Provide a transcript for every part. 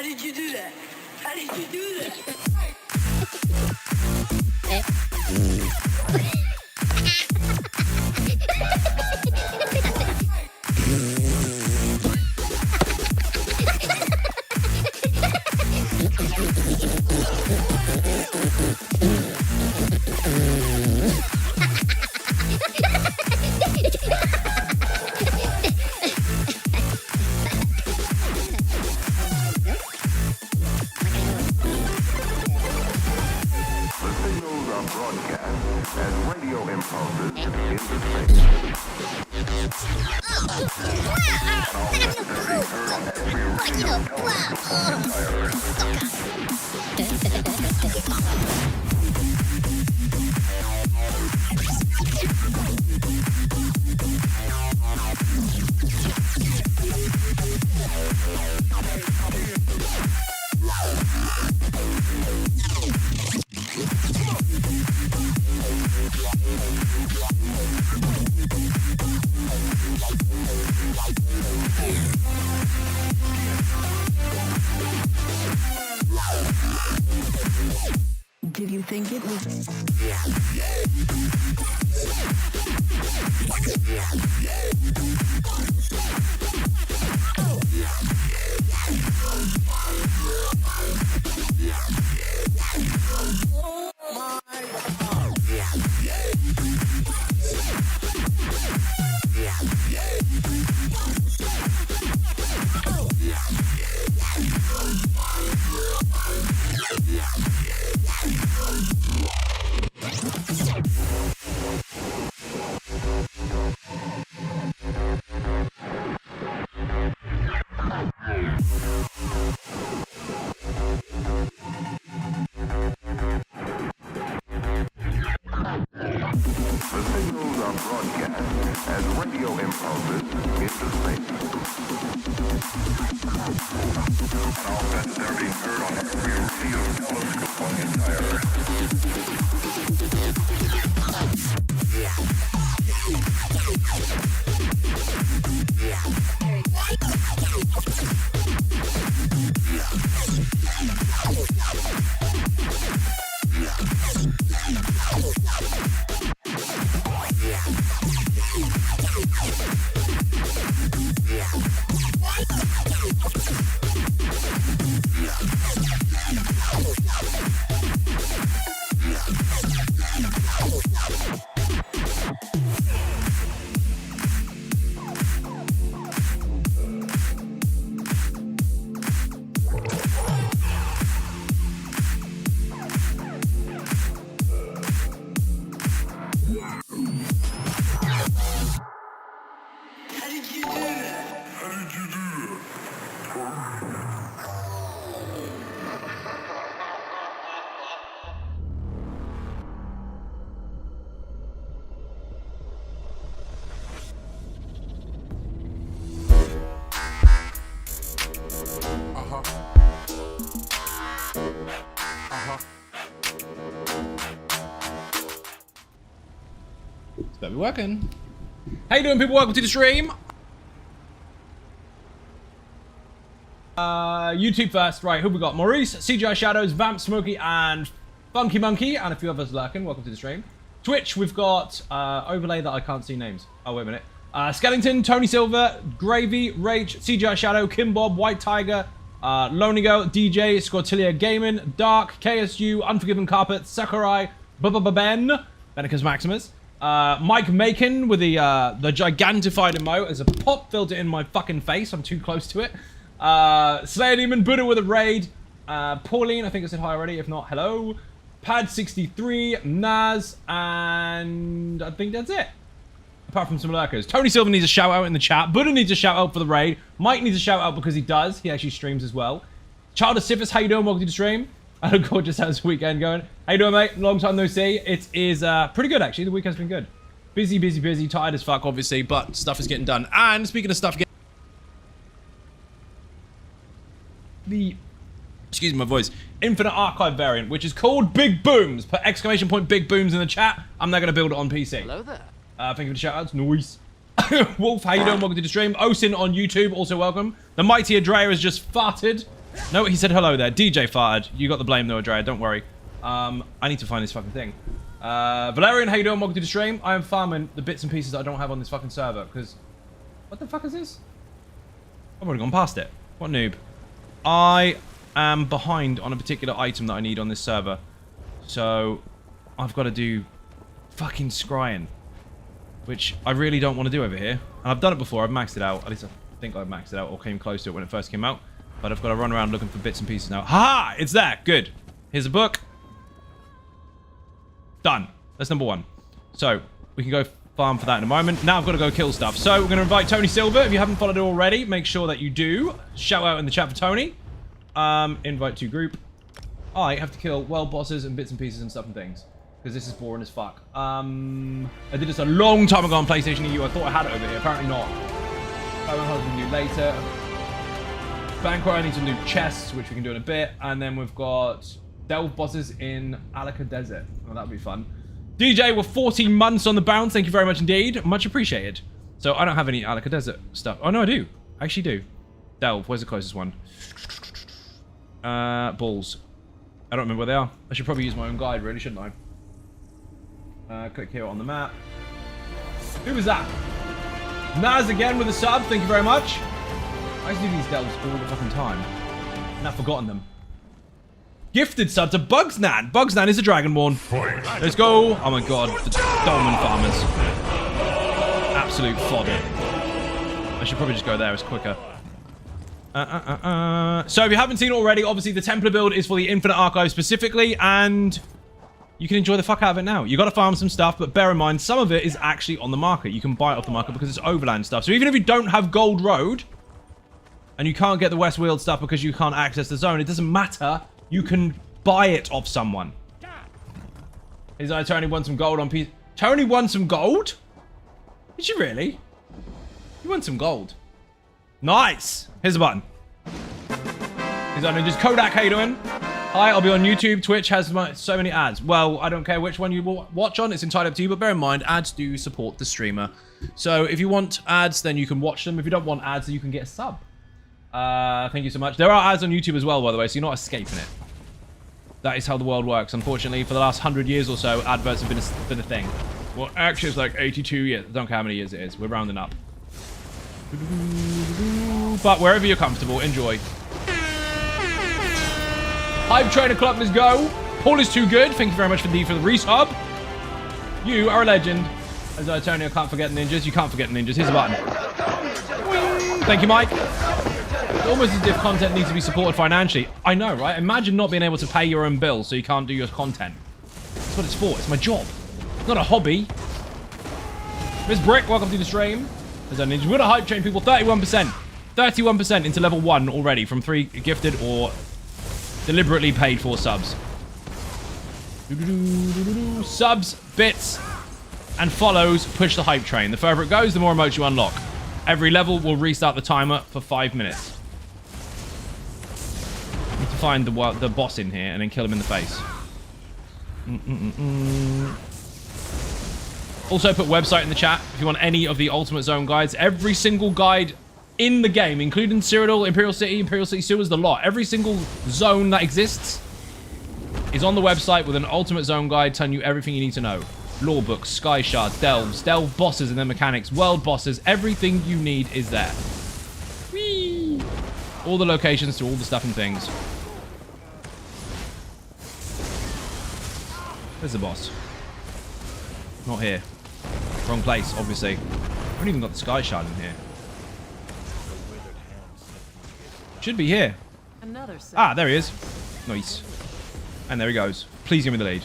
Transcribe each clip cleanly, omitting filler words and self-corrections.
did you do that? How did you do that? Did you think it was? Better be working. How you doing, people? Welcome to the stream. YouTube first. Right, who we got? Maurice, CGI Shadows, Vamp, Smokey, and Funky Monkey, and a few others lurking. Welcome to the stream. Twitch, we've got overlay that I can't see names. Oh, wait a minute. Skellington, Tony Silver, Gravy, Rage, CGI Shadow, Kim Bob, White Tiger, Lonely Girl, DJ, Scortilia Gaming, Dark, KSU, Unforgiven Carpet, Sakurai, Ben, Benicus Maximus, Mike Macon with the gigantified emote. There's a pop filter in my fucking face. I'm too close to it. Slayer Demon, Buddha with a raid, Pauline, I think I said hi already. If not, hello. Pad 63, Naz, and I think that's it. Apart from some lurkers. Tony Silver needs a shout out in the chat. Buddha needs a shout out for the raid. Mike needs a shout out because he does. He actually streams as well. Child of Sifis, how you doing? Welcome to the stream. I look gorgeous. How's the weekend going? How you doing, mate? Long time no see. It is pretty good, actually. The weekend's been good. Busy. Tired as fuck, obviously, but stuff is getting done. And speaking of stuff getting... Excuse my voice. Infinite Archive variant, which is called Bigbooms. Put exclamation point Bigbooms in the chat. I'm now going to build it on PC. Hello there. Thank you for the shout-outs. Noise. Wolf, how you doing? Welcome to the stream. Osin on YouTube, also welcome. The mighty Adrea has just farted. No, he said hello there. DJ farted. You got the blame though, Andrea. Don't worry. I need to find this fucking thing. Valerian, how you doing? Welcome to the stream. I am farming the bits and pieces that I don't have on this fucking server, because... What the fuck is this? I've already gone past it. What noob? I am behind on a particular item that I need on this server. So, I've got to do fucking scrying. Which I really don't want to do over here. And I've done it before. I've maxed it out. At least I think I've maxed it out or came close to it when it first came out. But I've got to run around looking for bits and pieces now. Ha! It's there. Good. Here's a book. Done. That's number one. So, we can go farm for that in a moment. Now I've got to go kill stuff. So, we're going to invite Tony Silver. If you haven't followed it already, make sure that you do. Shout out in the chat for Tony. Invite to group. I have to kill world bosses and bits and pieces and stuff and things. Because this is boring as fuck. I did this a long time ago on PlayStation EU. I thought I had it over here. Apparently not. Power Husband do later. Banquet, I need some new chests, which we can do in a bit. And then we've got delve bosses in Alaka Desert. Oh, that'd be fun. DJ, we're 14 months on the bounce. Thank you very much indeed. Much appreciated. So I don't have any Alaka Desert stuff. Oh, no, I do. I actually do. Delve, where's the closest one? Balls. I don't remember where they are. I should probably use my own guide, really, shouldn't I? Click here on the map. Who was that? Naz again with a sub. Thank you very much. I used to do these delves all the fucking time. And I've forgotten them. Gifted sub to Bugsnan. Bugsnan is a Dragonborn. Let's go. Oh my god. The Dolmen Farmers. Absolute fodder. I should probably just go there. It's quicker. So if you haven't seen already, obviously the Templar build is for the Infinite Archive specifically, and you can enjoy the fuck out of it now. You got to farm some stuff, but bear in mind, some of it is actually on the market. You can buy it off the market because it's overland stuff. So even if you don't have Gold Road, and you can't get the West Weald stuff because you can't access the zone, it doesn't matter. You can buy it off someone. Is Tony won some gold on piece? Tony won some gold? Did you really? You won some gold. Nice. Here's a button. Here's our ninjas. Kodak, how you doing? Hi, I'll be on YouTube. Twitch has so many ads. Well, I don't care which one you watch on. It's entirely up to you. But bear in mind, ads do support the streamer. So if you want ads, then you can watch them. If you don't want ads, then you can get a sub. Thank you so much. There are ads on YouTube as well, by the way, so you're not escaping it. That is how the world works. Unfortunately, for the last 100 years or so, adverts have been a thing. Well, actually, it's like 82 years. I don't care how many years it is. We're rounding up. But wherever you're comfortable, enjoy. Hype Trainer Club, let's go. Paul is too good. Thank you very much for the resub. You are a legend. As I Tony, I can't forget ninjas. You can't forget ninjas. Here's a button. Thank you, Mike. It's almost as if content needs to be supported financially. I know, right? Imagine not being able to pay your own bills so you can't do your content. That's what it's for. It's my job. It's not a hobby. Miss Brick, welcome to the stream. As I ninja, we're gonna hype train people 31%. 31% into level 1 already from 3 gifted or deliberately paid for subs. Subs, bits, and follows push the hype train. The further it goes, the more emotes you unlock. Every level will restart the timer for 5 minutes. Need to find the boss in here and then kill him in the face. Also put website in the chat if you want any of the Ultimate Zone guides. Every single guide in the game, including Cyrodiil, Imperial City Sewers, the lot. Every single zone that exists is on the website with an Ultimate Zone guide telling you everything you need to know. Lore books, sky shards, delves, delve bosses and their mechanics, world bosses, everything you need is there. Whee! All the locations to all the stuff and things. Where's the boss? Not here. Wrong place, obviously. I haven't even got the sky shard in here. Should be here. Ah, there he is. Nice. And there he goes. Please give me the lead.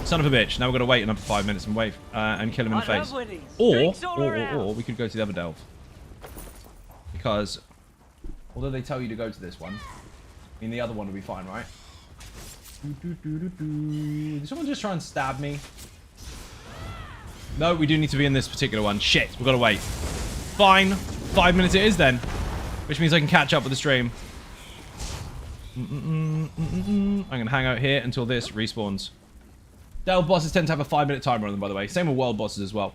Son of a bitch. Now we're going to wait another 5 minutes and wait and kill him in the face. Or we could go to the other delve. Because although they tell you to go to this one, I mean the other one will be fine, right? Did someone just try and stab me? No, we do need to be in this particular one. Shit, we've got to wait. Fine. 5 minutes it is then. Which means I can catch up with the stream. I'm going to hang out here until this respawns. Delve bosses tend to have a 5-minute timer on them, by the way. Same with world bosses as well.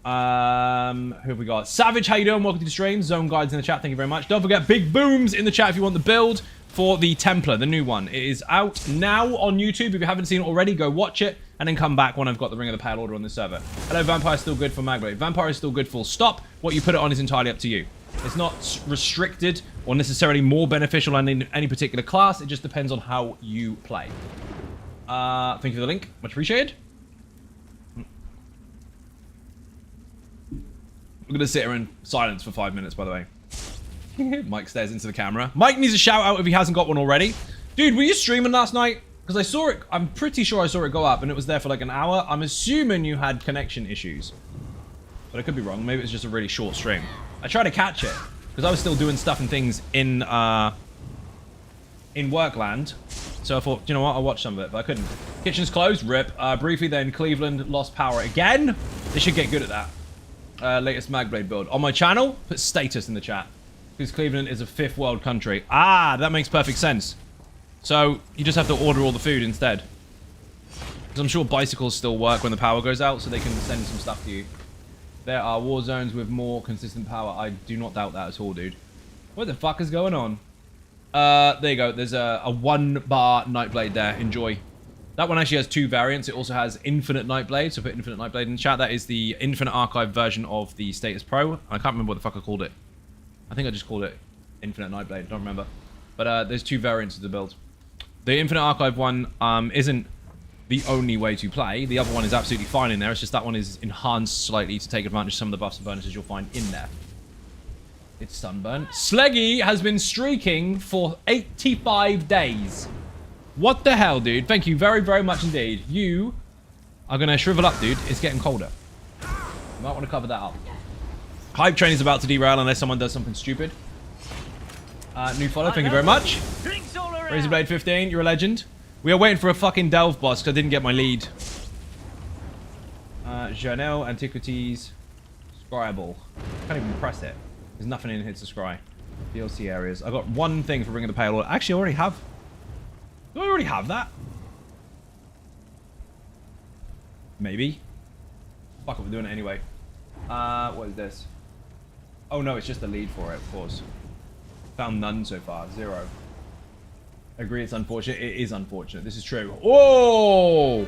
Who have we got? Savage, how you doing? Welcome to the stream. Zone Guides in the chat, thank you very much. Don't forget Bigbooms in the chat if you want the build for the Templar, the new one. It is out now on YouTube. If you haven't seen it already, go watch it and then come back when I've got the Ring of the Pale Order on this server. Hello, Vampire is still good for Magblade. Vampire is still good full stop. What you put it on is entirely up to you. It's not restricted or necessarily more beneficial in any particular class. It just depends on how you play. Thank you for the link. Much appreciated. We're going to sit here in silence for 5 minutes, by the way. Mike stares into the camera. Mike needs a shout out if he hasn't got one already. Dude, were you streaming last night? Because I saw it, I'm pretty sure I saw it go up and it was there for like an hour. I'm assuming you had connection issues. But I could be wrong. Maybe it's just a really short stream. I tried to catch it because I was still doing stuff and things in Workland. So I thought, you know what, I'll watch some of it, but I couldn't. Kitchen's closed, rip. Briefly then, Cleveland lost power again. They should get good at that. Latest Magblade build. On my channel, put status in the chat. Because Cleveland is a 5th world country. Ah, that makes perfect sense. So, you just have to order all the food instead. Because I'm sure bicycles still work when the power goes out, so they can send some stuff to you. There are war zones with more consistent power. I do not doubt that at all, dude. What the fuck is going on? There you go. There's a 1-bar Nightblade there. Enjoy. That one actually has 2 variants. It also has Infinite Nightblade. So put Infinite Nightblade in the chat. That is the Infinite Archive version of the Status Pro. I can't remember what the fuck I called it. I think I just called it Infinite Nightblade. Don't remember. But there's 2 variants of the build. The Infinite Archive one isn't the only way to play. The other one is absolutely fine in there. It's just that one is enhanced slightly to take advantage of some of the buffs and bonuses you'll find in there. It's Sunburn. Sleggy has been streaking for 85 days. What the hell, dude? Thank you very, very much indeed. You are going to shrivel up, dude. It's getting colder. You might want to cover that up. Hype train is about to derail unless someone does something stupid. New follow, thank you very much. Razorblade 15, you're a legend. We are waiting for a fucking Delve boss because I didn't get my lead. Janelle, Antiquities, Scryable. Can't even press it. There's nothing in here to scry. DLC areas. I got one thing for Ring of the Pale Order. Actually, I already have. Do I already have that? Maybe. Fuck it, we're doing it anyway. What is this? Oh no, it's just a lead for it, of course. Found none so far. 0. Agree it's unfortunate. It is unfortunate. This is true. Oh!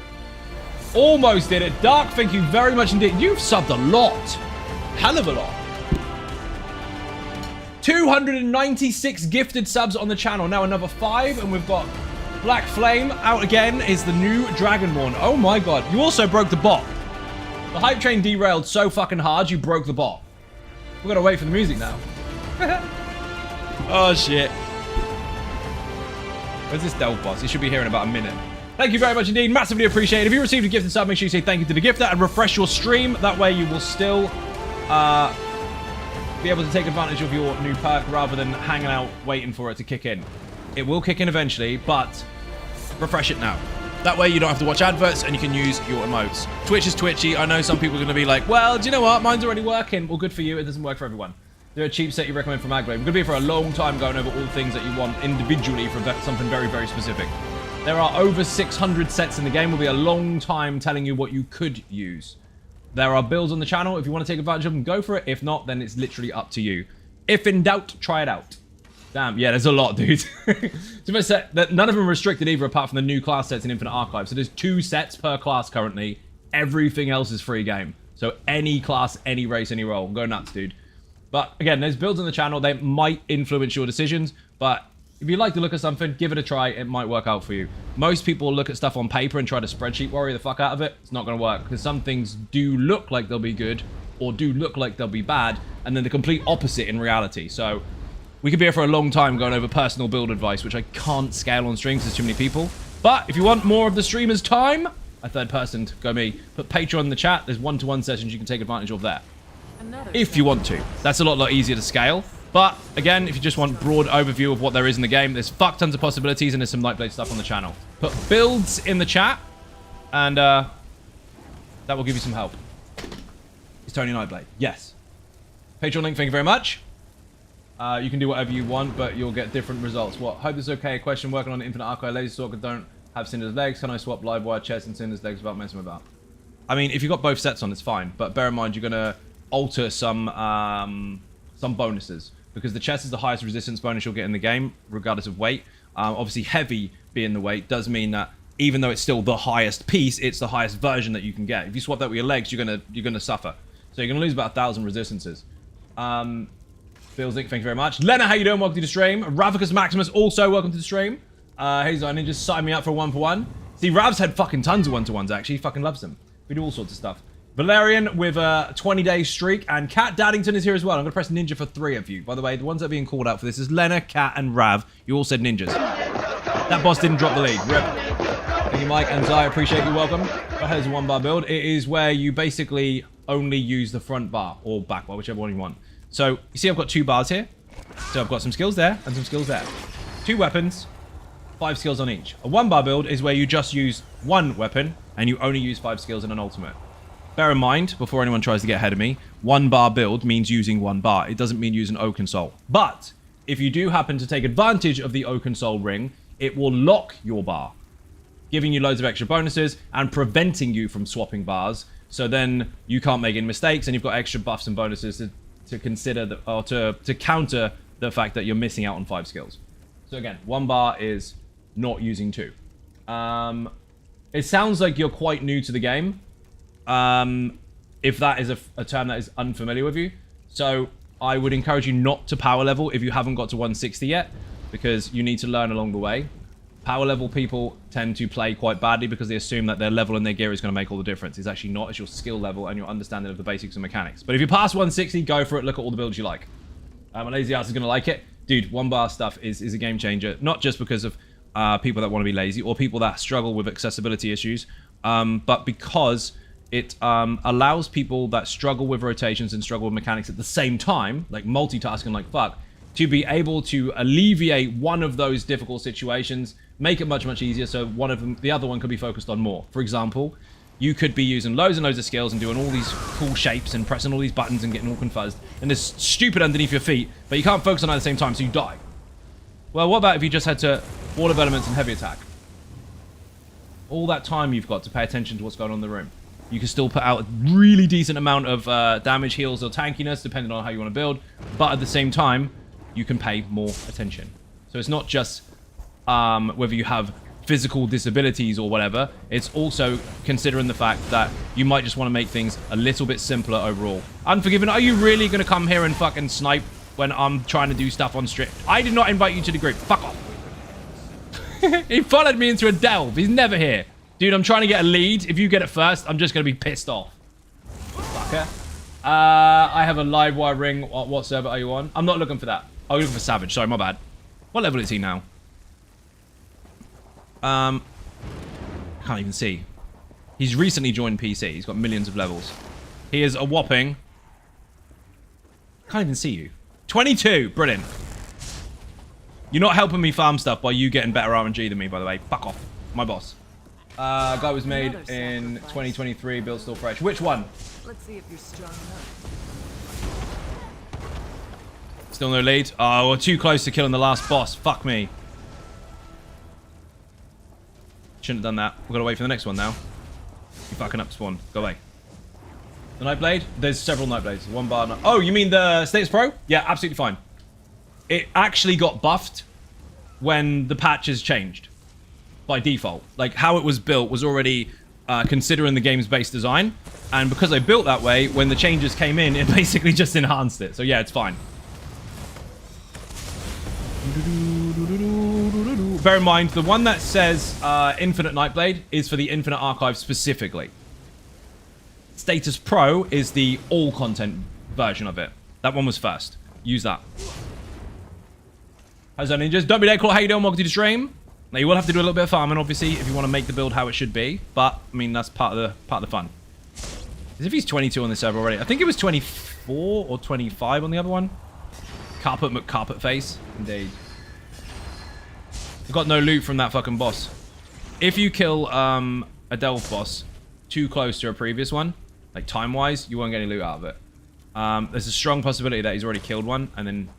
Almost did it. Dark, thank you very much indeed. You've subbed a lot. Hell of a lot. 296 gifted subs on the channel. Now another 5, and we've got Black Flame out again is the new Dragonborn. Oh my god. You also broke the bot. The hype train derailed so fucking hard, you broke the bot. We've got to wait for the music now. Oh, shit. Where's this Delve boss? He should be here in about a minute. Thank you very much indeed. Massively appreciated. If you received a gifted sub, make sure you say thank you to the gifter and refresh your stream. That way you will still be able to take advantage of your new perk rather than hanging out waiting for it to kick in. It will kick in eventually, but refresh it now. That way you don't have to watch adverts and you can use your emotes. Twitch is twitchy. I know some people are going to be like, well, do you know what? Mine's already working. Well, good for you. It doesn't work for everyone. There are cheap set you recommend from Magblade. We're going to be here for a long time going over all the things that you want individually for something very, very specific. There are over 600 sets in the game. We'll be a long time telling you what you could use. There are builds on the channel. If you want to take advantage of them, go for it. If not, then it's literally up to you. If in doubt, try it out. Damn, yeah, there's a lot, dude. None of them are restricted either, apart from the new class sets in Infinite Archive. So there's 2 sets per class currently. Everything else is free game. So any class, any race, any role. Go nuts, dude. But again, there's builds on the channel. They might influence your decisions. But if you like to look at something, give it a try. It might work out for you. Most people look at stuff on paper and try to spreadsheet warrior the fuck out of it. It's not going to work. Because some things do look like they'll be good or do look like they'll be bad. And then the complete opposite in reality. So we could be here for a long time going over personal build advice, which I can't scale on streams. There's too many people. But if you want more of the streamer's time, a third person, go me. Put Patreon in the chat. There's one-to-one sessions you can take advantage of there. If you want to. That's a lot easier to scale. But, again, if you just want broad overview of what there is in the game, there's fuck tons of possibilities and there's some Nightblade stuff on the channel. Put builds in the chat, and that will give you some help. Is Tony Nightblade? Yes. Patreon link, thank you very much. You can do whatever you want, but you'll get different results. What? Hope this is okay. Question, working on the Infinite Archive Laser Stalker don't have Cinder's legs. Can I swap Livewire chest and Cinder's legs without messing about? I mean, if you've got both sets on, it's fine. But bear in mind, you're going to alter some bonuses. Because the chest is the highest resistance bonus you'll get in the game, regardless of weight. Obviously, heavy being the weight does mean that even though it's still the highest piece, it's the highest version that you can get. If you swap that with your legs, you're gonna suffer. So you're gonna lose about 1,000 resistances. Philzik, thank you very much. Lena, how you doing? Welcome to the stream. Ravicus Maximus, also welcome to the stream. Hazel Ninja, sign me up for a 1-for-1. See, Rav's had fucking tons of 1-to-1s, actually. He fucking loves them. We do all sorts of stuff. Valerian with a 20-day streak, and Kat Daddington is here as well. I'm going to press ninja for 3 of you. By the way, the ones that are being called out for this is Lena, Kat, and Rav. You all said ninjas. That boss didn't drop the lead. Rip. Thank you, Mike and Zai. Appreciate you. Welcome. Go ahead as a 1-bar build. It is where you basically only use the front bar or back bar, whichever one you want. So, you see I've got 2 bars here. So I've got some skills there and some skills there. 2 weapons, 5 skills on each. A 1-bar build is where you just use 1 weapon and you only use 5 skills in an ultimate. Bear in mind, before anyone tries to get ahead of me, 1-bar build means using 1 bar. It doesn't mean using O console. But if you do happen to take advantage of the O console ring, it will lock your bar, giving you loads of extra bonuses and preventing you from swapping bars. So then you can't make any mistakes and you've got extra buffs and bonuses to consider or to counter the fact that you're missing out on 5 skills. So again, 1 bar is not using 2. It sounds like you're quite new to the game. If that is a term that is unfamiliar with you. So I would encourage you not to power level if you haven't got to 160 yet, because you need to learn along the way. Power level people tend to play quite badly because they assume that their level and their gear is going to make all the difference. It's actually not. It's your skill level and your understanding of the basics and mechanics. But if you pass 160, go for it. Look at all the builds you like. My lazy ass is going to like it. Dude, 1-bar stuff is a game changer. Not just because of people that want to be lazy or people that struggle with accessibility issues, but because it allows people that struggle with rotations and struggle with mechanics at the same time, like multitasking like fuck, to be able to alleviate one of those difficult situations, make it much, much easier so one of them, the other one could be focused on more. For example, you could be using loads and loads of skills and doing all these cool shapes and pressing all these buttons and getting all confuzzed, and there's stupid underneath your feet, but you can't focus on it at the same time, so you die. Well, what about if you just had to wall of elements and heavy attack? All that time you've got to pay attention to what's going on in the room. You can still put out a really decent amount of damage, heals, or tankiness, depending on how you want to build. But at the same time, you can pay more attention. So it's not just whether you have physical disabilities or whatever. It's also considering the fact that you might just want to make things a little bit simpler overall. Unforgiven, are you really going to come here and fucking snipe when I'm trying to do stuff on strip? I did not invite you to the group. Fuck off. He followed me into a delve. He's never here. Dude, I'm trying to get a lead. If you get it first, I'm just going to be pissed off. Fucker. I have a live wire ring. What server are you on? I'm not looking for that. Oh, you're looking for Savage. Sorry, my bad. What level is he now? I can't even see. He's recently joined PC. He's got millions of levels. He is a whopping... Can't even see you. 22. Brilliant. You're not helping me farm stuff by you getting better RNG than me, by the way. Fuck off. My boss. Guy was made in 2023, built still fresh. Which one? Let's see if you're strong enough. Still no lead. Oh, we're too close to killing the last boss. Fuck me. Shouldn't have done that. We've got to wait for the next one now. You fucking up spawn. Go away. The Nightblade? There's several Nightblades. 1 bar. Oh, you mean the Status Pro? Yeah, absolutely fine. It actually got buffed when the patches changed. By default. Like, how it was built was already considering the game's base design. And because they built that way, when the changes came in, it basically just enhanced it. So yeah, it's fine. Bear in mind, the one that says Infinite Nightblade is for the Infinite Archive specifically. Status Pro is the all content version of it. That one was first. Use that. How's that, ninjas? Don't be dead, Claw. How you doing? Welcome to the stream. Now, you will have to do a little bit of farming, obviously, if you want to make the build how it should be. But, I mean, that's part of the fun. As if he's 22 on this server already. I think it was 24 or 25 on the other one. Carpet McCarpet face. Indeed. I've got no loot from that fucking boss. If you kill a delve boss too close to a previous one, like time-wise, you won't get any loot out of it. There's a strong possibility that he's already killed one, and then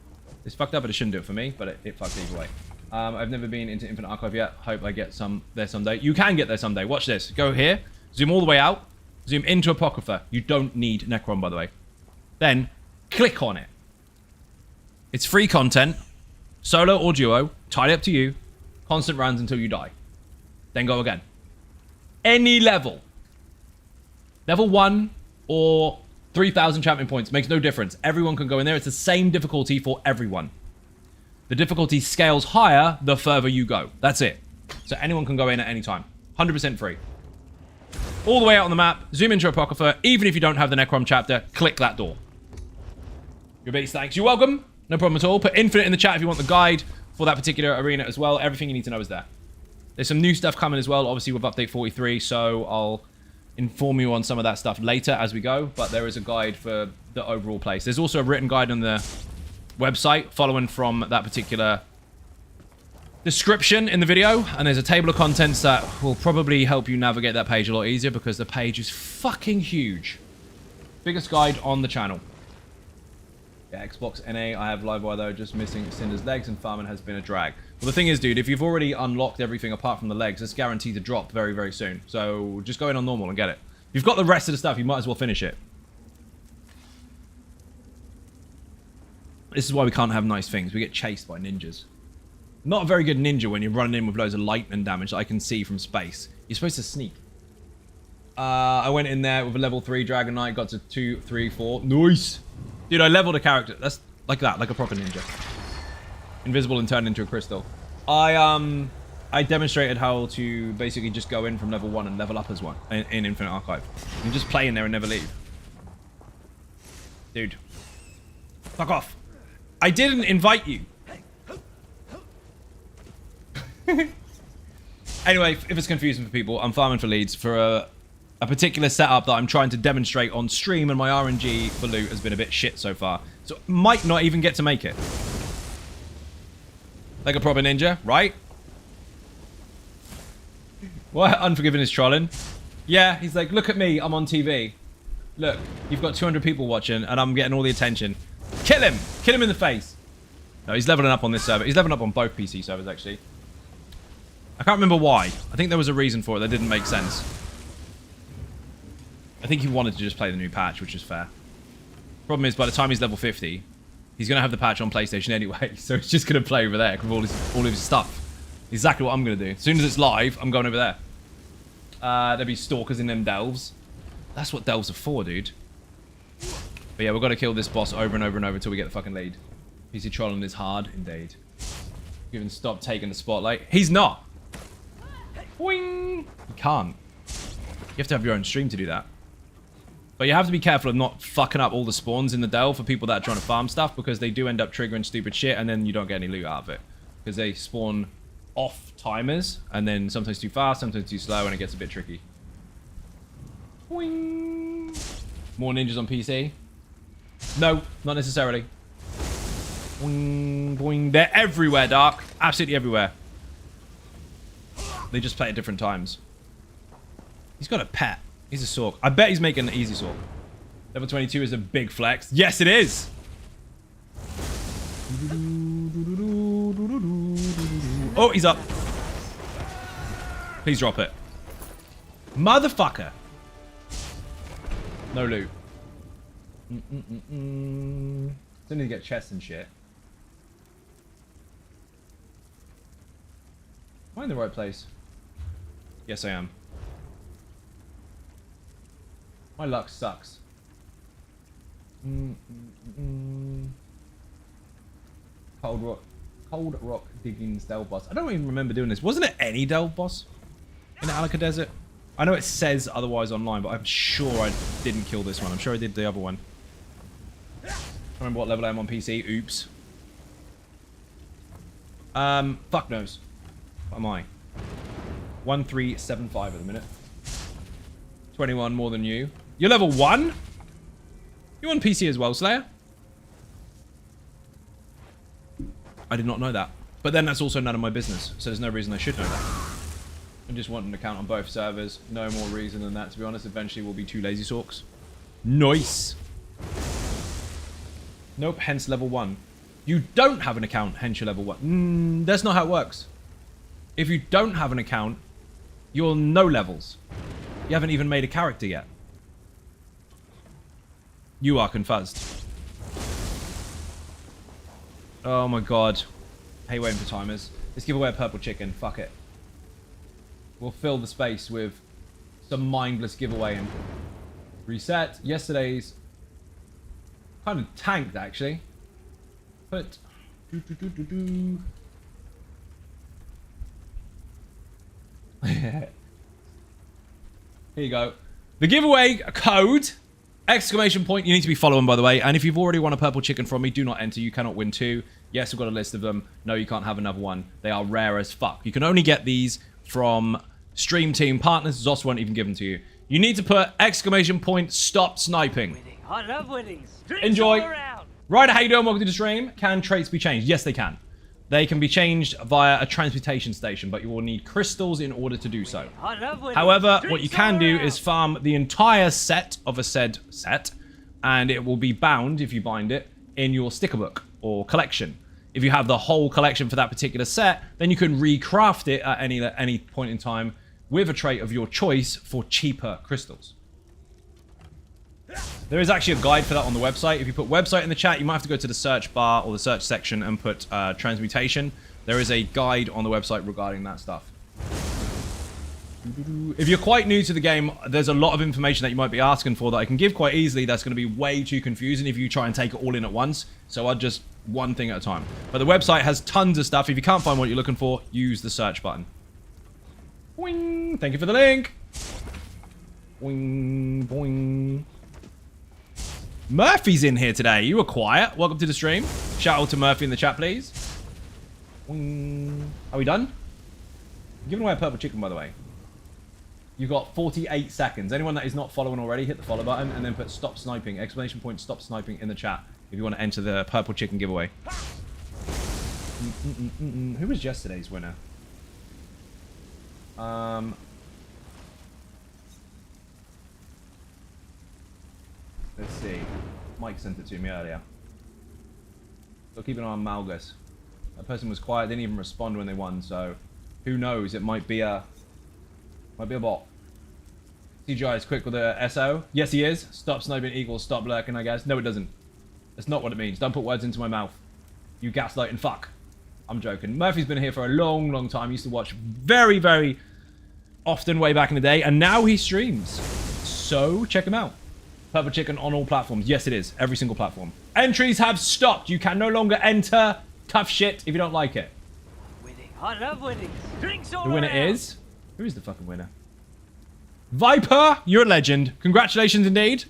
it's fucked up, but it shouldn't do it for me, but it fucked either way. I've never been into Infinite Archive yet. Hope I get there someday. You can get there someday. Watch this. Go here. Zoom all the way out. Zoom into Apocrypha. You don't need Necron, by the way. Then click on it. It's free content. Solo or duo. Entirely up to you. Constant runs until you die. Then go again. Any level. Level 1 or 3,000 champion points. Makes no difference. Everyone can go in there. It's the same difficulty for everyone. The difficulty scales higher the further you go. That's it. So anyone can go in at any time. 100% free. All the way out on the map. Zoom into Apocrypha. Even if you don't have the Necrom chapter, click that door. Your base, thanks. You're welcome. No problem at all. Put Infinite in the chat if you want the guide for that particular arena as well. Everything you need to know is there. There's some new stuff coming as well, obviously with update 43, so I'll inform you on some of that stuff later as we go, but there is a guide for the overall place. There's also a written guide on the website following from that particular description in the video, and there's a table of contents that will probably help you navigate that page a lot easier because the page is fucking huge. Biggest guide on the channel. Yeah, Xbox NA, I have Livewire though, just missing Cinder's legs and farming has been a drag. Well, the thing is, dude, if you've already unlocked everything apart from the legs, it's guaranteed to drop very, very soon. So just go in on normal and get it. If you've got the rest of the stuff, you might as well finish it. This is why we can't have nice things. We get chased by ninjas. Not a very good ninja when you're running in with loads of lightning damage that I can see from space. You're supposed to sneak. I went in there with a level 3 Dragon Knight, got to 2, 3, 4. Nice! Dude, I leveled a character. That's like that, like a proper ninja. Invisible and turned into a crystal. I demonstrated how to basically just go in from level 1 and level up as one in Infinite Archive. You can just play in there and never leave. Dude. Fuck off. I didn't invite you. Anyway, if it's confusing for people, I'm farming for leads for a particular setup that I'm trying to demonstrate on stream, and my RNG for loot has been a bit shit so far. So might not even get to make it. Like a proper ninja, right? What? Unforgiven is trolling. Yeah, he's like, look at me, I'm on TV. Look, you've got 200 people watching, and I'm getting all the attention. Kill him! Kill him in the face! No, he's leveling up on this server. He's leveling up on both PC servers, actually. I can't remember why. I think there was a reason for it that didn't make sense. I think he wanted to just play the new patch, which is fair. Problem is, by the time he's level 50, he's going to have the patch on PlayStation anyway, so he's just going to play over there with all of his stuff. Exactly what I'm going to do. As soon as it's live, I'm going over there. There'll be stalkers in them delves. That's what delves are for, dude. But yeah, we've got to kill this boss over and over and over until we get the fucking lead. PC trolling is hard, indeed. Given stop taking the spotlight. He's not! Boing! You can't. You have to have your own stream to do that. But you have to be careful of not fucking up all the spawns in the delve for people that are trying to farm stuff, because they do end up triggering stupid shit and then you don't get any loot out of it. Because they spawn off timers and then sometimes too fast, sometimes too slow, and it gets a bit tricky. Boing. More ninjas on PC? No, not necessarily. Boing, boing. They're everywhere, Dark. Absolutely everywhere. They just play at different times. He's got a pet. He's a Sork. I bet he's making an easy Sork. Level 22 is a big flex. Yes, it is! Oh, he's up. Please drop it. Motherfucker. No loot. Still need to get chests and shit. Am I in the right place? Yes, I am. My luck sucks. Cold Rock Diggings Delve Boss. I don't even remember doing this. Wasn't it any Delve Boss in the Alaka Desert? I know it says otherwise online, but I'm sure I didn't kill this one. I'm sure I did the other one. I don't remember what level I am on PC. Oops. Fuck knows. What am I? 1375 at the minute. 21 more than you. You're level 1? You on PC as well, Slayer? I did not know that. But then that's also none of my business, so there's no reason I should know that. I just want an account on both servers. No more reason than that, to be honest. Eventually we'll be 2 lazy sorks. Nice. Nope, hence level 1. You don't have an account, hence you're level 1. That's not how it works. If you don't have an account, you're no levels. You haven't even made a character yet. You are confuzzed. Oh my god. I hate waiting for timers. Let's give away a purple chicken. Fuck it. We'll fill the space with some mindless giveaway and reset. Yesterday's kind of tanked, actually. But... Here you go. The giveaway code, exclamation point, you need to be following, by the way. And if you've already won a purple chicken from me, do not enter. You cannot win two. Yes, we've got a list of them. No, you can't have another one. They are rare as fuck. You can only get these from Stream Team partners. Zos won't even give them to you. You need to put exclamation point, stop sniping. I love winnings. Drinks Enjoy. all around. Ryder, how you doing? Welcome to the stream. Can traits be changed? Yes, they can. They can be changed via a transmutation station, but you will need crystals in order to do so. I love winnings. However, what Drinks you can all do around. is farm the entire set of a said set, and it will be bound, if you bind it, in your sticker book or collection. If you have the whole collection for that particular set, then you can recraft it at any point in time with a trait of your choice for cheaper crystals. There is actually a guide for that on the website. If you put website in the chat, you might have to go to the search bar or the search section and put transmutation. There is a guide on the website regarding that stuff. If you're quite new to the game, there's a lot of information that you might be asking for that I can give quite easily. That's going to be way too confusing if you try and take it all in at once. So I'll just one thing at a time. But the website has tons of stuff. If you can't find what you're looking for, use the search button. Boing. Thank you for the link. Boing, boing. Murphy's in here today. You were quiet. Welcome to the stream. Shout out to Murphy in the chat, please. Boing. Are we done? I'm giving away a purple chicken, by the way. You've got 48 seconds. Anyone that is not following already, hit the follow button and then put stop sniping, exclamation point, stop sniping in the chat if you want to enter the purple chicken giveaway. Who was yesterday's winner? Let's see. Mike sent it to me earlier. So keep an eye on Malgus. That person was quiet, didn't even respond when they won, so who knows? It might be a bot. CGI is quick with the ESO. Yes, he is. Stop sniping equals stop lurking, I guess. No, it doesn't. That's not what it means. Don't put words into my mouth. You gaslighting fuck. I'm joking. Murphy's been here for a long, long time. He used to watch very, very often way back in the day, and now he streams. So check him out. Purple chicken on all platforms. Yes, it is. Every single platform. Entries have stopped. You can no longer enter tough shit if you don't like it. Winning. I love winnings. Drinks all The winner around. is... Who is the fucking winner? Viper, you're a legend. Congratulations indeed.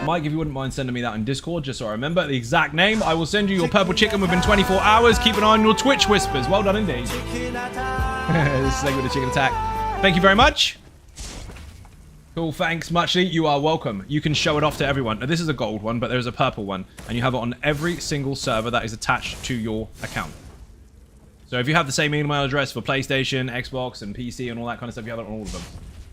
Mike, if you wouldn't mind sending me that in Discord, just so I remember the exact name, I will send you your purple chicken within 24 hours. Keep an eye on your Twitch whispers. Well done indeed. This is like with the chicken attack. Thank you very much. Cool, thanks, Muchly. You are welcome. You can show it off to everyone. Now, this is a gold one, but there's a purple one, and you have it on every single server that is attached to your account. So if you have the same email address for PlayStation, Xbox, and PC, and all that kind of stuff, you have it on all of them.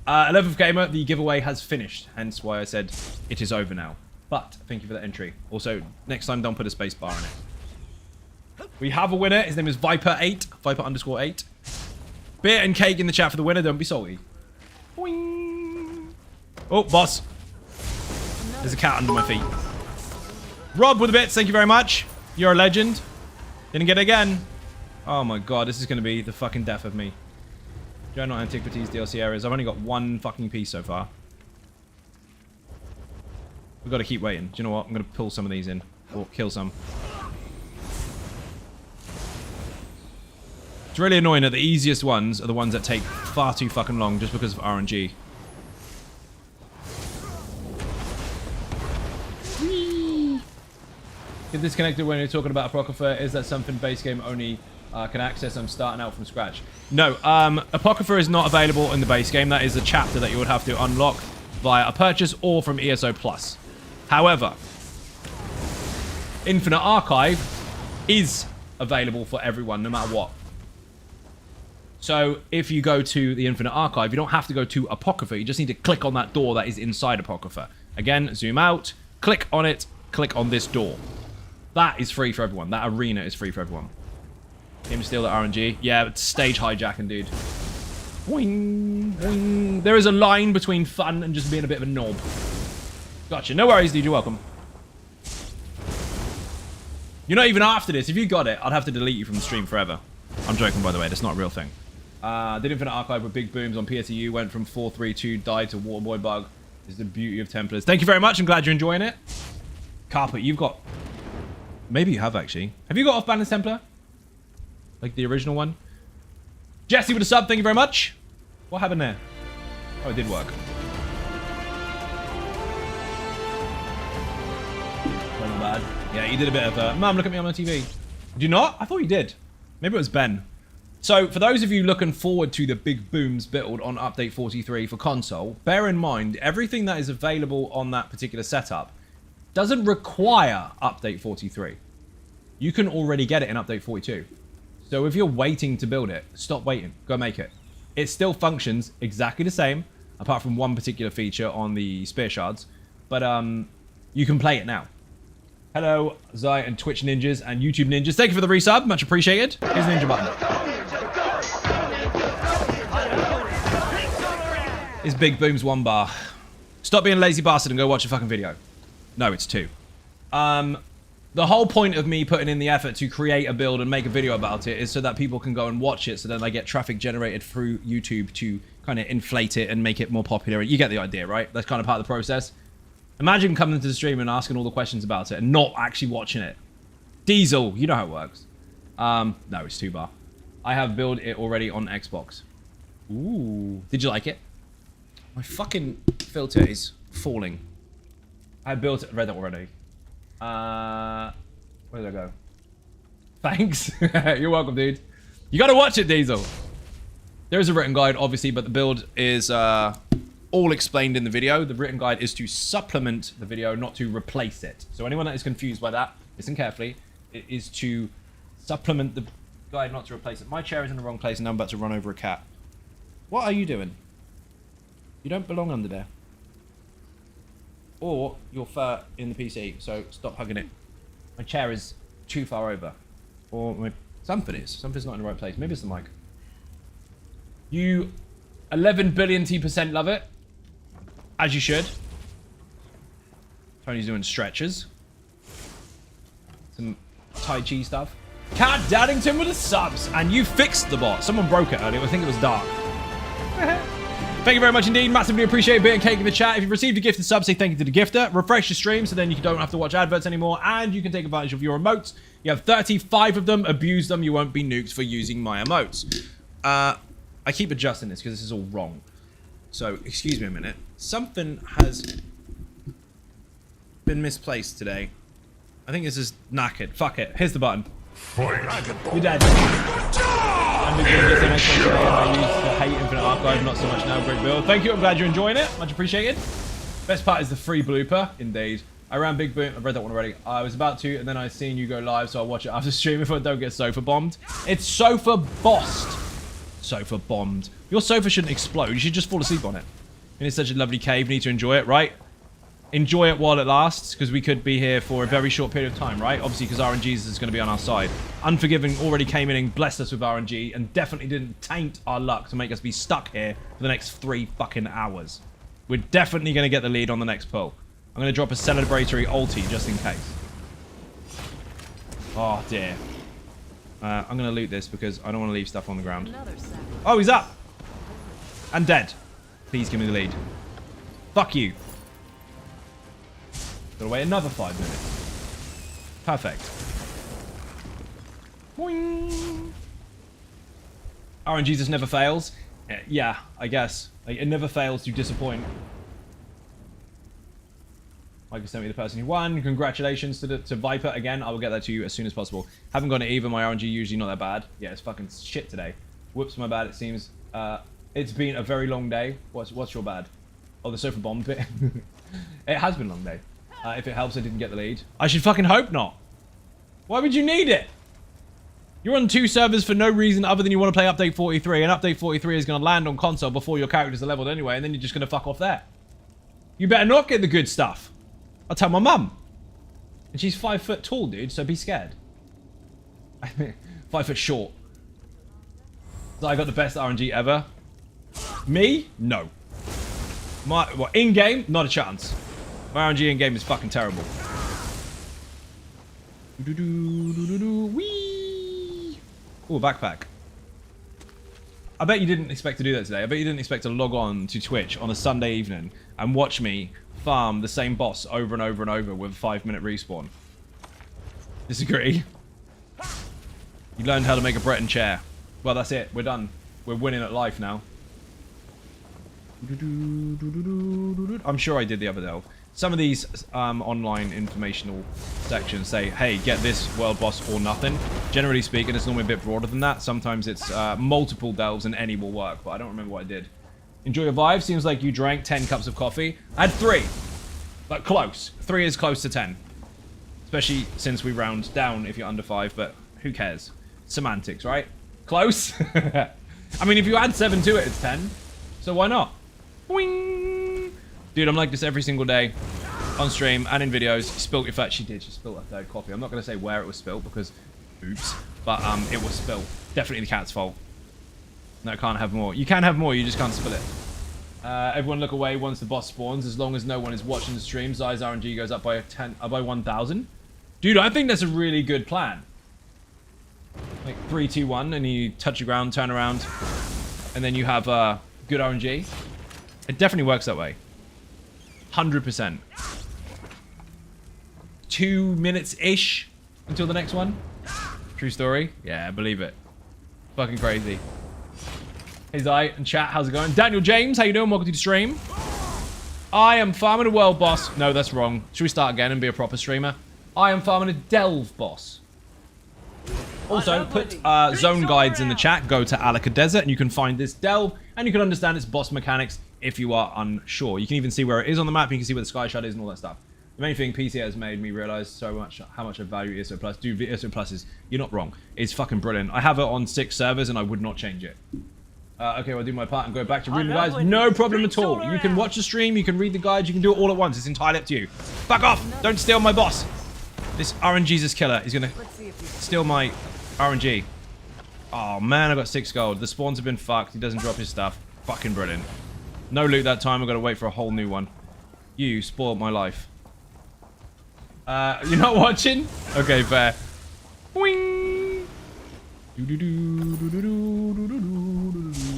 11th Gamer, the giveaway has finished, hence why I said it is over now. But thank you for that entry. Also, next time, don't put a space bar in it. We have a winner. His name is Viper8, Viper_8. Beer and cake in the chat for the winner. Don't be salty. Boing. Oh, boss. There's a cat under my feet. Rob with the bits, thank you very much. You're a legend. Didn't get it again. Oh my god, this is going to be the fucking death of me. Journal Antiquities DLC areas. I've only got one fucking piece so far. We've got to keep waiting. Do you know what? I'm going to pull some of these in. Or kill some. It's really annoying that the easiest ones are the ones that take far too fucking long just because of RNG. Get disconnected when you're talking about Apocrypha. Is that something base game only can access? I'm starting out from scratch. No, Apocrypha is not available in the base game. That is a chapter that you would have to unlock via a purchase or from ESO Plus. However, Infinite Archive is available for everyone, no matter what. So if you go to the Infinite Archive, you don't have to go to Apocrypha. You just need to click on that door that is inside Apocrypha. Again, zoom out, click on it, click on this door. That is free for everyone. That arena is free for everyone. Him steal the RNG. Yeah, it's stage hijacking, dude. Boing, boing. There is a line between fun and just being a bit of a knob. Gotcha. No worries, dude. You're welcome. You're not even after this. If you got it, I'd have to delete you from the stream forever. I'm joking, by the way. That's not a real thing. Did Infinite Archive with Bigbooms on PSU. Went from 432, died to Waterboy Bug. Is the beauty of Templars. Thank you very much. I'm glad you're enjoying it. Carpet, you've got... Maybe you have, actually. Have you got off-balance Templar? Like the original one? Jesse with a sub. Thank you very much. What happened there? Oh, it did work. Not bad. Yeah, you did a bit of... Mum, look at me on my TV. Did you not? I thought you did. Maybe it was Ben. So, for those of you looking forward to the Bigbooms build on Update 43 for console, bear in mind, everything that is available on that particular setup doesn't require Update 43. You can already get it in Update 42. So if you're waiting to build it, stop waiting. Go make it. It still functions exactly the same, apart from one particular feature on the Spear Shards. But you can play it now. Hello, Zai and Twitch Ninjas and YouTube Ninjas. Thank you for the resub. Much appreciated. Here's the ninja button. Is Bigbooms 1 bar? Stop being a lazy bastard and go watch a fucking video. No, it's 2. The whole point of me putting in the effort to create a build and make a video about it is so that people can go and watch it, so then they get traffic generated through YouTube to kind of inflate it and make it more popular. You get the idea, right? That's kind of part of the process. Imagine coming into the stream and asking all the questions about it and not actually watching it. Diesel, you know how it works. No, it's 2 bar. I have built it already on Xbox. Ooh. Did you like it? My fucking filter is falling. I built it, read it already. Where did I go? Thanks. You're welcome, dude. You gotta watch it, Diesel. There is a written guide, obviously, but the build is all explained in the video. The written guide is to supplement the video, not to replace it. So anyone that is confused by that, listen carefully. It is to supplement the guide, not to replace it. My chair is in the wrong place and I'm about to run over a cat. What are you doing? You don't belong under there. Or you're fur in the PC, so stop hugging it. My chair is too far over. Or something is. Something's not in the right place. Maybe it's the mic. You 11 billion T% love it. As you should. Tony's doing stretches. Some Tai Chi stuff. Cat Daddington with the subs. And you fixed the bot. Someone broke it earlier. I think it was dark. Thank you very much indeed. Massively appreciate being cake in the chat. If you've received a gifted sub, say thank you to the gifter. Refresh your stream so then you don't have to watch adverts anymore. And you can take advantage of your emotes. You have 35 of them. Abuse them. You won't be nuked for using my emotes. I keep adjusting this because this is all wrong. So, excuse me a minute. Something has been misplaced today. I think this is knackered. Fuck it. Here's the button. You're dead. I'm beginning to get the next one today, and I used to hate Infinite Archive, not so much now. Great build. Thank you. I'm glad you're enjoying it. Much appreciated. Best part is the free blooper. Indeed. I ran Bigbooms. I've read that one already. I was about to, and then I seen you go live, so I'll watch it after stream if I don't get sofa bombed. It's sofa bossed. Sofa bombed. Your sofa shouldn't explode. You should just fall asleep on it. And it's such a lovely cave. You need to enjoy it, right? Enjoy it while it lasts, because we could be here for a very short period of time, right? Obviously, because RNG's is going to be on our side. Unforgiving already came in and blessed us with RNG, and definitely didn't taint our luck to make us be stuck here for the next 3 fucking hours. We're definitely going to get the lead on the next pull. I'm going to drop a celebratory ulti just in case. Oh, dear. I'm going to loot this because I don't want to leave stuff on the ground. Oh, he's up! And dead. Please give me the lead. Fuck you. Gotta wait another 5 minutes. Perfect. Boing. RNG just never fails. Yeah, I guess. Like, it never fails to disappoint. Mike sent me the person who won. Congratulations to Viper again. I will get that to you as soon as possible. Haven't got it either. My RNG usually not that bad. Yeah, it's fucking shit today. Whoops, my bad. It seems. It's been a very long day. What's your bad? Oh, the sofa bomb bit. It has been a long day. If it helps, I didn't get the lead. I should fucking hope not. Why would you need it? You're on 2 servers for no reason other than you want to play Update 43, and Update 43 is going to land on console before your characters are leveled anyway, and then you're just going to fuck off there. You better not get the good stuff. I'll tell my mum. And she's 5 foot tall, dude, so be scared. 5 foot short. So I got the best RNG ever. Me? No. In-game? Not a chance. My RNG in-game is fucking terrible. Whee! Ooh, backpack. I bet you didn't expect to do that today. I bet you didn't expect to log on to Twitch on a Sunday evening and watch me farm the same boss over and over and over with a 5-minute respawn. Disagree? You learned how to make a Breton chair. Well, that's it. We're done. We're winning at life now. I'm sure I did the other delve. Some of these online informational sections say, hey, get this world boss or nothing. Generally speaking, it's normally a bit broader than that. Sometimes it's multiple delves and any will work, but I don't remember what I did. Enjoy your vibe. Seems like you drank 10 cups of coffee. I had 3. But close. 3 is close to 10. Especially since we round down if you're under 5, but who cares? Semantics, right? Close? I mean, if you add 7 to it, it's 10. So why not? Boing! Dude, I'm like this every single day. On stream and in videos. Spilt your fat. She did. She spilled her third coffee. I'm not going to say where it was spilt because... Oops. But it was spilt. Definitely the cat's fault. No, can't have more. You can have more, you just can't spill it. Everyone look away once the boss spawns. As long as no one is watching the stream, Zai's RNG goes up by 1,000. Dude, I think that's a really good plan. Like 3, 2, 1, and you touch the ground, turn around, and then you have good RNG. It definitely works that way. 100%. 2 minutes-ish until the next one. True story? Yeah, I believe it. Fucking crazy. Hey Zai and chat, how's it going? Daniel James, how you doing? Welcome to the stream. I am farming a world boss. No, that's wrong. Should we start again and be a proper streamer? I am farming a delve boss. Also, put zone guides in the chat. Go to Alaka Desert and you can find this delve and you can understand its boss mechanics if you are unsure. You can even see where it is on the map. You can see where the sky shot is and all that stuff. The main thing, PC has made me realize so much how much I value ESO Plus. Dude, ESO Plus is, you're not wrong. It's fucking brilliant. I have it on 6 servers and I would not change it. Okay, I'll do my part and go back to reading the guides. No problem at all. You can watch the stream, you can read the guides, you can do it all at once. It's entirely up to you. Fuck off! Don't steal my boss! This RNG's killer. He's gonna steal my RNG. Oh man, I got 6 gold. The spawns have been fucked. He doesn't drop his stuff. Fucking brilliant. No loot that time. I've got to wait for a whole new one. You spoiled my life. You're not watching? Okay, fair. Wing!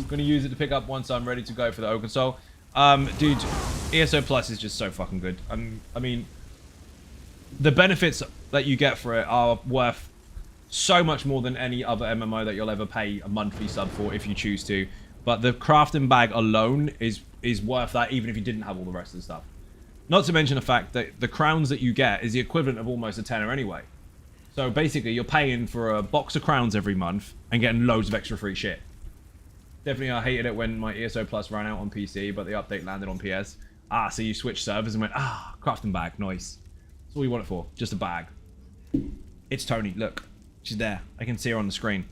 Gonna use it to pick up once I'm ready to go for the O console. Dude, ESO Plus is just so fucking good. I mean, the benefits that you get for it are worth so much more than any other MMO that you'll ever pay a monthly sub for if you choose to. But the crafting bag alone is worth that even if you didn't have all the rest of the stuff. Not to mention the fact that the crowns that you get is the equivalent of almost a tenner anyway. So basically, you're paying for a box of crowns every month and getting loads of extra free shit. Definitely, I hated it when my ESO Plus ran out on PC, but the update landed on PS. Ah, so you switched servers and went, ah, crafting bag, nice. That's all you want it for, just a bag. It's Tony, look. She's there. I can see her on the screen.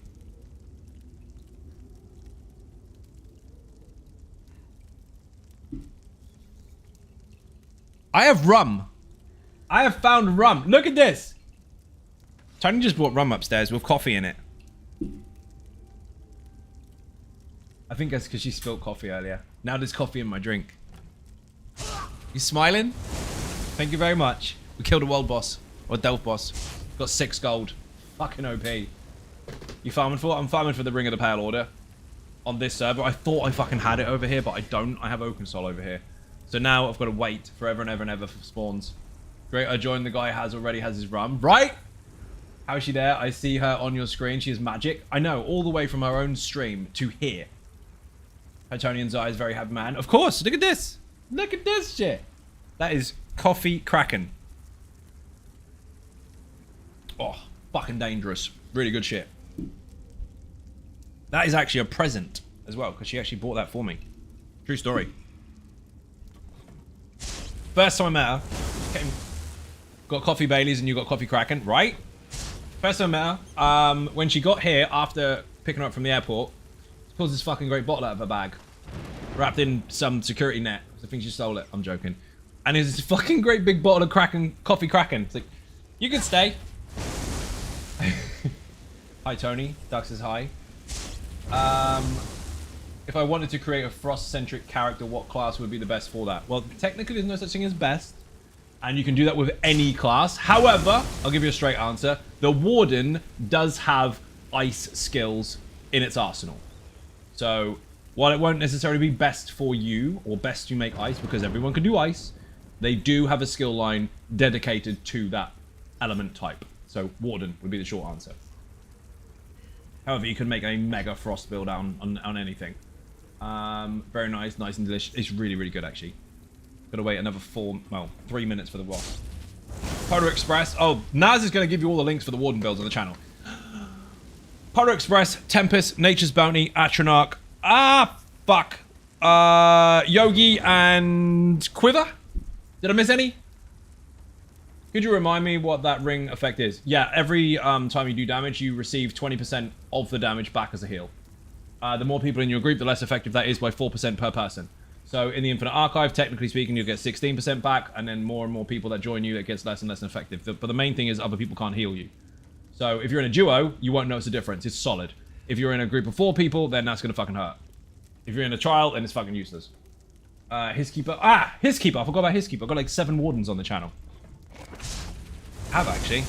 I have rum. I have found rum. Look at this. Tony just brought rum upstairs with coffee in it. I think that's because she spilled coffee earlier. Now there's coffee in my drink. You smiling? Thank you very much. We killed a world boss. Or a delve boss. Got 6 gold. Fucking OP. You farming for? I'm farming for the Ring of the Pale Order. On this server. I thought I fucking had it over here, but I don't. I have OpenSol over here. So now I've got to wait forever and ever and ever for spawns. Great, I joined the guy who already has his rum. Right? How is she there? I see her on your screen. She is magic. I know, all the way from her own stream to here. Her Tony and Zai is very happy man. Of course, look at this. Look at this shit. That is coffee kraken. Oh, fucking dangerous. Really good shit. That is actually a present as well, because she actually bought that for me. True story. First time I met her, got coffee Baileys and you got coffee Kraken, right? First time I met her, when she got here after picking her up from the airport, she pulls this fucking great bottle out of her bag, wrapped in some security net. I think she stole it. I'm joking. And it's this fucking great big bottle of Kraken, coffee Kraken. It's like, you can stay. Hi Tony, Dux is hi. if I wanted to create a frost-centric character, what class would be the best for that? Well, technically there's no such thing as best, and you can do that with any class. However, I'll give you a straight answer. The Warden does have ice skills in its arsenal. So, while it won't necessarily be best for you, or best to make ice, because everyone can do ice, they do have a skill line dedicated to that element type. So, Warden would be the short answer. However, you can make a mega frost build on anything. Very nice, nice and delicious. It's really, really good, actually. Gotta wait another 3 minutes for the boss. Polar Express. Oh, Naz is going to give you all the links for the Warden builds on the channel. Polar Express, Tempest, Nature's Bounty, Atronach. Fuck. Yogi and Quiver? Did I miss any? Could you remind me what that ring effect is? Yeah, every time you do damage, you receive 20% of the damage back as a heal. The more people in your group, the less effective that is by 4% per person. So in the Infinite Archive, technically speaking, you'll get 16% back, and then more and more people that join you, it gets less and less effective. But the main thing is other people can't heal you. So if you're in a duo, you won't notice a difference. It's solid. If you're in a group of 4 people, then that's gonna fucking hurt. If you're in a trial, then it's fucking useless. Hisskeeper. Hisskeeper. I forgot about Hisskeeper. I've got like 7 Wardens on the channel. Have actually.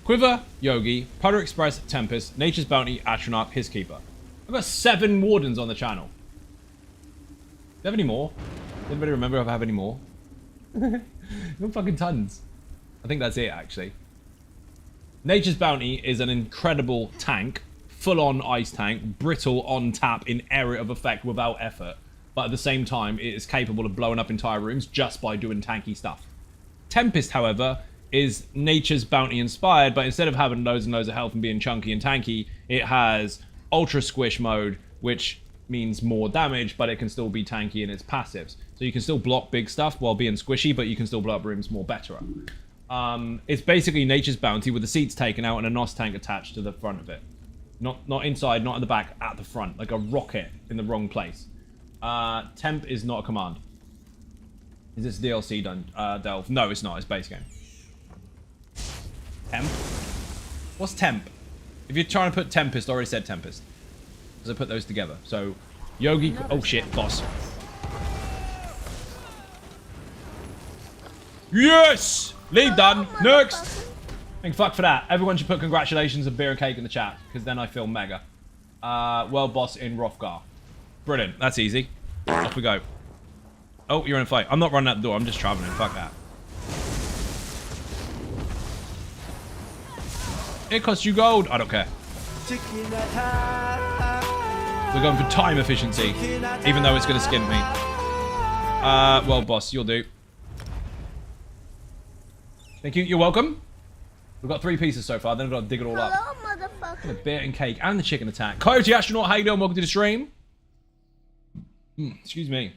Quiver, Yogi, Polar Express, Tempest, Nature's Bounty, Atronach, Hisskeeper. I've got 7 Wardens on the channel. Do you have any more? Does anybody remember if I have any more? No fucking tons. I think that's it, actually. Nature's Bounty is an incredible tank. Full-on ice tank. Brittle on tap in area of effect without effort. But at the same time, it is capable of blowing up entire rooms just by doing tanky stuff. Tempest, however, is Nature's Bounty inspired, but instead of having loads and loads of health and being chunky and tanky, it has Ultra Squish mode, which means more damage, but it can still be tanky in its passives. So you can still block big stuff while being squishy, but you can still blow up rooms more better. It's basically Nature's Bounty with the seats taken out and a NOS tank attached to the front of it. Not inside, not at the back, at the front, like a rocket in the wrong place. Temp is not a command. Is this DLC done, Delve? No, it's not. It's base game. Temp? What's temp? If you're trying to put Tempest, I already said Tempest. Because I put those together. So, Yogi... Oh, shit. Boss. Yes! Lead done. Next! Thank fuck for that. Everyone should put congratulations and beer and cake in the chat. Because then I feel mega. World boss in Rothgar. Brilliant. That's easy. Off we go. Oh, you're in a fight. I'm not running out the door. I'm just traveling. Fuck that. It costs you gold. I don't care. We're going for time efficiency. Even though it's going to skin me. Well, boss, you'll do. Thank you. You're welcome. We've got 3 pieces so far. Then we've got to dig it all up. Hello, motherfucker. The beer and cake and the chicken attack. Coyote Astronaut, how you doing? Welcome to the stream. Excuse me.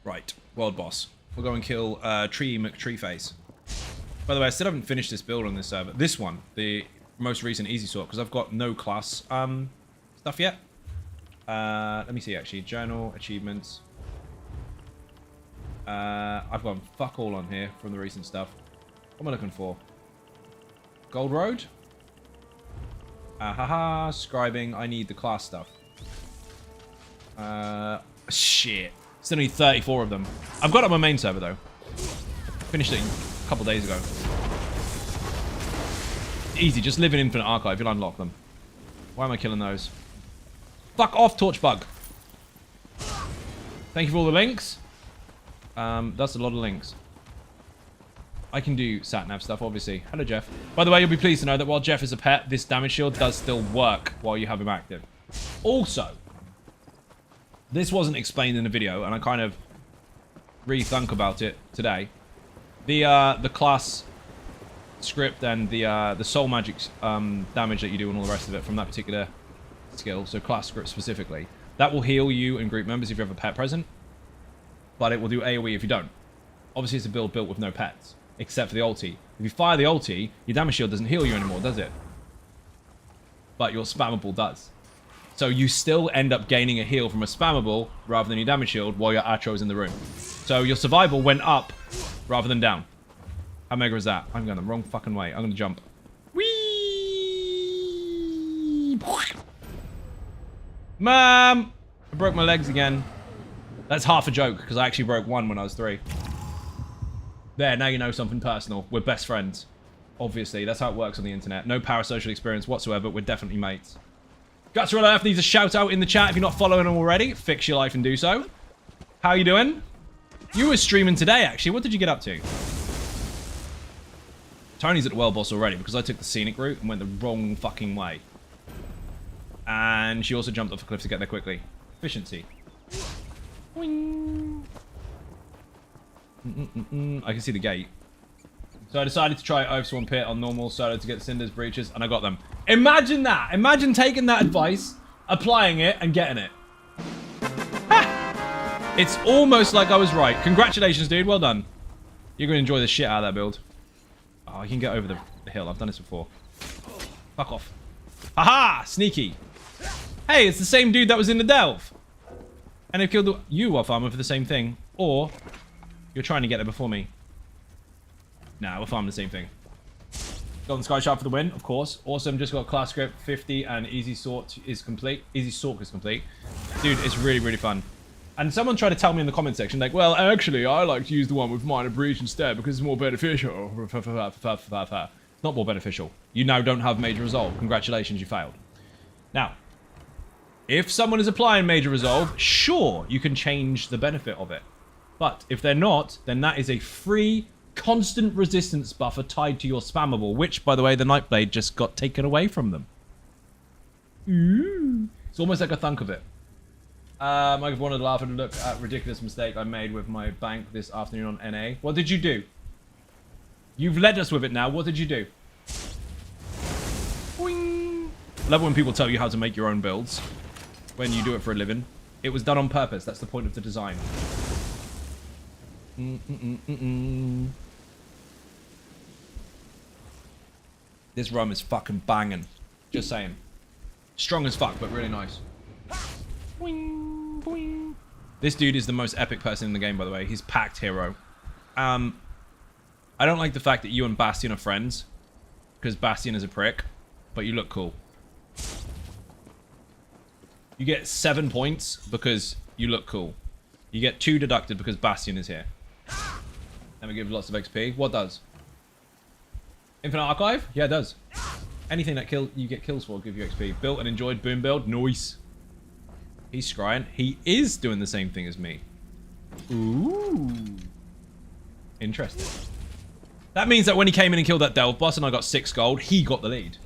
Right, world boss. We'll go and kill Tree McTreeface. By the way, I still haven't finished this build on this server. This one, the most recent easy sort, because I've got no class stuff yet. Let me see actually. Journal, achievements. I've got fuck all on here from the recent stuff. What am I looking for? Gold Road? Haha, scribing. I need the class stuff. Shit. Still need 34 of them. I've got it on my main server though. Finished it a couple days ago. Easy, just live in Infinite Archive. You'll unlock them. Why am I killing those? Fuck off, Torchbug. Thank you for all the links. That's a lot of links. I can do sat-nav stuff, obviously. Hello, Jeff. By the way, you'll be pleased to know that while Jeff is a pet, this damage shield does still work while you have him active. Also, this wasn't explained in the video, and I kind of rethunk about it today. The class script and the soul magic damage that you do and all the rest of it from that particular skill, so class script specifically, that will heal you and group members if you have a pet present, but it will do AoE if you don't. Obviously, it's a build built with no pets, except for the ulti. If you fire the ulti, your damage shield doesn't heal you anymore, does it? But your spammable does. So you still end up gaining a heal from a spammable rather than your damage shield while your Atro's in the room. So your survival went up rather than down. How mega is that? I'm going the wrong fucking way. I'm going to jump. Whee! Mom! I broke my legs again. That's half a joke, because I actually broke one when I was 3. There, now you know something personal. We're best friends. Obviously, that's how it works on the internet. No parasocial experience whatsoever. We're definitely mates. Gutsrilla F needs a shout out in the chat if you're not following him already. Fix your life and do so. How you doing? You were streaming today, actually. What did you get up to? Tony's at the world boss already because I took the scenic route and went the wrong fucking way. And she also jumped off a cliff to get there quickly. Efficiency. Boing. I can see the gate. So I decided to try Oversworn Pit on normal solo to get the Cinders breaches, and I got them. Imagine that! Imagine taking that advice, applying it, and getting it. Ha! It's almost like I was right. Congratulations, dude. Well done. You're going to enjoy the shit out of that build. Oh, I can get over the hill. I've done this before. Fuck off. Haha! Sneaky. Hey, it's the same dude that was in the delve. And they've killed you off armor for the same thing. Or you're trying to get there before me. Nah, we're farming the same thing. Golden Sky Sharp for the win, of course. Awesome, just got class script 50 and easy sort is complete. Easy sort is complete. Dude, it's really, really fun. And someone tried to tell me in the comment section, like, well, actually, I like to use the one with minor breach instead because it's more beneficial. Not more beneficial. You now don't have major resolve. Congratulations, you failed. Now, if someone is applying major resolve, sure, you can change the benefit of it. But if they're not, then that is a free constant resistance buffer tied to your spammable, which, by the way, the Nightblade just got taken away from them. Ooh. It's almost like a thunk of it. I've wanted to laugh and look at a ridiculous mistake I made with my bank this afternoon on NA. What did you do? You've led us with it now. What did you do? Boing. I love when people tell you how to make your own builds when you do it for a living. It was done on purpose. That's the point of the design. This rum is fucking banging. Just saying. Strong as fuck, but really nice. Boing, boing. This dude is the most epic person in the game, by the way. He's packed hero. I don't like the fact that you and Bastion are friends, because Bastion is a prick, but you look cool. You get 7 points because you look cool. You get 2 deducted because Bastion is here. And we give lots of XP. What does? Infinite Archive? Yeah, it does. Anything that you get kills for will give you XP. Built and enjoyed boom build. Nice. He's scrying. He is doing the same thing as me. Ooh. Interesting. That means that when he came in and killed that delve boss and I got 6 gold, he got the lead.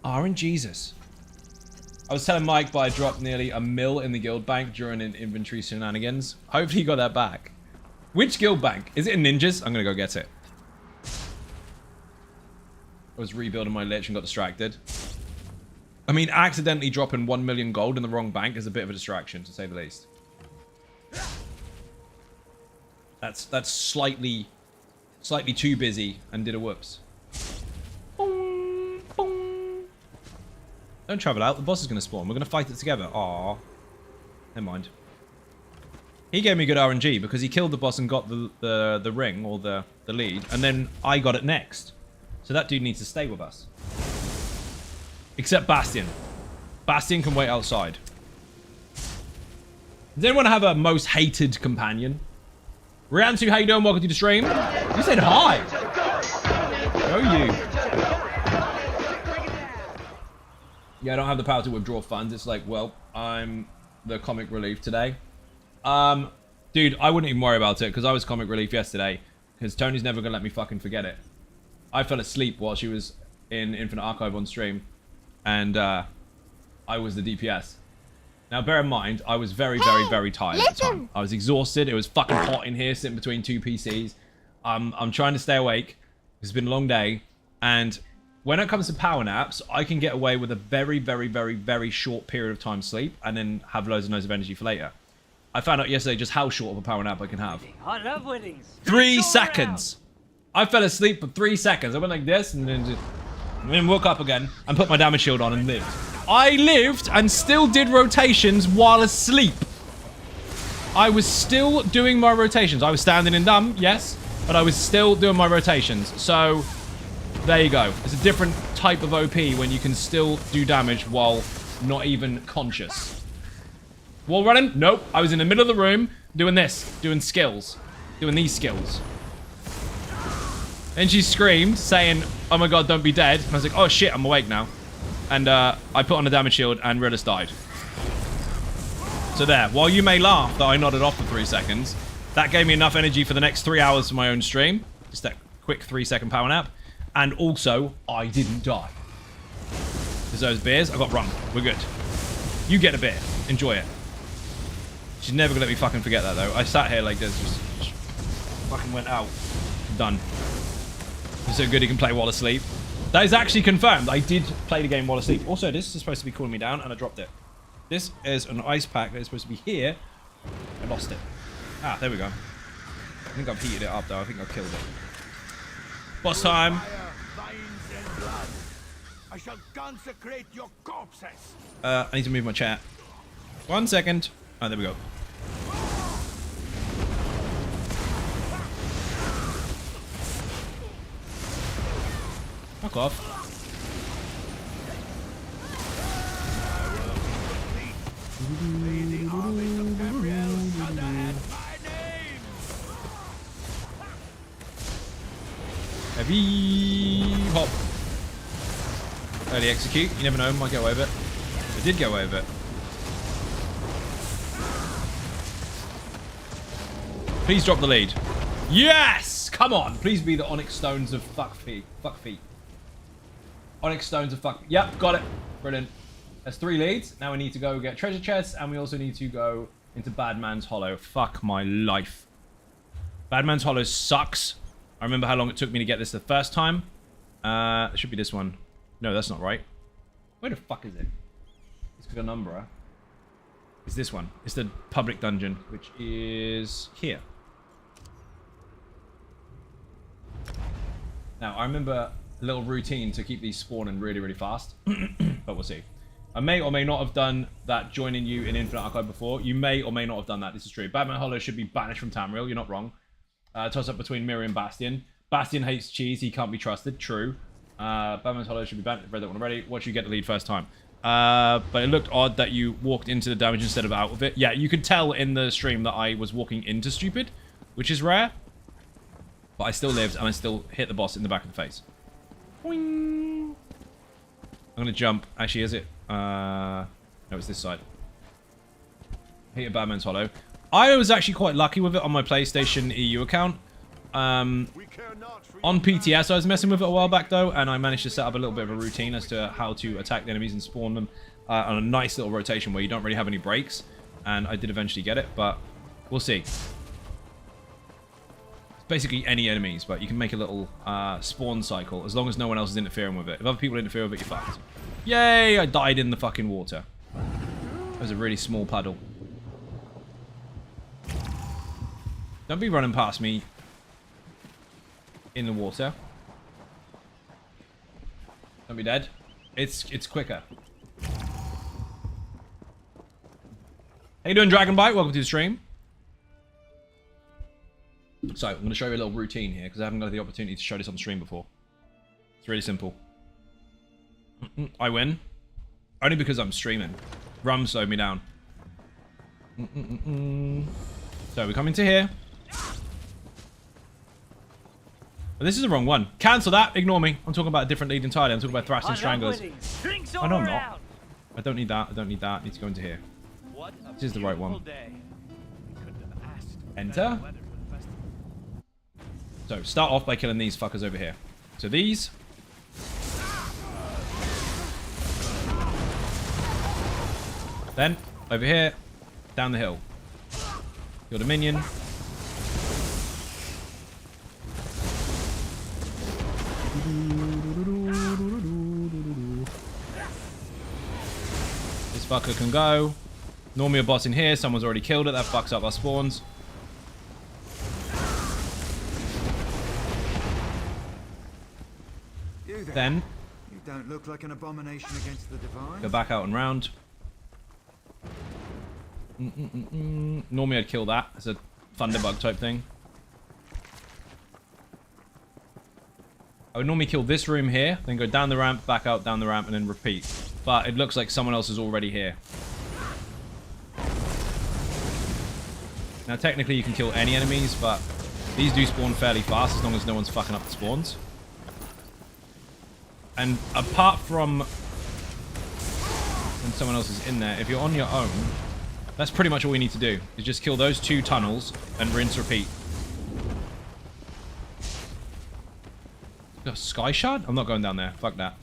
RNGesus. I was telling Mike, but I dropped nearly $1 mil in the guild bank during an inventory shenanigans. Hopefully he got that back. Which guild bank? Is it in Ninjas? I'm gonna go get it. I was rebuilding my lich and got distracted. I mean, accidentally dropping 1 million gold in the wrong bank is a bit of a distraction, to say the least. That's slightly too busy and did a whoops. Boom, boom. Don't travel out. The boss is going to spawn. We're going to fight it together. Aww. Never mind. He gave me good RNG because he killed the boss and got the ring, or the lead, and then I got it next. So that dude needs to stay with us. Except Bastion. Bastion can wait outside. Does anyone have a most hated companion? Riansu, how you doing? Welcome to the stream. You said hi. Go you. Yeah, I don't have the power to withdraw funds. It's like, well, I'm the comic relief today. Dude, I wouldn't even worry about it because I was comic relief yesterday. Because Tony's never going to let me fucking forget it. I fell asleep while she was in Infinite Archive on stream. And I was the DPS. Now, bear in mind, I was very, very, very tired at the time. I was exhausted. It was fucking hot in here, sitting between 2 PCs. I'm trying to stay awake. It's been a long day. And when it comes to power naps, I can get away with a very, very, very, very short period of time sleep and then have loads and loads of energy for later. I found out yesterday just how short of a power nap I can have. I love winnings. 3 seconds. I fell asleep for 3 seconds. I went like this and then woke up again and put my damage shield on and lived. I lived and still did rotations while asleep. I was still doing my rotations. I was standing in dumb, yes, but I was still doing my rotations. So, there you go. It's a different type of OP when you can still do damage while Not even conscious. Wall running? Nope. I was in the middle of the room doing this. Doing skills. Doing these skills. And she screamed, saying, oh my god, don't be dead. And I was like, oh shit, I'm awake now. And I put on a damage shield and Rillis died. So there, while you may laugh that I nodded off for 3 seconds, that gave me enough energy for the next 3 hours for my own stream. Just that quick 3-second power nap. And also, I didn't die. There's those beers. I got rum. We're good. You get a beer. Enjoy it. She's never gonna let me fucking forget that though. I sat here like this, just fucking went out. Done. You're so good you can play while asleep. That is actually confirmed. I did play the game while asleep. Also, this is supposed to be cooling me down and I dropped it. This is an ice pack that is supposed to be here. I lost it. Ah, there we go. I think I've heated it up though. I think I killed it. Boss time. I shall consecrate your corpses. I need to move my chat. 1 second. Oh, there we go. Fuck off. Heavy hop. Early execute. You never know. Might get away with it. I did get away with it. Please drop the lead. Yes! Come on. Please be the onyx stones of fuck feet. Fuck feet. Onyx stones of fuck. Yep, got it. Brilliant. That's 3 leads. Now we need to go get treasure chests, and we also need to go into Bad Man's Hollow. Fuck my life. Bad Man's Hollow sucks. I remember how long it took me to get this the first time. It should be this one. No, that's not right. Where the fuck is it? It's got a number. It's this one. It's the public dungeon, which is here. Now, I remember a little routine to keep these spawning really, really fast. But we'll see. I may or may not have done that joining you in Infinite Archive before. You may or may not have done that. This is true. Batman Hollow should be banished from Tamriel. You're not wrong. Toss up between Miri and Bastion. Bastion hates cheese. He can't be trusted. True. Batman's Hollow should be banned. Read that one already. What should you get the lead first time? But it looked odd that you walked into the damage instead of out of it. Yeah, you could tell in the stream that I was walking into stupid, which is rare. But I still lived and I still hit the boss in the back of the face. Boing. I'm going to jump. Actually, is it? No, it's this side. Hit a Batman's Hollow. I was actually quite lucky with it on my PlayStation EU account. On PTS, I was messing with it a while back, though, and I managed to set up a little bit of a routine as to how to attack the enemies and spawn them on a nice little rotation where you don't really have any breaks. And I did eventually get it, but we'll see. It's basically any enemies, but you can make a little spawn cycle as long as no one else is interfering with it. If other people interfere with it, you're fucked. Yay! I died in the fucking water. That was a really small puddle. Don't be running past me in the water. Don't be dead. It's quicker. How you doing, Dragonbite? Welcome to the stream. So, I'm going to show you a little routine here, because I haven't got the opportunity to show this on stream before. It's really simple. I win. Only because I'm streaming. Rum slowed me down. So, we come into here. But this is the wrong one. Cancel that. Ignore me. I'm talking about a different lead entirely. I'm talking about Thrashing Stranglers. Oh, no, I'm not. I don't need that. I don't need that. I need to go into here. This is the right one. Enter. So, start off by killing these fuckers over here. So, these. Then, over here, down the hill. Killed a minion. This fucker can go. Normally a boss in here. Someone's already killed it. That fucks up our spawns. Then you don't look like an abomination against the divine. Go back out and round. Normally I'd kill that. It's a thunderbug type thing. I would normally kill this room here, then go down the ramp, back out, down the ramp, and then repeat. But it looks like someone else is already here. Now, technically, you can kill any enemies, but these do spawn fairly fast as long as no one's fucking up the spawns. And apart from when someone else is in there, if you're on your own, that's pretty much all we need to do, is just kill those 2 tunnels and rinse, repeat. Got a sky shard? I'm not going down there. Fuck that.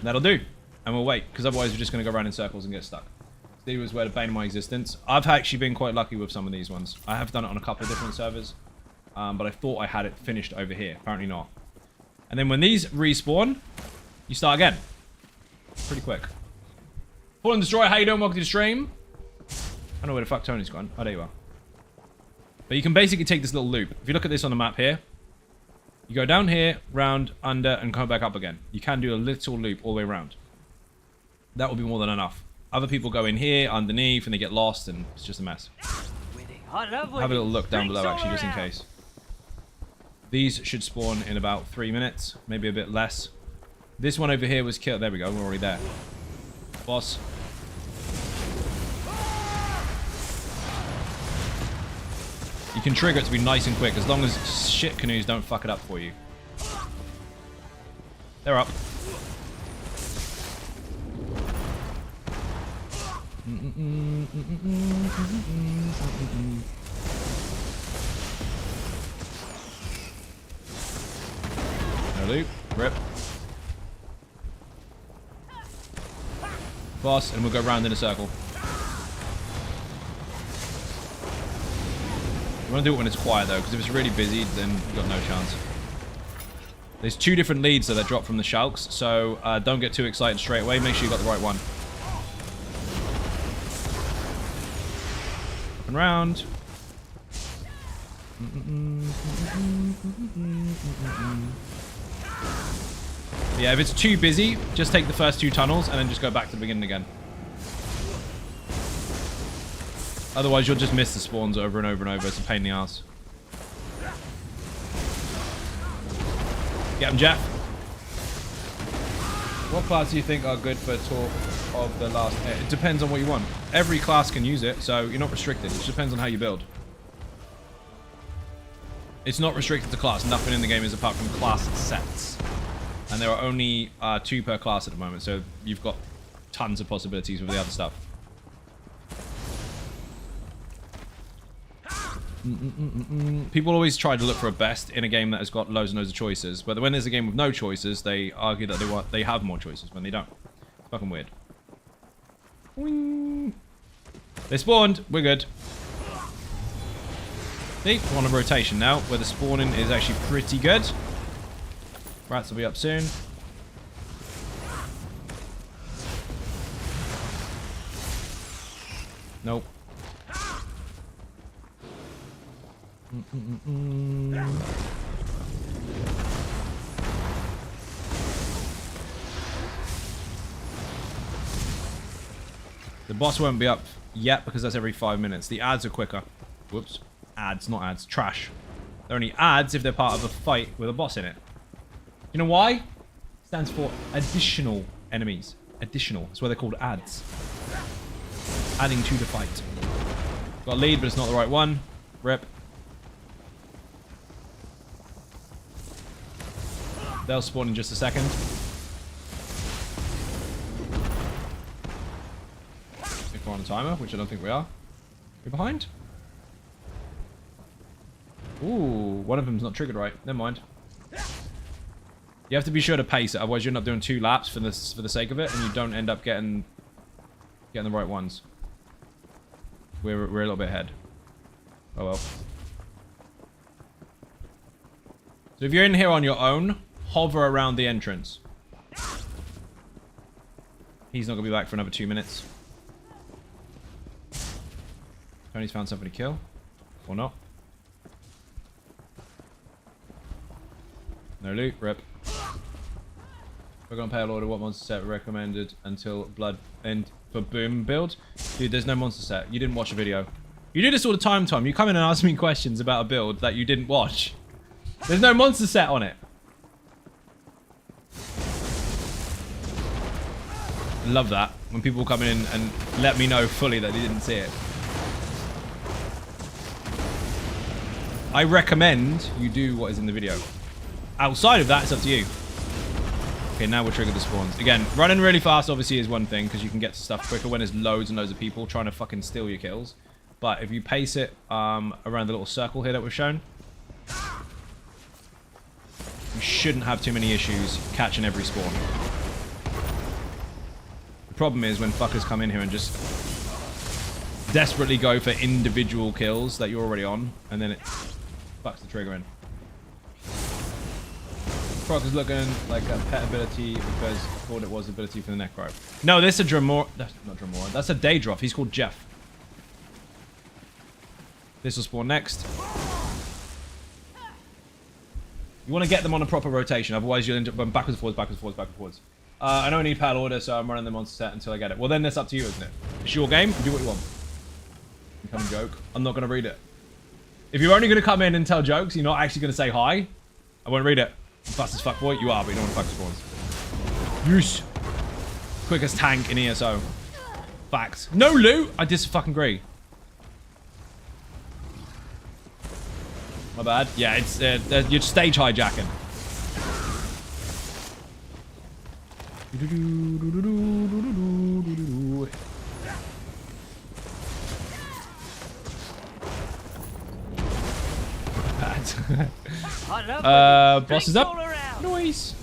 That'll do. And we'll wait, because otherwise we're just going to go around in circles and get stuck. This was where the bane of my existence. I've actually been quite lucky with some of these ones. I have done it on a couple of different servers. But I thought I had it finished over here. Apparently not. And then when these respawn, you start again. Pretty quick. Fallen Destroyer, how you doing? Welcome to the stream. I don't know where the fuck Tony's gone. Oh, there you are. But you can basically take this little loop. If you look at this on the map here, you go down here, round, under, and come back up again. You can do a little loop all the way around. That will be more than enough. Other people go in here, underneath, and they get lost, and it's just a mess. Have a little look down below, actually, just in case. These should spawn in about 3 minutes, maybe a bit less. This one over here was killed. There we go, we're already there. Boss. You can trigger it to be nice and quick, as long as shit canoes don't fuck it up for you. They're up. No loop. Rip. Boss, and we'll go round in a circle. You want to do it when it's quiet, though, because if it's really busy, then you've got no chance. There's 2 different leads that drop from the Shulks, so don't get too excited straight away. Make sure you got the right one. Up and round. Yeah, if it's too busy, just take the first 2 tunnels and then just go back to the beginning again. Otherwise, you'll just miss the spawns over and over and over. It's a pain in the ass. Get him, Jeff. What class do you think are good for Talk of the Last? It depends on what you want. Every class can use it, so you're not restricted. It just depends on how you build. It's not restricted to class. Nothing in the game is apart from class sets. And there are only 2 per class at the moment, so you've got tons of possibilities with the other stuff. People always try to look for a best in a game that has got loads and loads of choices, but when there's a game with no choices, they argue that they have more choices when they don't. It's fucking weird. Wing. They spawned. We're good. See, we're on a rotation now, where the spawning is actually pretty good. Rats will be up soon. Nope. The boss won't be up yet because that's every 5 minutes. The ads are quicker. Whoops. Ads, not ads. Trash. They're only ads if they're part of a fight with a boss in it. You know why? It stands for additional enemies. Additional. That's why they're called ads. Adding to the fight. Got a lead, but it's not the right one. Rip. They'll spawn in just a second. If we're on a timer, which I don't think we are. We're behind? Ooh, one of them's not triggered right. Never mind. You have to be sure to pace it, otherwise you end up doing 2 laps for the sake of it, and you don't end up getting the right ones. We're a little bit ahead. Oh well. So if you're in here on your own, hover around the entrance. He's not going to be back for another 2 minutes. Tony's found something to kill. Or not. No loot. Rip. We're going to pay a order. What monster set recommended until blood end for boom build? Dude, there's no monster set. You didn't watch the video. If You do this all the time, Tom. You come in and ask me questions about a build that you didn't watch. There's no monster set on it. I love that. When people come in and let me know fully that they didn't see it. I recommend you do what is in the video. Outside of that, it's up to you. Okay, now we'll trigger the spawns. Again, running really fast obviously is one thing, because you can get to stuff quicker when there's loads and loads of people trying to fucking steal your kills. But if you pace it around the little circle here that we've shown, you shouldn't have too many issues catching every spawn. The problem is when fuckers come in here and just desperately go for individual kills that you're already on, and then it fucks the trigger in. Proc is looking like a pet ability because I thought it was ability for the Necro. No, this is a Dramor. That's not Dramor. That's a Daedroth. He's called Jeff. This will spawn next. You want to get them on a proper rotation, otherwise you'll end up going backwards, forwards, backwards, forwards, backwards, forwards. I know I need pal order, so I'm running the monster set until I get it. Well, then that's up to you, isn't it? It's your game. Do what you want. You come and joke. I'm not going to read it. If you're only going to come in and tell jokes, you're not actually going to say hi, I won't read it. Fast as fuck, boy. You are, but you don't want to fuck spawns. Yes. Quickest tank in ESO. Facts. No loot. I dis-fucking-agree. My bad. Yeah, it's you're stage hijacking. Boss is up. Noise.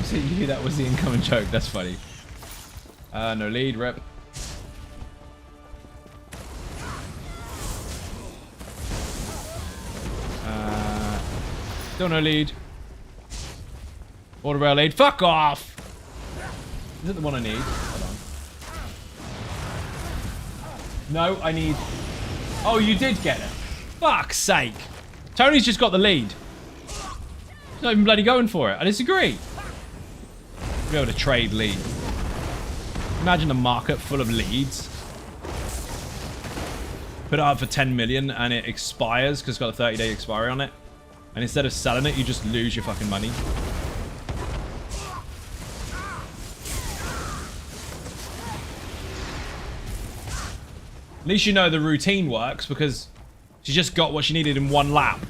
So you knew that was the incoming joke. That's funny. No lead, rep. Still no lead. Order rail lead. Fuck off! Is it the one I need? Hold on. No, I need... Oh, you did get it. Fuck's sake. Tony's just got the lead. He's not even bloody going for it. I disagree. Be able to trade lead. Imagine a market full of leads. Put it up for 10 million and it expires because it's got a 30-day expiry on it. And instead of selling it, you just lose your fucking money. At least you know the routine works because she just got what she needed in one lap.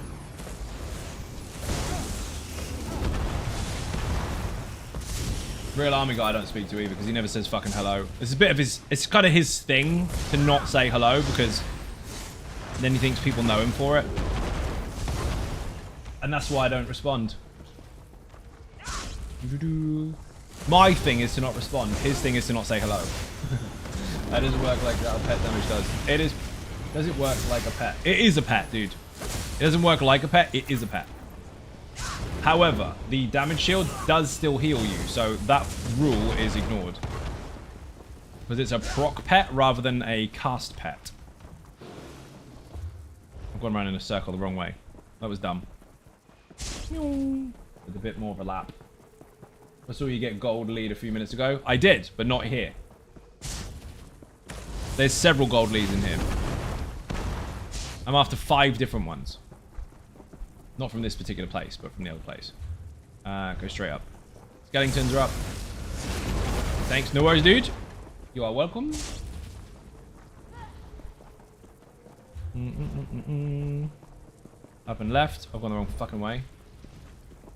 Real army guy I don't speak to either because he never says fucking hello. It's a bit of his, it's kind of his thing to not say hello because then he thinks people know him for it. And that's why I don't respond. My thing is to not respond. His thing is to not say hello. That doesn't work like that a pet damage does. It is. Does it work like a pet? It is a pet, dude. It doesn't work like a pet. It is a pet. However, the damage shield does still heal you, so that rule is ignored. Because it's a proc pet rather than a cast pet. I've gone around in a circle the wrong way. That was dumb. With a bit more of a lap. I saw you get gold lead a few minutes ago. I did, but not here. There's several gold leads in here. I'm after 5 different ones. Not from this particular place, but from the other place. Go straight up. Skeletons are up. Thanks. No worries, dude. You are welcome. Up and left. I've gone the wrong fucking way.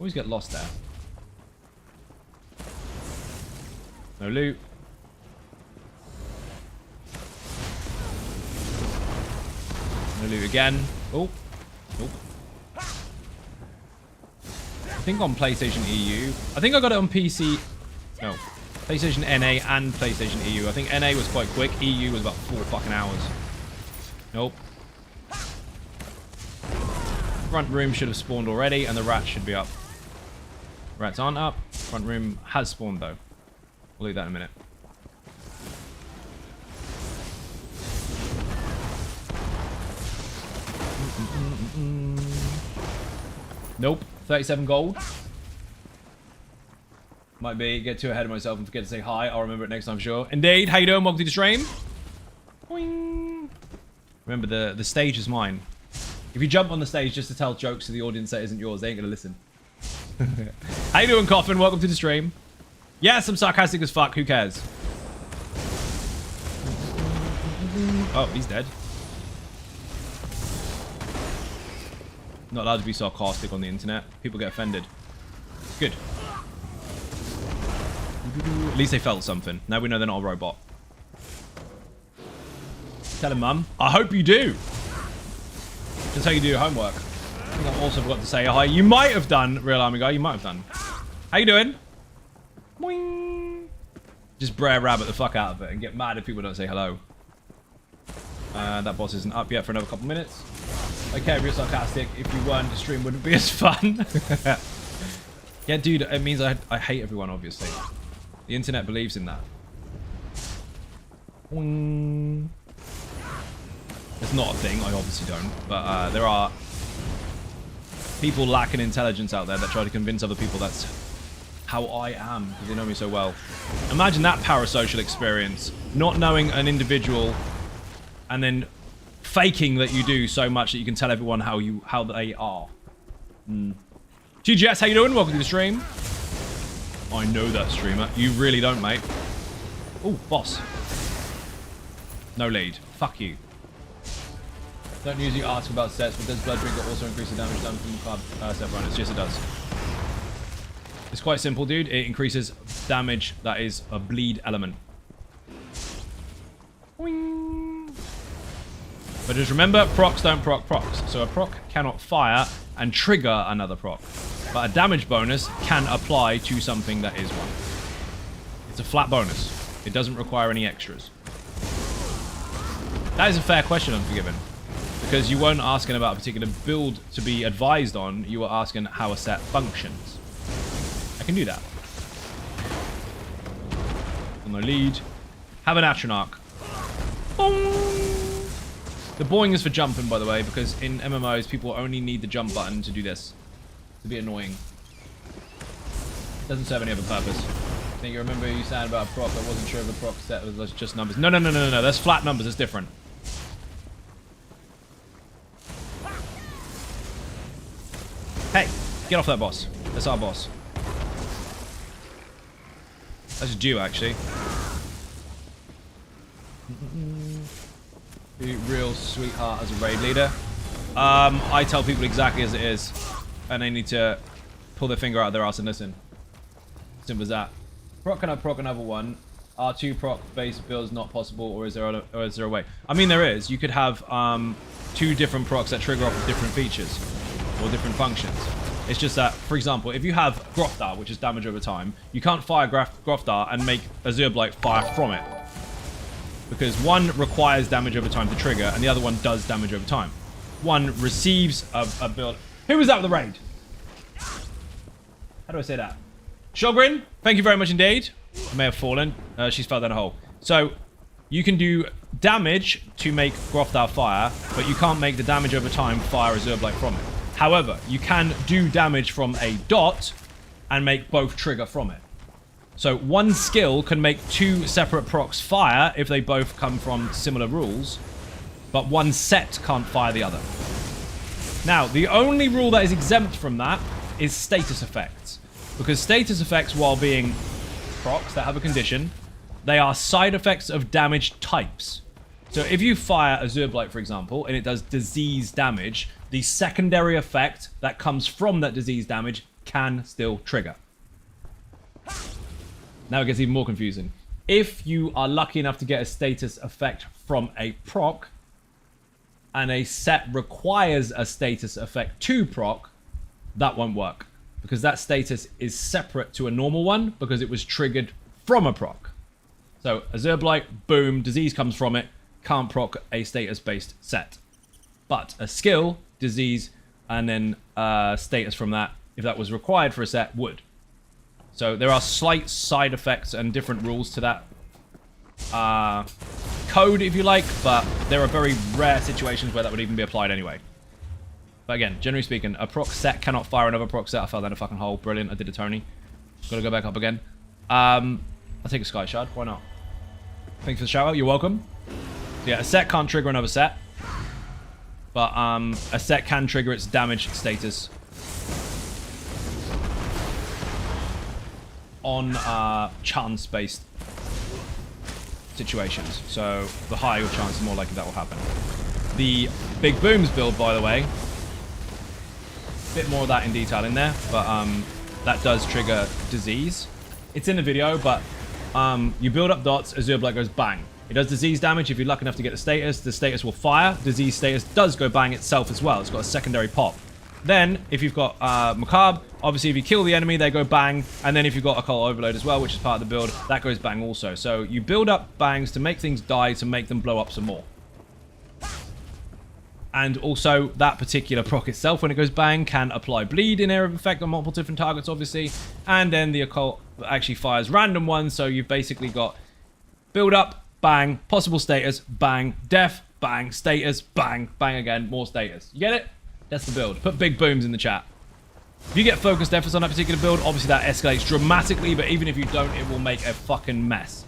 Always get lost there. No loot. No loot again. Oh. Nope. I think on PlayStation EU. I think I got it on PC. No. PlayStation NA and PlayStation EU. I think NA was quite quick. EU was about 4 fucking hours. Nope. Front room should have spawned already, and the rats should be up. Rats aren't up. Front room has spawned, though. We'll leave that in a minute. Nope. 37 gold. Might be. Get too ahead of myself and forget to say hi. I'll remember it next time, sure. Indeed. How you doing? Welcome to the stream. Boing. Remember, the stage is mine. If you jump on the stage just to tell jokes to the audience that isn't yours, they ain't gonna listen. How you doing, Coffin? Welcome to the stream. Yes, I'm sarcastic as fuck. Who cares? Oh, he's dead. Not allowed to be sarcastic on the internet. People get offended. Good. At least they felt something. Now we know they're not a robot. Tell him, Mum. I hope you do. Just how you do your homework. I think I've also forgot to say hi. You might have done, Real Army Guy. You might have done. How you doing? Boing. Just brer rabbit the fuck out of it and get mad if people don't say hello. That boss isn't up yet for another couple minutes. Okay, real sarcastic. If you weren't, the stream wouldn't be as fun. Yeah, dude, it means I hate everyone, obviously. The internet believes in that. Boing. It's not a thing, I obviously don't. But there are people lacking intelligence out there that try to convince other people that's how I am, because they know me so well. Imagine that parasocial experience. Not knowing an individual and then faking that you do so much that you can tell everyone how they are. GGS, how you doing? Welcome to the stream. I know that streamer. You really don't, mate. Oh, boss. No lead. Fuck you. Don't usually ask about sets, but does Blood Drinker also increase the damage done from card set bonus? Yes, it does. It's quite simple, dude. It increases damage that is a bleed element. Boing. But just remember, procs don't proc procs. So a proc cannot fire and trigger another proc. But a damage bonus can apply to something that is one. It's a flat bonus. It doesn't require any extras. That is a fair question, Unforgiven. Because you weren't asking about a particular build to be advised on, you were asking how a set functions. I can do that. On my lead. Have an Atronach. Boing. The boing is for jumping, by the way, because in MMOs, people only need the jump button to do this. To be annoying. Doesn't serve any other purpose. I think you remember you saying about a proc. I wasn't sure if the proc set was just numbers. No. That's flat numbers. It's different. Hey, get off that boss. That's our boss. That's a Jew, actually. Real sweetheart as a raid leader. I tell people exactly as it is. And they need to pull their finger out of their ass and listen. Simple as that. Proc can I proc another one? Are 2 proc based builds not possible, or is there a way? I mean, there is. You could have 2 different procs that trigger off of different features or different functions. It's just that, for example, if you have Grofdar, which is damage over time, you can't fire Grofdar and make Azure Blight fire from it. Because one requires damage over time to trigger, and the other one does damage over time. One receives a build. Who was that with the raid? How do I say that? Shogrin, thank you very much indeed. I may have fallen. She's fell down a hole. So, you can do damage to make Grofdar fire, but you can't make the damage over time fire Azure Blight from it. However, you can do damage from a dot and make both trigger from it. So one skill can make 2 separate procs fire if they both come from similar rules, but one set can't fire the other. Now, the only rule that is exempt from that is status effects. Because status effects, while being procs that have a condition, they are side effects of damage types. So if you fire Azure Blight, for example, and it does disease damage, the secondary effect that comes from that disease damage can still trigger. Now it gets even more confusing. If you are lucky enough to get a status effect from a proc, and a set requires a status effect to proc, that won't work. Because that status is separate to a normal one, because it was triggered from a proc. So Azure Blight, boom, disease comes from it, can't proc a status-based set. But a skill, disease, and then status from that, if that was required for a set, would. So there are slight side effects and different rules to that code, if you like, but there are very rare situations where that would even be applied anyway. But again, generally speaking, a proc set cannot fire another proc set. I fell down a fucking hole. Brilliant. I did a Tony. Gotta go back up again. I'll take a Sky Shard. Why not? Thanks for the shout out. You're welcome. So yeah, a set can't trigger another set. But a set can trigger its damage status on chance-based situations. So the higher your chance, the more likely that will happen. The Bigbooms build, by the way, a bit more of that in detail in there, but that does trigger disease. It's in the video, but you build up dots, Azure Blight goes bang. It does disease damage. If you're lucky enough to get the status will fire. Disease status does go bang itself as well. It's got a secondary pop. Then, if you've got Macabre, obviously if you kill the enemy, they go bang. And then if you've got Occult Overload as well, which is part of the build, that goes bang also. So you build up bangs to make things die, to make them blow up some more. And also, that particular proc itself, when it goes bang, can apply bleed in area of effect on multiple different targets, obviously. And then the Occult actually fires random ones, so you've basically got build up, bang, possible status, bang, death, bang, status, bang, bang again, more status. You get it? That's the build. Put Bigbooms in the chat. If you get focused efforts on that particular build, obviously that escalates dramatically, but even if you don't, it will make a fucking mess.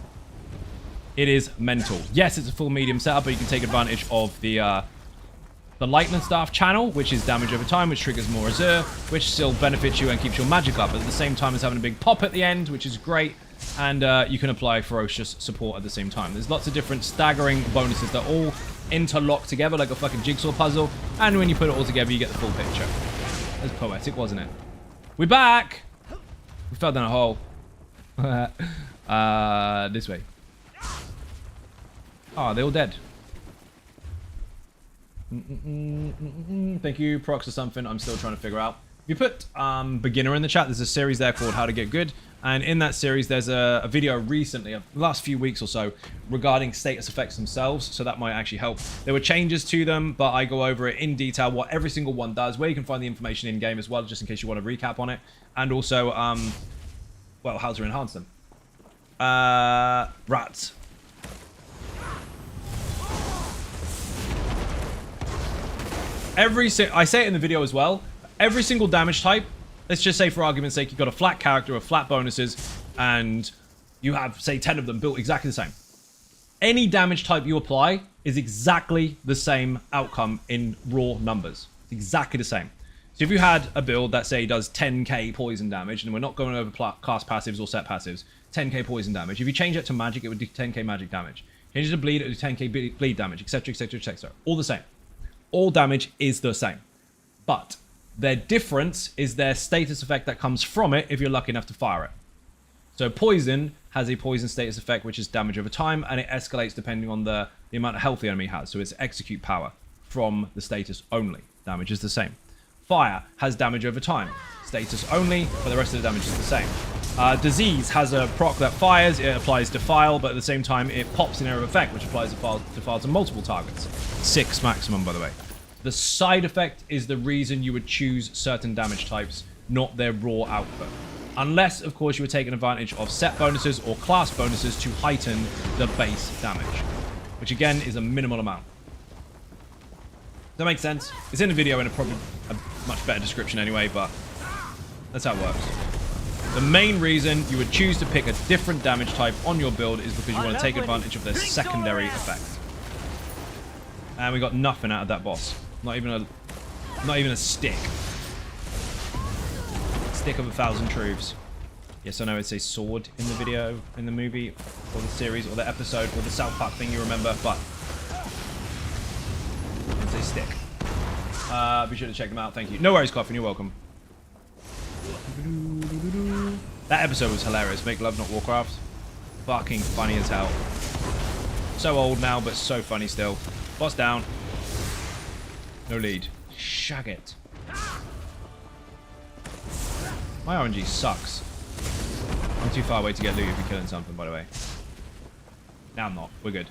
It is mental. Yes, it's a full medium setup, but you can take advantage of the Lightning Staff channel, which is damage over time, which triggers more Azure, which still benefits you and keeps your magic up. At the same time as having a big pop at the end, which is great. And you can apply Ferocious support at the same time. There's lots of different staggering bonuses that all interlock together like a fucking jigsaw puzzle. And when you put it all together, you get the full picture. That's poetic, wasn't it? We're back! We fell down a hole. This way. Oh, they're all dead. Thank you, Prox or something. I'm still trying to figure out. If you put beginner in the chat, there's a series there called How to Get Good. And in that series, there's a video recently, the last few weeks or so, regarding status effects themselves. So that might actually help. There were changes to them, but I go over it in detail, what every single one does, where you can find the information in-game as well, just in case you want to recap on it. And also, well, how to enhance them. Rats. I say it in the video as well. Every single damage type, let's just say for argument's sake, you've got a flat character with flat bonuses, and you have, say, 10 of them built exactly the same. Any damage type you apply is exactly the same outcome in raw numbers. It's exactly the same. So if you had a build that, say, does 10k poison damage, and we're not going over class passives or set passives, 10k poison damage. If you change it to magic, it would do 10k magic damage. Change it to bleed, it would do 10k bleed damage, etc, etc, etc. All the same. All damage is the same. But their difference is their status effect that comes from it if you're lucky enough to fire it. So poison has a poison status effect, which is damage over time, and it escalates depending on the amount of health the enemy has. So it's execute power from the status only. Damage is the same. Fire has damage over time. Status only, but the rest of the damage is the same. Disease has a proc that fires, it applies Defile, but at the same time it pops an area of effect, which applies Defile to multiple targets. 6 maximum, by the way. The side effect is the reason you would choose certain damage types, not their raw output. Unless, of course, you were taking advantage of set bonuses or class bonuses to heighten the base damage, which again is a minimal amount. Does that make sense? It's in the video in probably a much better description anyway, but that's how it works. The main reason you would choose to pick a different damage type on your build is because you want to take advantage of their secondary effect. And we got nothing out of that boss. Not even a stick. Stick of 1,000 truths. Yes, I know it's a sword in the video, in the movie, or the series, or the episode, or the South Park thing you remember, but it's a stick. Be sure to check them out. Thank you. No worries, Coffin. You're welcome. That episode was hilarious. Make Love, Not Warcraft. Fucking funny as hell. So old now, but so funny still. Boss down. No lead. Shag it. My RNG sucks. I'm too far away to get loot if you're killing something, by the way. Now I'm not. We're good.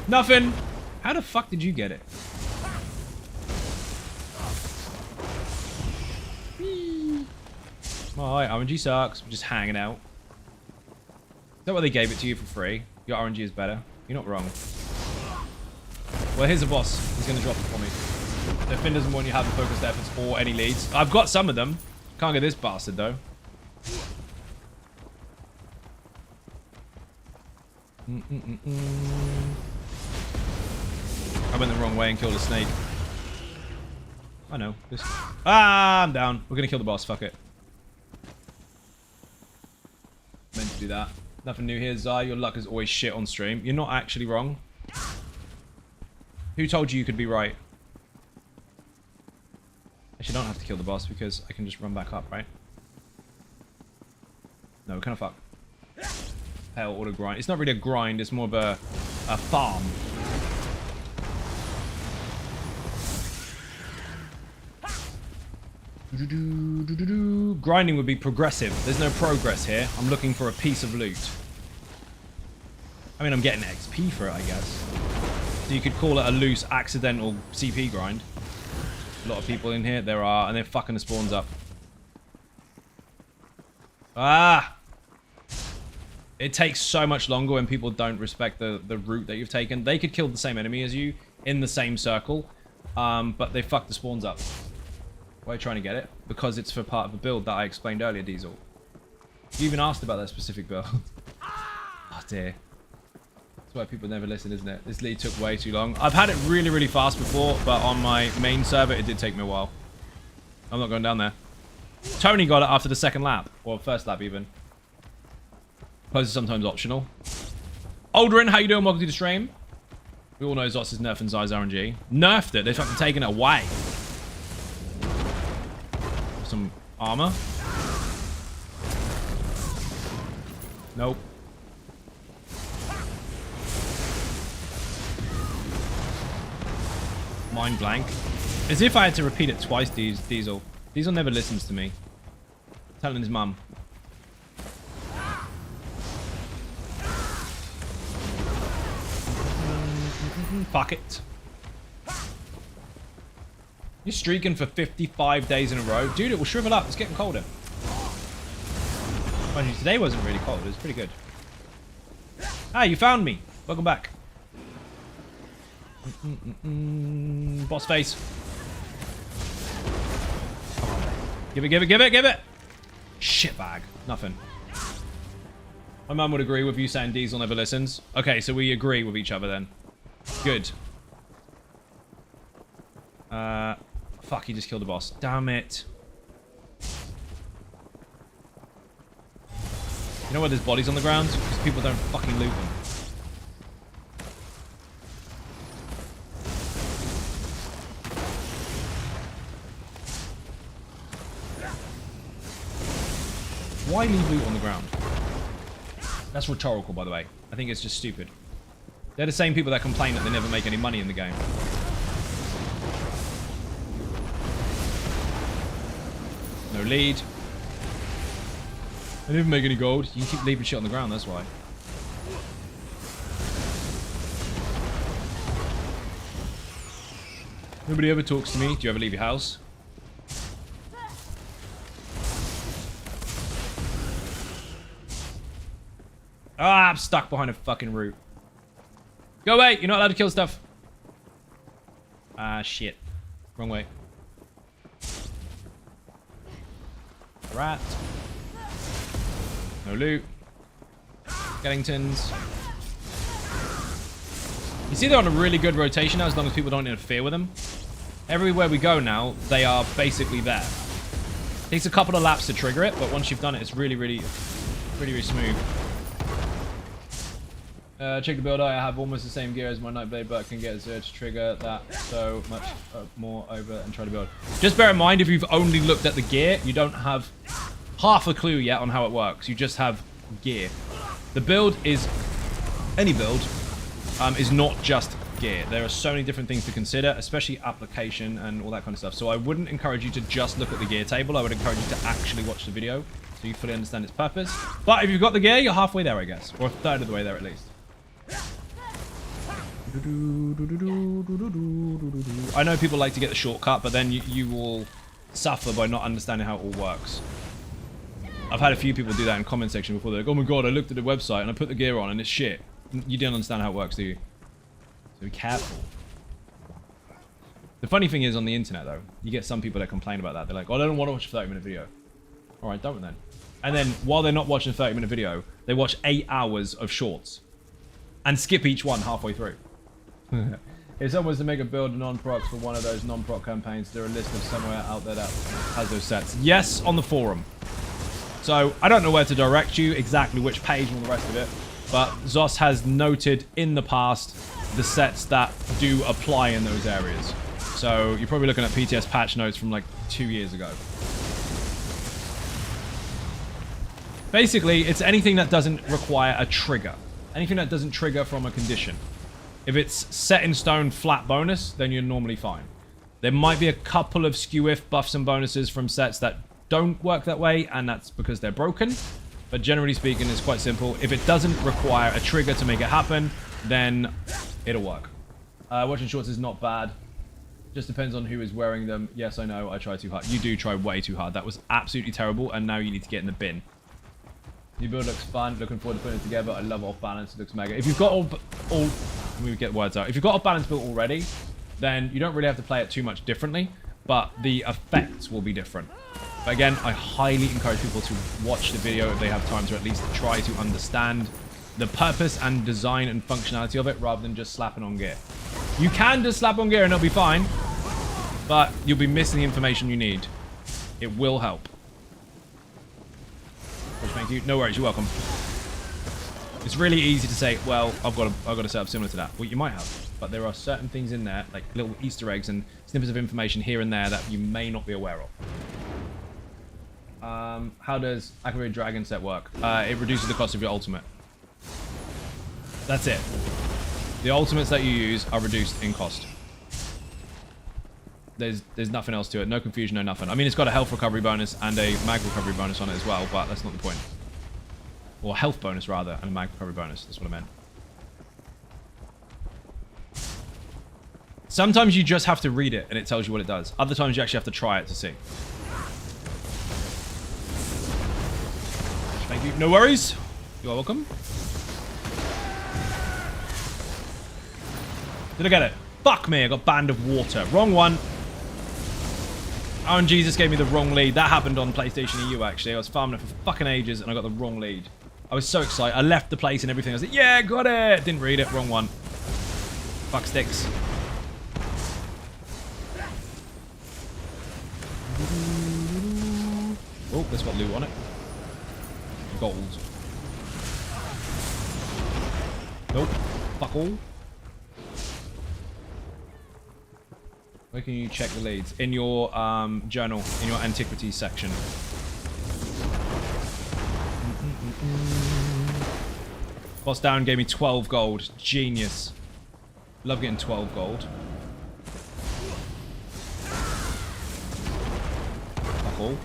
Nothing. How the fuck did you get it? Alright, RNG sucks. We're just hanging out. Is that why they gave it to you for free? Your RNG is better. You're not wrong. Well, here's a boss. He's going to drop it for me. The Finn doesn't want you having focused efforts or any leads. I've got some of them. Can't get this bastard, though. I went the wrong way and killed a snake. I know. I'm down. We're gonna kill the boss. Fuck it. Meant to do that. Nothing new here, Zai. Your luck is always shit on stream. You're not actually wrong. Who told you could be right? Actually, I don't have to kill the boss because I can just run back up, right? No, we're kind of fucked. Hell, auto grind. It's not really a grind. It's more of a farm. Grinding would be progressive. There's no progress here. I'm looking for a piece of loot. I mean, I'm getting XP for it, I guess. So you could call it a loose, accidental CP grind. A lot of people in here. There are, and they're fucking the spawns up. Ah! It takes so much longer when people don't respect the route that you've taken. They could kill the same enemy as you in the same circle, but they fuck the spawns up. Why are you trying to get it? Because it's for part of the build that I explained earlier, Diesel. You even asked about that specific build. Oh dear. That's why people never listen, isn't it? This lead took way too long. I've had it really, really fast before, but on my main server, it did take me a while. I'm not going down there. Tony got it after the second lap, or first lap even. Plus, it's sometimes optional. Aldrin, how you doing? Welcome to the stream. We all know Zots is nerfing Zai's RNG. Nerfed it. They've fucking taken it away. Some armor. Nope. Mind blank. As if I had to repeat it twice, Diesel. Diesel never listens to me. Telling his mum. Fuck it. You're streaking for 55 days in a row. Dude, it will shrivel up. It's getting colder. Mind you, today wasn't really cold. It was pretty good. Ah, you found me. Welcome back. Boss face. Come on. Give it, give it, give it, give it. Shit bag. Nothing. My mum would agree with you saying Diesel never listens. Okay, so we agree with each other then. Good. Fuck, he just killed the boss. Damn it. You know why there's bodies on the ground? Because people don't fucking loot them. Why leave loot on the ground? That's rhetorical, by the way. I think it's just stupid. They're the same people that complain that they never make any money in the game. No lead. I didn't make any gold. You keep leaving shit on the ground, that's why. Nobody ever talks to me. Do you ever leave your house? Ah, I'm stuck behind a fucking root. Go away! You're not allowed to kill stuff. Ah, shit. Wrong way. Rat. No loot. Skellingtons. You see they're on a really good rotation now as long as people don't interfere with them. Everywhere we go now, they are basically there. It takes a couple of laps to trigger it, but once you've done it, it's really, really smooth. Check the build. I have almost the same gear as my Nightblade, but I can get Zero to trigger that so much more over and try to build. Just bear in mind, if you've only looked at the gear, you don't have half a clue yet on how it works. You just have gear. The build is... any build is not just gear. There are so many different things to consider, especially application and all that kind of stuff. So I wouldn't encourage you to just look at the gear table. I would encourage you to actually watch the video so you fully understand its purpose. But if you've got the gear, you're halfway there, I guess. Or a third of the way there, at least. I know people like to get the shortcut, but then you will suffer by not understanding how it all works. I've had a few people do that in comment section before. They're like, oh my god, I looked at the website and I put the gear on and it's shit. You don't understand how it works, do you? So be careful. The funny thing is on the internet, though, you get some people that complain about that. They're like, oh, I don't want to watch a 30-minute video. All right, don't then. And then while they're not watching a 30-minute video, they watch 8 hours of shorts and skip each one halfway through. If someone was to make a build non-procs for one of those non-proc campaigns, is there a list of somewhere out there that has those sets? Yes, on the forum. So I don't know where to direct you, exactly which page and all the rest of it, but Zos has noted in the past the sets that do apply in those areas. So you're probably looking at PTS patch notes from like 2 years ago. Basically, it's anything that doesn't require a trigger. Anything that doesn't trigger from a condition. If it's set in stone flat bonus, then you're normally fine. There might be a couple of skew-if buffs and bonuses from sets that don't work that way, and that's because they're broken. But generally speaking, it's quite simple. If it doesn't require a trigger to make it happen, then it'll work. Watching shorts is not bad. Just depends on who is wearing them. Yes, I know, I try too hard. You do try way too hard. That was absolutely terrible, and now you need to get in the bin. New build looks fun. Looking forward to putting it together. I love off balance. It looks mega. If you've got all let me get words out. If you've got off balance built already, then you don't really have to play it too much differently, but the effects will be different. But again, I highly encourage people to watch the video if they have time to at least try to understand the purpose and design and functionality of it rather than just slapping on gear. You can just slap on gear and it'll be fine, but you'll be missing the information you need. It will help. Thank you. No worries, you're welcome. It's really easy to say, well, I've got a setup similar to that. Well, you might have, but there are certain things in there, like little Easter eggs and snippets of information here and there that you may not be aware of. How does Activated Dragon set work? It reduces the cost of your ultimate. That's it. The ultimates that you use are reduced in cost. There's nothing else to it. No confusion, no nothing. I mean, it's got a health recovery bonus and a mag recovery bonus on it as well, but that's not the point. Or health bonus, rather, and a mag recovery bonus. That's what I meant. Sometimes you just have to read it, and it tells you what it does. Other times you actually have to try it to see. Thank you. No worries. You are welcome. Did I get it? Fuck me, I got Band of Water. Wrong one. Oh, and Jesus gave me the wrong lead. That happened on PlayStation EU, actually. I was farming it for fucking ages, and I got the wrong lead. I was so excited. I left the place and everything. I was like, yeah, got it. Didn't read it. Wrong one. Fuck sticks. Oh, that's got loot on it. Gold. Nope. Fuck all. Where can you check the leads? In your journal, in your Antiquity section. Boss down gave me 12 gold. Genius. Love getting 12 gold. Fuck all.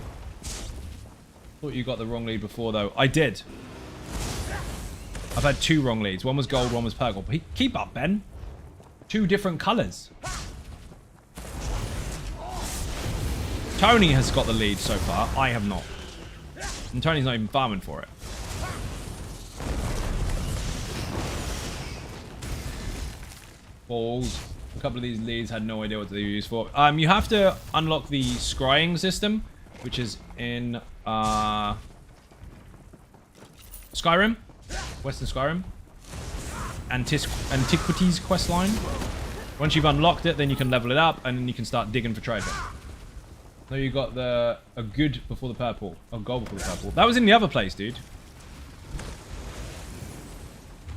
Thought you got the wrong lead before, though. I did. I've had 2 wrong leads. One was gold, one was purple. Keep up, Ben. 2 different colours. Tony has got the lead so far. I have not. And Tony's not even farming for it. Balls. A couple of these leads had no idea what they were used for. You have to unlock the scrying system, which is in Skyrim. Western Skyrim. Antiquity's questline. Once you've unlocked it, then you can level it up, and then you can start digging for treasure. No, you got a good before the purple. Oh, gold before the purple. That was in the other place, dude.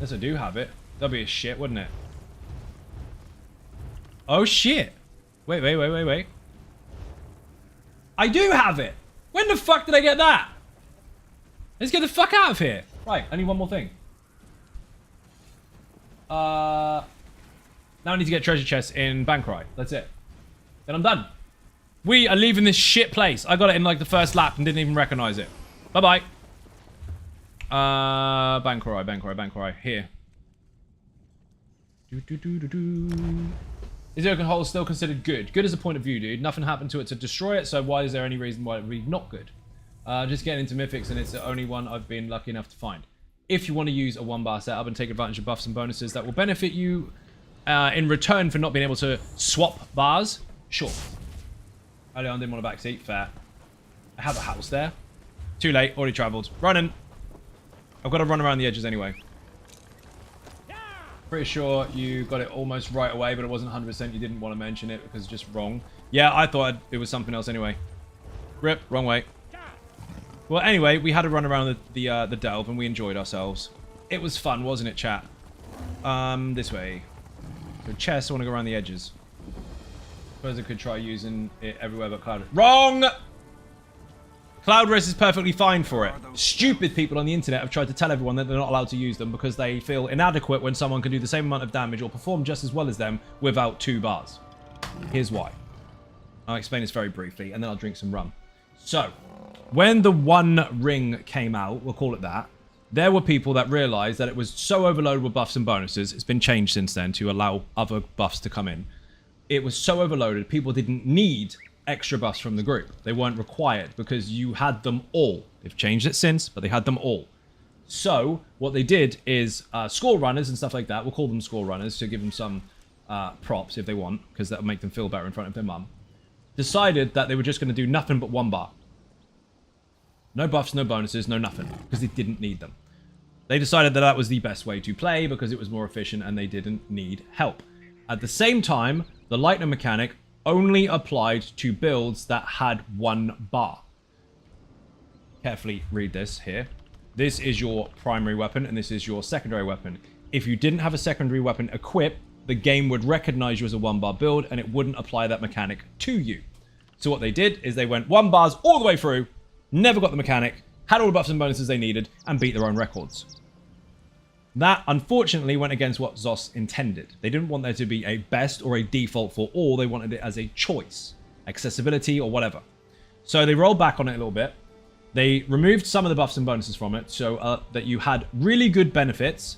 Yes, I do have it. That'd be a shit, wouldn't it? Oh, shit. Wait. I do have it. When the fuck did I get that? Let's get the fuck out of here. Right, I need one more thing. Now I need to get treasure chests in Bankrai. That's it. Then I'm done. We are leaving this shit place. I got it in like the first lap and didn't even recognize it. Bye-bye. Bankrai. Here. Is the oaken hole still considered good? Good as a point of view, dude. Nothing happened to it to destroy it, so why is there any reason why it would be not good? Just getting into Mythics, and it's the only one I've been lucky enough to find. If you want to use a 1-bar setup and take advantage of buffs and bonuses that will benefit you in return for not being able to swap bars, Sure. Early on, didn't want a backseat. Fair. I have a house there. Too late. Already travelled. Running. I've got to run around the edges anyway. Pretty sure you got it almost right away, but it wasn't 100%. You didn't want to mention it because it's just wrong. Yeah, I thought it was something else anyway. Rip. Wrong way. Well, anyway, we had a run around the delve, and we enjoyed ourselves. It was fun, wasn't it, chat? This way. So chest, I want to go around the edges. Suppose I could try using it everywhere but cloud. Wrong! Cloud res is perfectly fine for it. Stupid people on the internet have tried to tell everyone that they're not allowed to use them because they feel inadequate when someone can do the same amount of damage or perform just as well as them without 2 bars. Here's why. I'll explain this very briefly, and then I'll drink some rum. So, when the One Ring came out, we'll call it that, there were people that realized that it was so overloaded with buffs and bonuses. It's been changed since then to allow other buffs to come in. It was so overloaded, people didn't need extra buffs from the group. They weren't required because you had them all. They've changed it since, but they had them all. So what they did is score runners and stuff like that. We'll call them score runners to give them some props if they want, because that'll make them feel better in front of their mum. Decided that they were just going to do nothing but 1 bar. No buffs, no bonuses, no nothing, because they didn't need them. They decided that that was the best way to play because it was more efficient and they didn't need help. At the same time, the lightning mechanic only applied to builds that had 1 bar. Carefully read this here. This is your primary weapon and this is your secondary weapon. If you didn't have a secondary weapon equipped, the game would recognize you as a 1 bar build and it wouldn't apply that mechanic to you. So what they did is they went 1 bars all the way through, never got the mechanic, had all the buffs and bonuses they needed, and beat their own records. That, unfortunately, went against what ZOS intended. They didn't want there to be a best or a default for all. They wanted it as a choice, accessibility, or whatever. So they rolled back on it a little bit. They removed some of the buffs and bonuses from it so that you had really good benefits,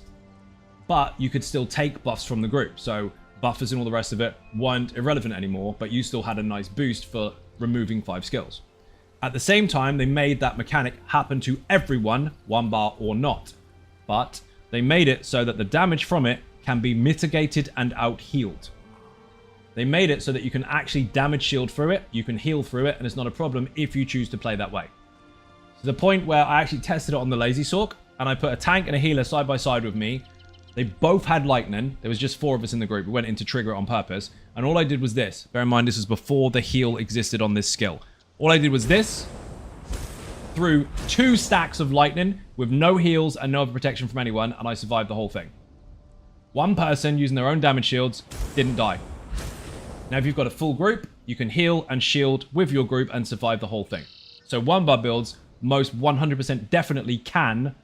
but you could still take buffs from the group. So buffers and all the rest of it weren't irrelevant anymore, but you still had a nice boost for removing 5 skills. At the same time, they made that mechanic happen to everyone, 1 bar or not. But they made it so that the damage from it can be mitigated and out-healed. They made it so that you can actually damage shield through it, you can heal through it, and it's not a problem if you choose to play that way. To the point where I actually tested it on the Lazy Sork, and I put a tank and a healer side by side with me. They both had lightning. There was just 4 of us in the group. We went in to trigger it on purpose. And all I did was this. Bear in mind, this is before the heal existed on this skill. All I did was this. Threw 2 stacks of lightning with no heals and no other protection from anyone, and I survived the whole thing. 1 person using their own damage shields didn't die. Now, if you've got a full group, you can heal and shield with your group and survive the whole thing. So 1 bar builds, most 100% definitely can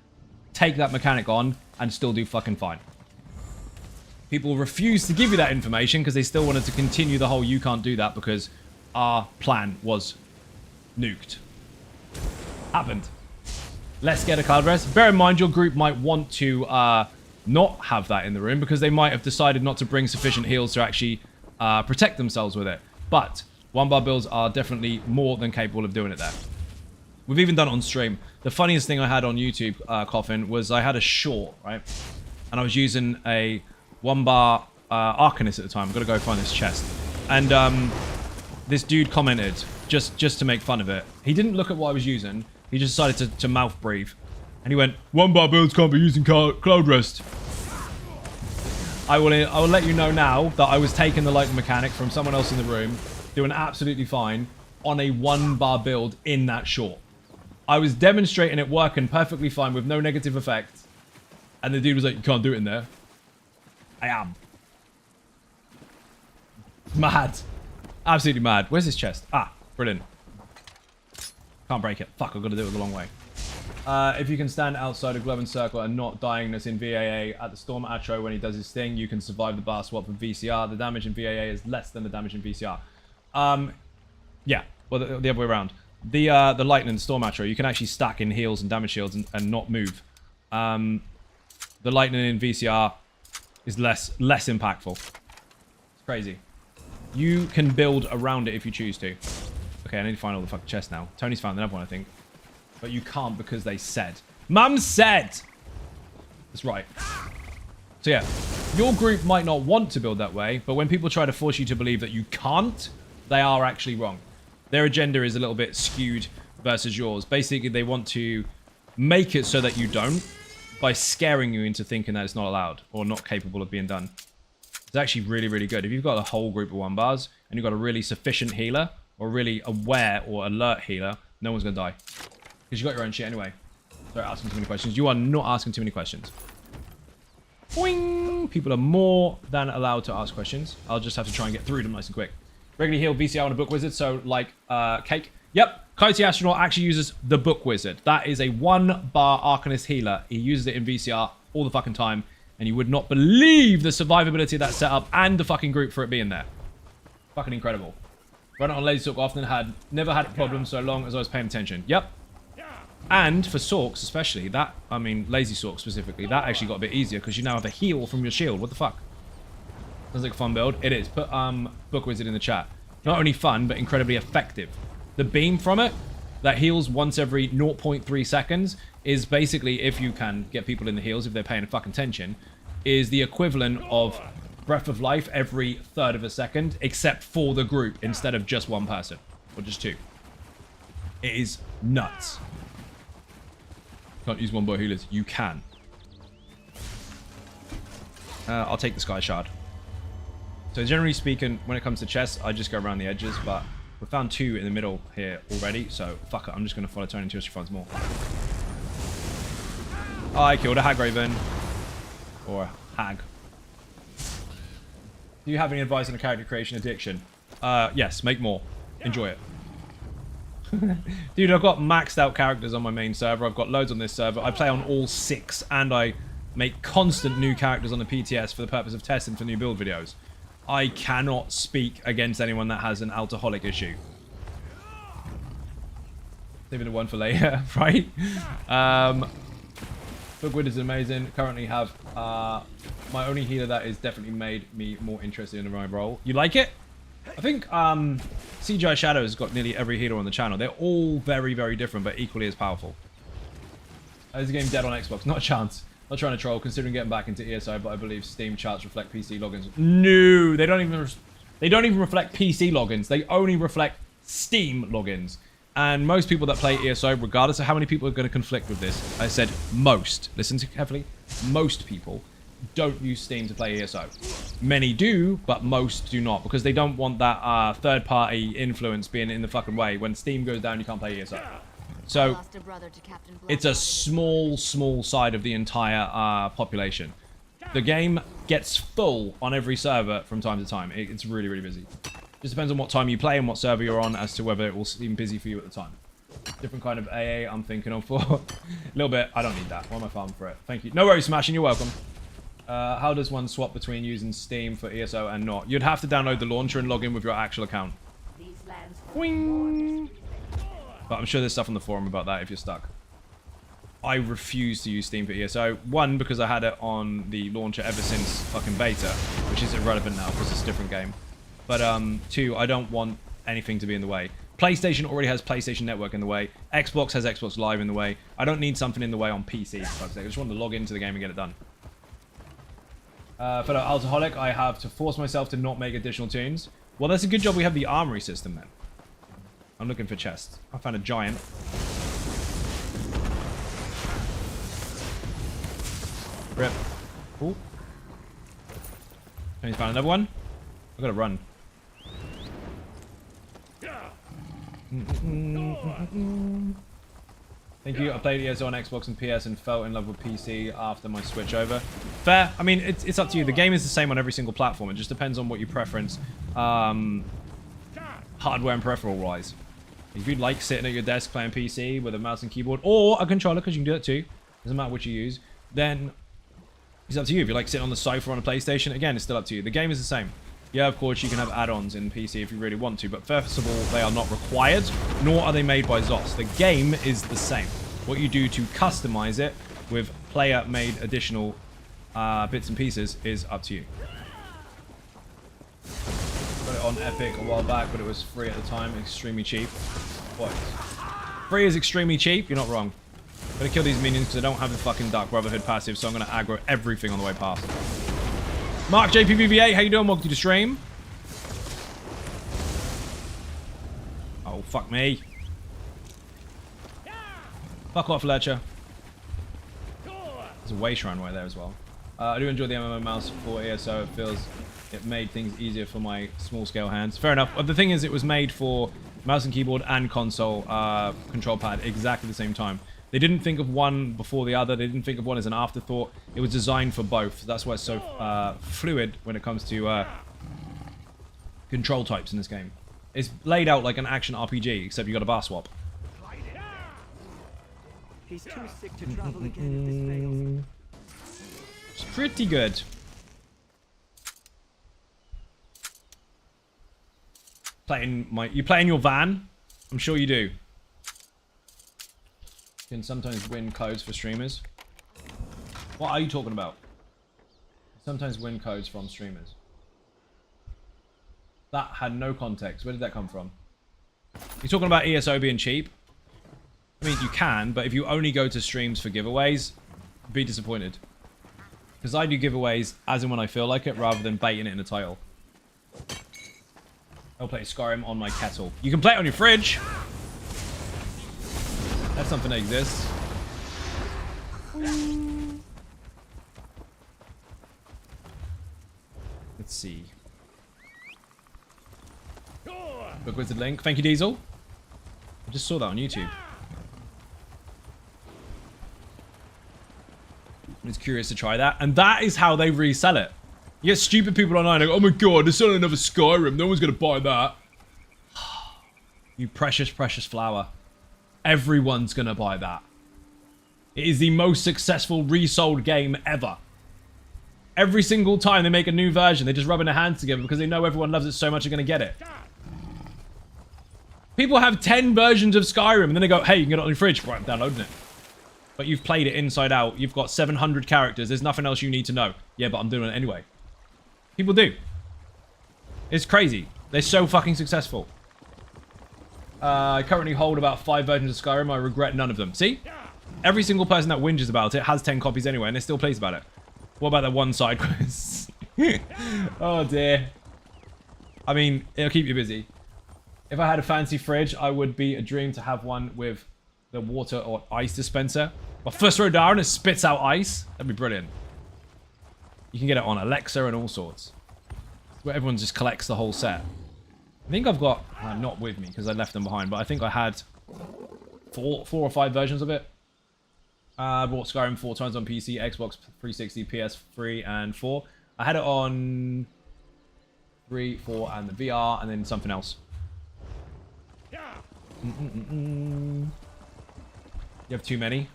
take that mechanic on and still do fucking fine. People refused to give you that information because they still wanted to continue the whole you can't do that because our plan was nuked. Happened. Let's get a cloud rest. Bear in mind, your group might want to not have that in the room because they might have decided not to bring sufficient heals to actually protect themselves with it. But 1 bar builds are definitely more than capable of doing it there. We've even done it on stream. The funniest thing I had on YouTube, Coffin, was I had a short, right? And I was using a 1 bar Arcanist at the time. I've got to go find this chest. And this dude commented, just to make fun of it. He didn't look at what I was using. He just decided to mouth breathe. And he went, 1 bar builds can't be using cloud rest. I will let you know now that I was taking the lightning mechanic from someone else in the room, doing absolutely fine on a 1 bar build in that short. I was demonstrating it working perfectly fine with no negative effect. And the dude was like, you can't do it in there. I am. Mad. Absolutely mad. Where's this chest? Ah, brilliant. Can't break it. Fuck, I've got to do it the long way. If you can stand outside a glowing circle and not dying as in VAA at the Storm Atro when he does his thing, you can survive the bar swap with VCR. The damage in VAA is less than the damage in VCR. Yeah, well, the other way around. The Lightning Storm Atro, you can actually stack in heals and damage shields and not move. The Lightning in VCR is less impactful. It's crazy. You can build around it if you choose to. Okay, I need to find all the fucking chests now. Tony's found another one, I think. But you can't because they said. Mum said! That's right. So yeah, your group might not want to build that way, but when people try to force you to believe that you can't, they are actually wrong. Their agenda is a little bit skewed versus yours. Basically, they want to make it so that you don't by scaring you into thinking that it's not allowed or not capable of being done. It's actually really, really good. If you've got a whole group of 1 bars and you've got a really sufficient healer or really aware or alert healer, no one's going to die. Because you got your own shit anyway. Don't ask too many questions. You are not asking too many questions. Boing! People are more than allowed to ask questions. I'll just have to try and get through them nice and quick. Regularly heal VCR on a book wizard, so like Cake. Yep, Coyote Astronaut actually uses the book wizard. That is a 1-bar Arcanist healer. He uses it in VCR all the fucking time, and you would not believe the survivability of that setup and the fucking group for it being there. Fucking incredible. Run it on Lazy Sork often never had a problem so long as I was paying attention. Yep. And for Sorks especially, that, I mean, Lazy Sork specifically, that actually got a bit easier because you now have a heal from your shield. What the fuck? Sounds like a fun build. It is. Put Book Wizard in the chat. Not only fun, but incredibly effective. The beam from it, that heals once every 0.3 seconds, is basically, if you can get people in the heals, if they're paying fucking attention, is the equivalent of Breath of Life every 1/3 of a second, except for the group, instead of just 1 person. Or just 2. It is nuts. Can't use 1-bar healers. You can. I'll take the Sky Shard. So generally speaking, when it comes to chests, I just go around the edges, but we found 2 in the middle here already, so fuck it, I'm just going to follow Tony until she finds more. I killed a Hag Raven. Or a Hag. Do you have any advice on a character creation addiction? Yes, make more. Enjoy it. Dude, I've got maxed out characters on my main server. I've got loads on this server. I play on all 6, and I make constant new characters on the PTS for the purpose of testing for new build videos. I cannot speak against anyone that has an alcoholic issue. Saving the one for later, right? Bookwood is amazing. Currently have my only healer that has definitely made me more interested in the my role. You like it? I think CGI Shadow has got nearly every healer on the channel. They're all very, very different, but equally as powerful. Is the game dead on Xbox? Not a chance. Not trying to troll, considering getting back into ESO, but I believe Steam charts reflect PC logins. No, they don't even reflect PC logins. They only reflect Steam logins. And most people that play ESO, regardless of how many people are going to conflict with this, I said most. Listen to carefully. Most people don't use Steam to play ESO. Many do, but most do not, because they don't want that third-party influence being in the fucking way. When Steam goes down, you can't play ESO. So, it's a small side of the entire population. The game gets full on every server from time to time. It's really, really busy. Just depends on what time you play and what server you're on as to whether it will seem busy for you at the time. Different kind of AA I'm thinking of for a little bit. I don't need that. Why am I farming for it? Thank you. No worries, Smashing. You're welcome. How does one swap between using Steam for ESO and not? You'd have to download the launcher and log in with your actual account. Boing. But I'm sure there's stuff on the forum about that if you're stuck. I refuse to use Steam for ESO. 1, because I had it on the launcher ever since fucking beta, which is irrelevant now because it's a different game. But 2, I don't want anything to be in the way. PlayStation already has PlayStation Network in the way. Xbox has Xbox Live in the way. I don't need something in the way on PC. I just want to log into the game and get it done. For the alcoholic, I have to force myself to not make additional tunes. Well, that's a good job we have the armory system then. I'm looking for chests. I found a giant. Rip. Cool. And he's found another one. I've got to run. Thank you. I played ESO on Xbox and PS and fell in love with PC after my switch over. Fair. I mean, it's up to you. The game is the same on every single platform. It just depends on what you preference, hardware and peripheral wise. If you'd like sitting at your desk playing PC with a mouse and keyboard or a controller, because you can do that too, doesn't matter which you use, then it's up to you. If you like sitting on the sofa on a PlayStation, again, it's still up to you. The game is the same. Yeah, of course, you can have add-ons in PC if you really want to, but first of all, they are not required, nor are they made by ZOS. The game is the same. What you do to customize it with player-made additional bits and pieces is up to you. Got it on Epic a while back, but it was free at the time, extremely cheap. What? Free is extremely cheap? You're not wrong. I'm gonna kill these minions because I don't have the fucking Dark Brotherhood passive, so I'm gonna aggro everything on the way past. Mark JPVV8, how you doing? Welcome to the stream. Oh, fuck me. Fuck off, Ledger. There's a way shrine right there as well. I do enjoy the MMO mouse for ESO. It feels it made things easier for my small scale hands. Fair enough. But the thing is, it was made for mouse and keyboard and console control pad exactly the same time. They didn't think of one before the other. They didn't think of one as an afterthought. It was designed for both. That's why it's so fluid when it comes to control types in this game. It's laid out like an action RPG, except you got a bar swap. He's too sick to travel again if this fails. It's pretty good. You play in your van? I'm sure you do. You can sometimes win codes for streamers. What are you talking about? Sometimes win codes from streamers. That had no context. Where did that come from? You're talking about ESO being cheap? I mean, you can, but if you only go to streams for giveaways, be disappointed. Because I do giveaways as and when I feel like it, rather than baiting it in a title. I'll play Skyrim on my kettle. You can play it on your fridge. That's something that exists. Let's see. Book Wizard link. Thank you, Diesel. I just saw that on YouTube. I was curious to try that. And that is how they resell it. You get stupid people online like, oh my god, they're selling another Skyrim. No one's going to buy that. You precious, precious flower. Everyone's going to buy that. It is the most successful resold game ever. Every single time they make a new version, they're just rubbing their hands together because they know everyone loves it so much they're going to get it. People have 10 versions of Skyrim and then they go, hey, you can get it on your fridge. Right, I'm downloading it. But you've played it inside out. You've got 700 characters. There's nothing else you need to know. Yeah, but I'm doing it anyway. People do. It's crazy. They're so fucking successful. I currently hold about 5 versions of Skyrim. I regret none of them. See? Every single person that whinges about it has 10 copies anyway, and they still plays about it. What about that one side quest? Oh, dear. I mean, it'll keep you busy. If I had a fancy fridge, I would be a dream to have one with the water or ice dispenser. But first row down, it spits out ice. That'd be brilliant. You can get it on Alexa and all sorts. Where everyone just collects the whole set. I think I've got, not with me because I left them behind, but I think I had four or 5 versions of it. I bought Skyrim 4 times on PC, Xbox 360, PS3, and 4. I had it on 3, 4, and the VR, and then something else. You have too many?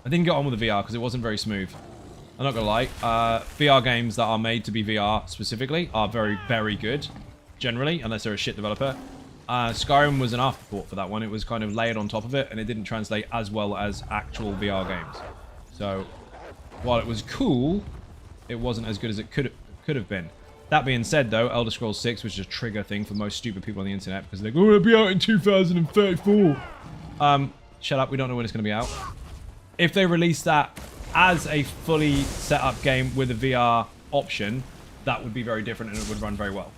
I didn't get on with the VR because it wasn't very smooth. I'm not gonna lie. VR games that are made to be VR specifically are very, very good. Generally, unless they're a shit developer. Skyrim was an afterthought for that one. It was kind of layered on top of it, and it didn't translate as well as actual VR games. So, while it was cool, it wasn't as good as it could have been. That being said, though, Elder Scrolls 6 was just a trigger thing for most stupid people on the internet because they're like, oh, it'll be out in 2034. Shut up, we don't know when it's going to be out. If they release that as a fully set up game with a VR option, that would be very different and it would run very well.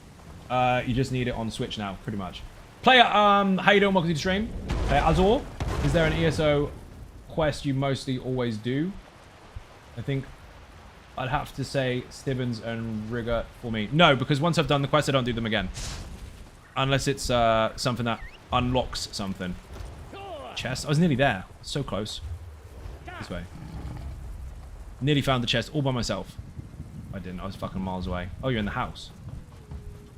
You just need it on Switch now, pretty much. Player, how you doing? Welcome to the stream. Azor, is there an ESO quest you mostly always do? I think I'd have to say Stibbons and Rigger for me. No, because once I've done the quest, I don't do them again. Unless it's something that unlocks something. Chest. I was nearly there. So close. This way. Nearly found the chest all by myself. I didn't. I was fucking miles away. Oh, you're in the house.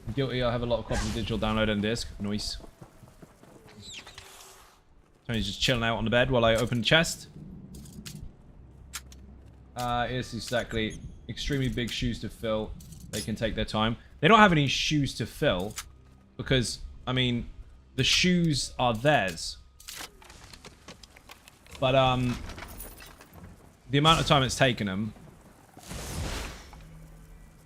I'm guilty. I have a lot of copies of digital download and disc. Nice. Tony's just chilling out on the bed while I open the chest. It's exactly extremely big shoes to fill. They can take their time. They don't have any shoes to fill because, I mean, the shoes are theirs. But, the amount of time it's taken them,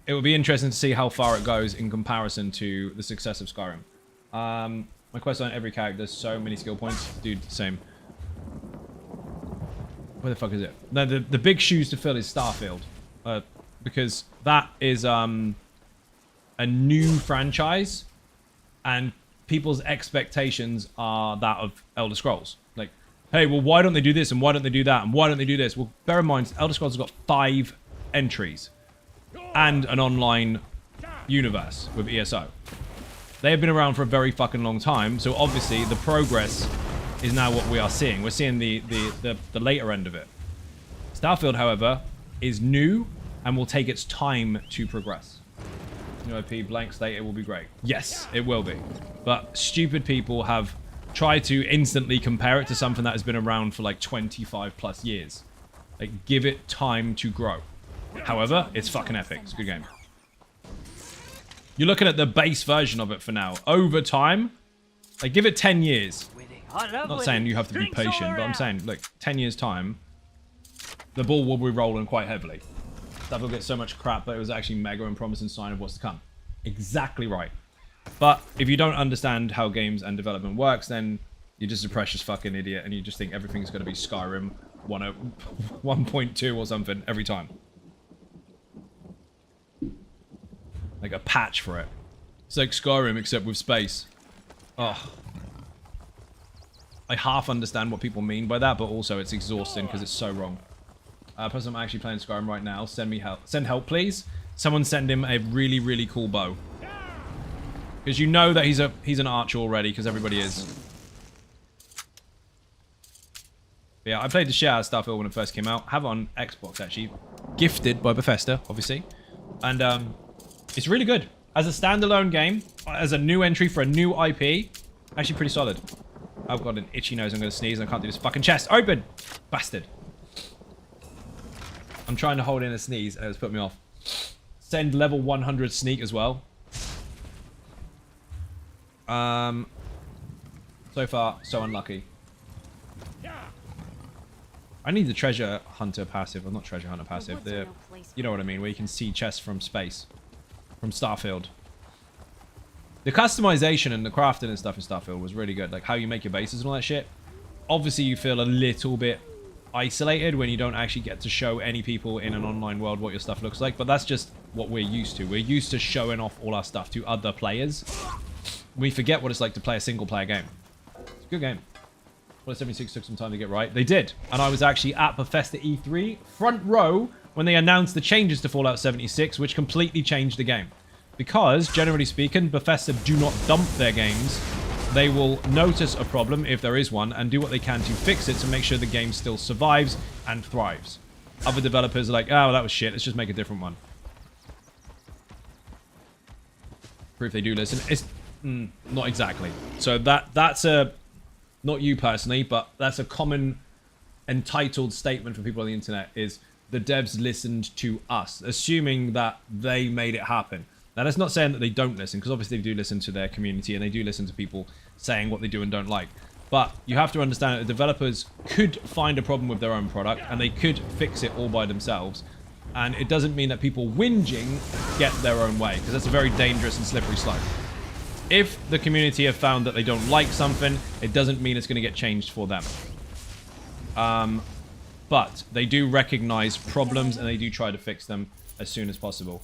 it would be interesting to see how far it goes in comparison to the success of Skyrim. My quest on every character, so many skill points. Dude, same. Where the fuck is it? No, the big shoes to fill is Starfield. Because that is a new franchise. And people's expectations are that of Elder Scrolls. Like, hey, well, why don't they do this and why don't they do that and why don't they do this? Well, bear in mind, Elder Scrolls has got 5 entries and an online universe with ESO. They have been around for a very fucking long time, so obviously the progress is now what we are seeing. We're seeing the later end of it. Starfield, however, is new and will take its time to progress. New IP, blank slate, it will be great. Yes, it will be. But stupid people have tried to instantly compare it to something that has been around for like 25 plus years. Like, give it time to grow. However, it's fucking epic. It's a good game. You're looking at the base version of it for now. Over time, like, give it 10 years. Not saying you have to be patient, but I'm saying, like, 10 years time, the ball will be rolling quite heavily. That will get so much crap, but it was actually mega and promising sign of what's to come. Exactly right. But if you don't understand how games and development works, then you're just a precious fucking idiot, and you just think everything's going to be Skyrim 1.2 or something every time. Like a patch for it. It's like Skyrim, except with space. Oh. I half understand what people mean by that, but also it's exhausting because it's so wrong. Plus, I'm actually playing Skyrim right now. Send me help. Send help, please. Someone send him a really, really cool bow. Because you know that he's an archer already, because everybody is. But yeah, I played the shit out of Starfield when it first came out. Have it on Xbox, actually. Gifted by Bethesda, obviously. And it's really good. As a standalone game, as a new entry for a new IP, actually pretty solid. I've got an itchy nose, I'm going to sneeze, and I can't do this fucking chest. Open! Bastard. I'm trying to hold in a sneeze, and it's put me off. Send level 100 sneak as well. So far, so unlucky. I need the treasure hunter passive. Well, not treasure hunter passive. You know what I mean, where you can see chests from space. From Starfield. The customization and the crafting and stuff in Starfield was really good. Like how you make your bases and all that shit. Obviously, you feel a little bit isolated when you don't actually get to show any people in an online world what your stuff looks like. But that's just what we're used to. We're used to showing off all our stuff to other players. We forget what it's like to play a single-player game. It's a good game. Fallout 76 took some time to get right. They did. And I was actually at Bethesda E3, front row, when they announced the changes to Fallout 76, which completely changed the game. Because, generally speaking, Bethesda do not dump their games. They will notice a problem, if there is one, and do what they can to fix it to make sure the game still survives and thrives. Other developers are like, oh, that was shit, let's just make a different one. Proof they do listen. It's not exactly. So that's a... Not you personally, but that's a common entitled statement for people on the internet is the devs listened to us, assuming that they made it happen. Now, that's not saying that they don't listen, because obviously they do listen to their community and they do listen to people saying what they do and don't like. But you have to understand that the developers could find a problem with their own product and they could fix it all by themselves. And it doesn't mean that people whinging get their own way, because that's a very dangerous and slippery slope. If the community have found that they don't like something, it doesn't mean it's going to get changed for them. But they do recognize problems and they do try to fix them as soon as possible.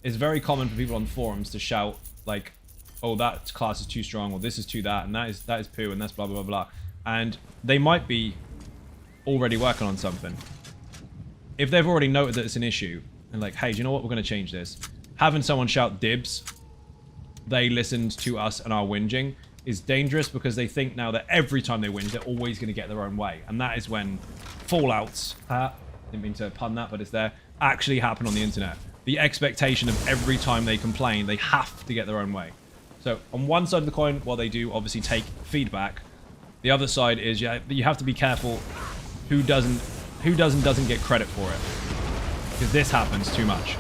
It's very common for people on forums to shout, like, oh, that class is too strong, or this is too that, and that is poo, and that's blah, blah, blah, blah. And they might be already working on something. If they've already noted that it's an issue, and like, hey, do you know what, we're going to change this. Having someone shout dibs, they listened to us and our whinging, is dangerous because they think now that every time they whinge, they're always going to get their own way. And that is when fallouts, didn't mean to pun that, but it's there, actually happen on the internet. The expectation of every time they complain, they have to get their own way. So on one side of the coin, while they do obviously take feedback, the other side is you have to be careful who doesn't get credit for it. Because this happens too much.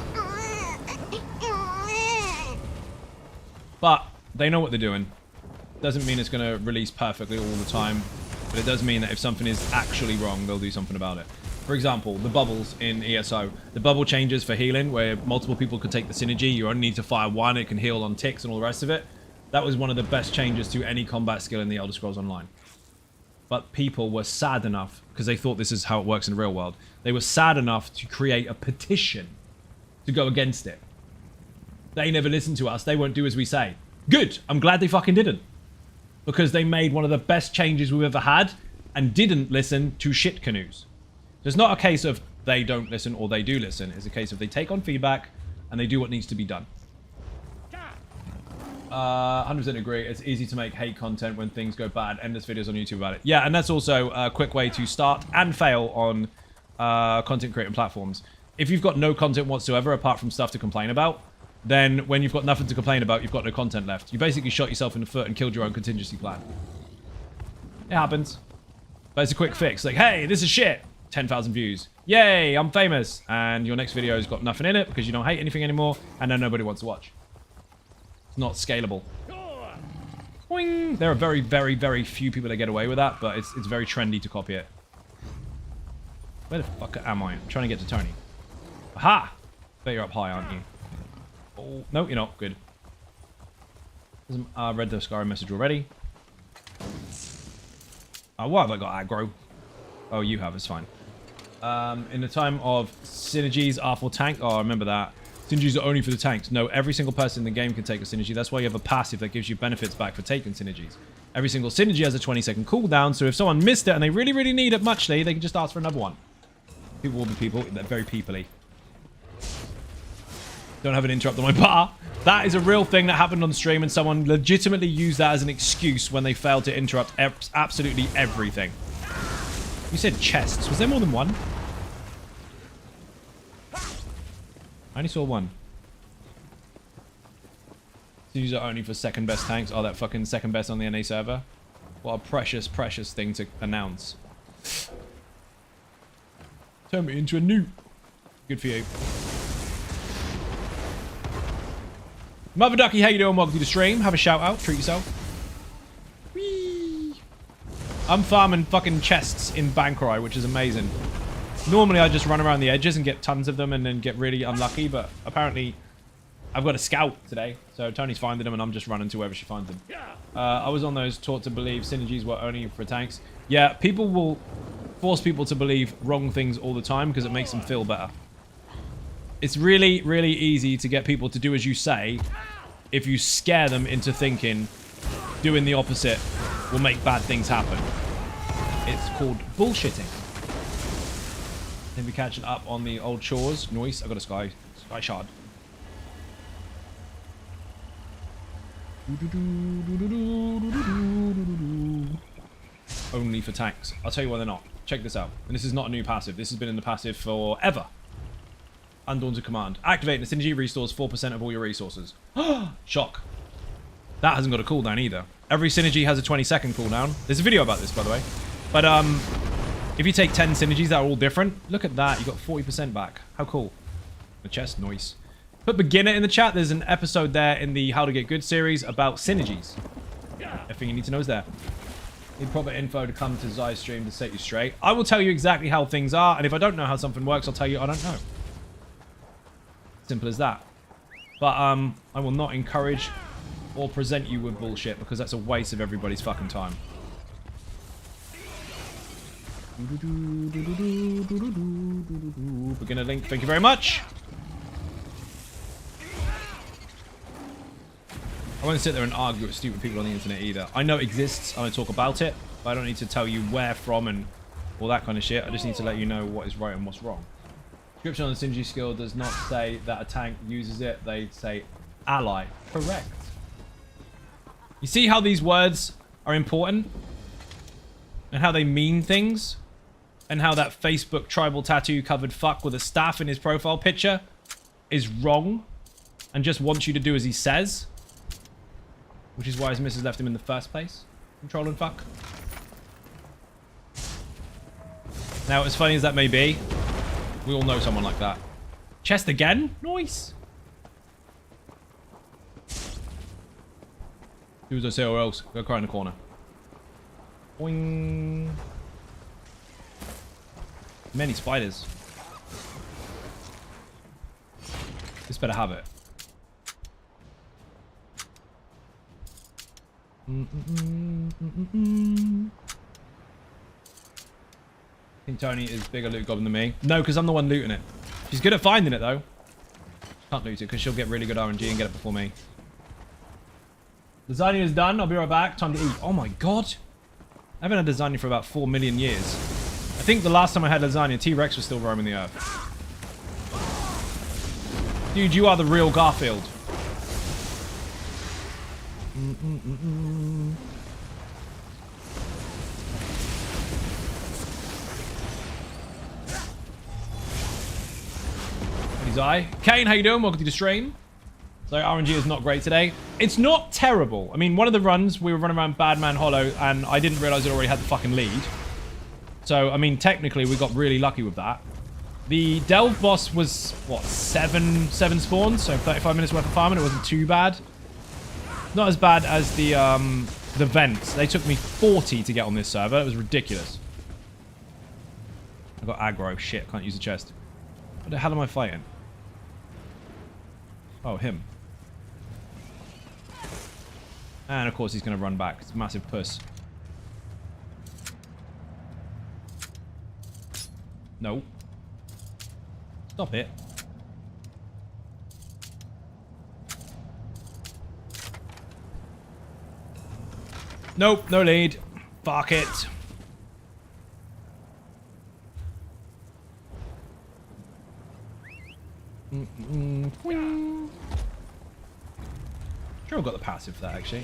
But they know what they're doing. Doesn't mean it's going to release perfectly all the time, but it does mean that if something is actually wrong, they'll do something about it. For example, the bubbles in ESO. The bubble changes for healing, where multiple people could take the synergy. You only need to fire one, it can heal on ticks and all the rest of it. That was one of the best changes to any combat skill in the Elder Scrolls Online. But people were sad enough, because they thought this is how it works in the real world, they were sad enough to create a petition to go against it. They never listen to us. They won't do as we say. Good. I'm glad they fucking didn't. because they made one of the best changes we've ever had and didn't listen to shit canoes. So it's not a case of they don't listen or they do listen. It's a case of they take on feedback and they do what needs to be done. 100% agree. It's easy to make hate content when things go bad. Endless videos on YouTube about it. Yeah, and that's also a quick way to start and fail on content creating platforms. If you've got no content whatsoever apart from stuff to complain about, then when you've got nothing to complain about, you've got no content left. You basically shot yourself in the foot and killed your own contingency plan. It happens. But it's a quick fix. Like, hey, this is shit. 10,000 views. Yay, I'm famous. And your next video's got nothing in it because you don't hate anything anymore and then nobody wants to watch. It's not scalable. Boing. There are very, very, very few people that get away with that, but it's very trendy to copy it. Where the fuck am I? I'm trying to get to Tony. Aha! Bet you're up high, aren't you? Oh, no, you're not. Good. I read the Skyrim message already. Why have I got aggro? Oh, you have. It's fine. In the time of synergies are for tank. Oh, I remember that. Synergies are only for the tanks. No, every single person in the game can take a synergy. That's why you have a passive that gives you benefits back for taking synergies. Every single synergy has a 20-second cooldown, so if someone missed it and they really, really need it muchly, they can just ask for another one. People will be people. They're very people-y. Don't have an interrupt on my bar. That is a real thing that happened on stream, and someone legitimately used that as an excuse when they failed to interrupt absolutely everything. You said chests. Was there more than one? I only saw one. These are only for second best tanks. Oh, that fucking second best on the NA server. What a precious, precious thing to announce. Turn me into a noob. Good for you. Mother Ducky, how you doing? Welcome to the stream. Have a shout out. Treat yourself. Whee! I'm farming fucking chests in Bankerai, which is amazing. Normally, I just run around the edges and get tons of them and then get really unlucky, but apparently I've got a scout today, so Tony's finding them and I'm just running to wherever she finds them. I was on those taught to believe synergies were only for tanks. Yeah, people will force people to believe wrong things all the time because it makes them feel better. It's really, really easy to get people to do as you say if you scare them into thinking doing the opposite will make bad things happen. It's called bullshitting. Maybe catching up on the old chores. Nice. I got a sky shard. Only for tanks. I'll tell you why they're not. Check this out. And this is not a new passive. This has been in the passive forever. Undaunted command. Activating the synergy restores 4% of all your resources. Shock. That hasn't got a cooldown either. Every synergy has a 20-second cooldown. There's a video about this, by the way. But if you take 10 synergies that are all different, look at that. You got 40% back. How cool. The chest, nice. Put beginner in the chat. There's an episode there in the How to Get Good series about synergies. Everything you need to know is there. Need proper info to come to Zai's stream to set you straight. I will tell you exactly how things are, and if I don't know how something works, I'll tell you I don't know. Simple as that. But I will not encourage or present you with bullshit because that's a waste of everybody's fucking time. Beginner link, thank you very much. I won't sit there and argue with stupid people on the internet either. I know it exists, I want to talk about it, but I don't need to tell you where from and all that kind of shit. I just need to let you know what is right and what's wrong. Description on the synergy skill does not say that a tank uses it, they say ally. Correct. You see how these words are important? And how they mean things? And how that Facebook tribal tattoo covered fuck with a staff in his profile picture is wrong and just wants you to do as he says? Which is why his missus left him in the first place. Control and fuck. Now, as funny as that may be, we all know someone like that. Chest again? Nice. Do as I say or else. Go cry in the corner. Boing. Many spiders. This better have it. I think Tony is bigger loot goblin than me. No, because I'm the one looting it. She's good at finding it, though. Can't loot it, because she'll get really good RNG and get it before me. Lasagna is done. I'll be right back. Time to eat. Oh my god. I haven't had lasagna for about 4 million years. I think the last time I had lasagna, T-Rex was still roaming the earth. Dude, you are the real Garfield. Kane, how you doing? Welcome to the stream. So RNG is not great today. It's not terrible. I mean, one of the runs, we were running around Badman Hollow, and I didn't realize it already had the fucking lead. So, I mean, technically, we got really lucky with that. The Delve boss was, what, 7 spawns? So 35 minutes worth of farming. It wasn't too bad. Not as bad as the vents. They took me 40 to get on this server. It was ridiculous. I got aggro. Shit, can't use the chest. What the hell am I fighting? Oh, him. And of course he's going to run back. It's a massive puss. No. Stop it. Nope, no lead. Fuck it. Sure, I've got the passive for that actually.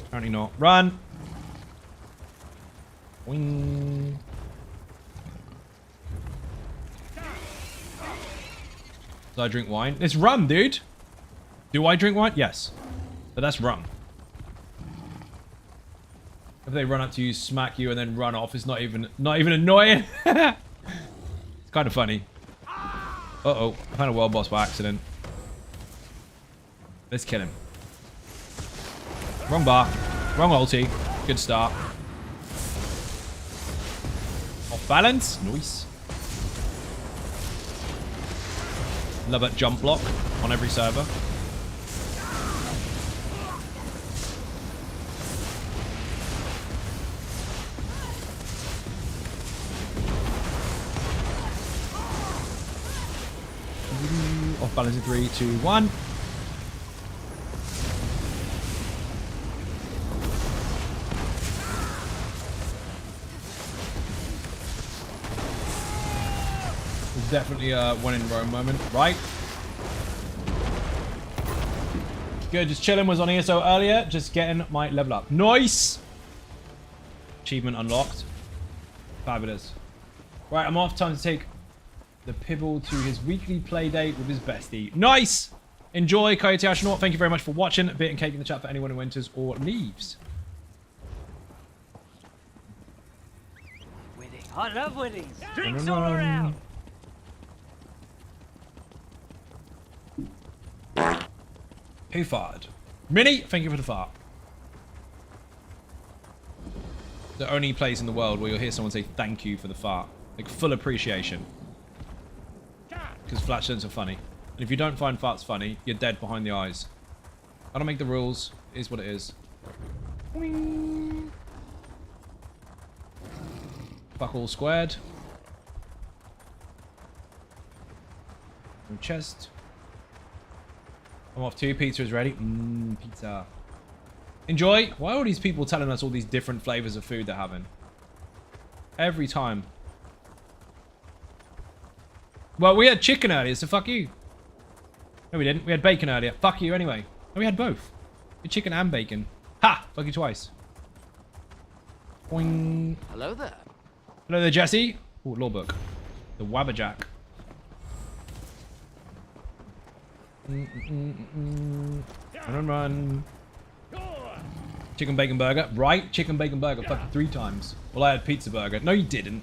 Apparently not. Run. Wing. Do I drink wine? It's rum, dude. Do I drink wine? Yes, but that's rum. If they run up to you, smack you, and then run off, it's not even annoying. It's kind of funny. Uh-oh, I found a world boss by accident. Let's kill him. Wrong bar. Wrong ulti. Good start. Off balance. Nice. Love that jump block on every server. Off balance in 3, 2, 1. There's definitely a one in Rome moment, right? Good, just chilling. Was on ESO earlier, just getting my level up. Nice! Achievement unlocked. Fabulous. Right, I'm off. Time to take the Pibble to his weekly play date with his bestie. Nice! Enjoy, Coyote Astronaut. Thank you very much for watching. A bit and cake in the chat for anyone who enters or leaves. Winning. I love winnings. Drinks all around. Who farted? Minnie, thank you for the fart. The only place in the world where you'll hear someone say thank you for the fart. Like full appreciation. Because flatulence are funny. And if you don't find farts funny, you're dead behind the eyes. I don't make the rules. It is what it is. Fuck all squared. No chest. I'm off too. Pizza is ready. Pizza. Enjoy. Why are all these people telling us all these different flavors of food they're having? Every time. Well, we had chicken earlier, so fuck you. No, we didn't. We had bacon earlier. Fuck you anyway. No, we had both. We had chicken and bacon. Ha! Fuck you twice. Boing. Hello there. Hello there, Jesse. Ooh, law book. The Wabberjack. Run. Chicken bacon burger. Right? Chicken bacon burger. Fucking 3 times. Well, I had pizza burger. No, you didn't.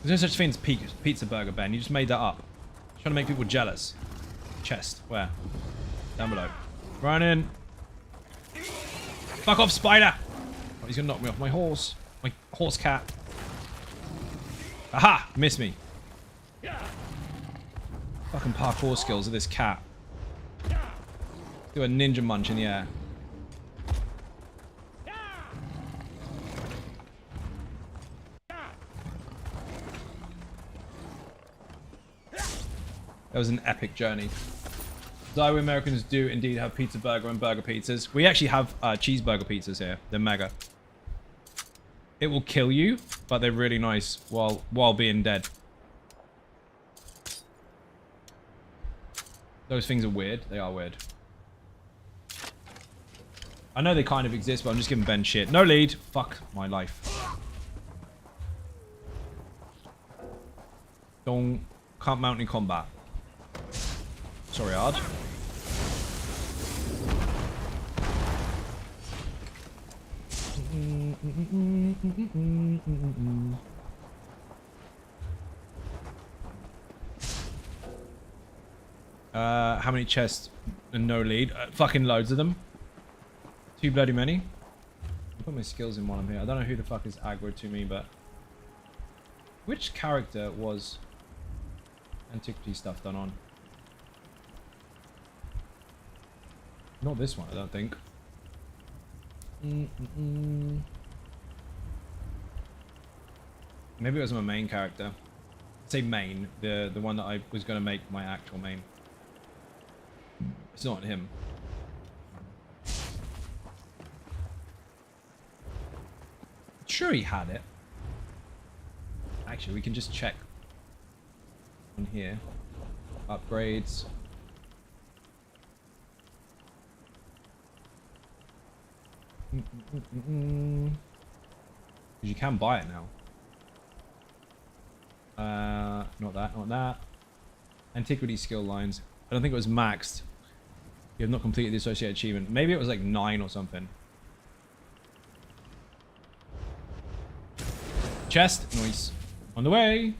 There's no such thing as pizza burger, Ben. You just made that up. Trying to make people jealous. Chest. Where? Down below. Run in. Fuck off, spider! Oh, he's gonna knock me off my horse. My horse cat. Aha! Miss me. Fucking parkour skills of this cat. Do a ninja munch in the air. That was an epic journey. Though Americans do indeed have pizza burger and burger pizzas. We actually have cheeseburger pizzas here. They're mega. It will kill you, but they're really nice while being dead. Those things are weird. They are weird. I know they kind of exist, but I'm just giving Ben shit. No lead. Fuck my life. Can't mount in combat. Sorry, Ard. How many chests and no lead? Fucking loads of them. Too bloody many. I'll put my skills in while I'm here. I don't know who the fuck is aggro to me, but... Which character was Antiquity stuff done on? Not this one, I don't think. Maybe it was my main character. I'd say main, the one that I was going to make my actual main. It's not him. Sure he had it. Actually, we can just check on here. Upgrades. Because you can buy it now. Not that, not that. Antiquity skill lines. I don't think it was maxed. You have not completed the associated achievement. Maybe it was like 9 or something. Chest. Nice. On the way.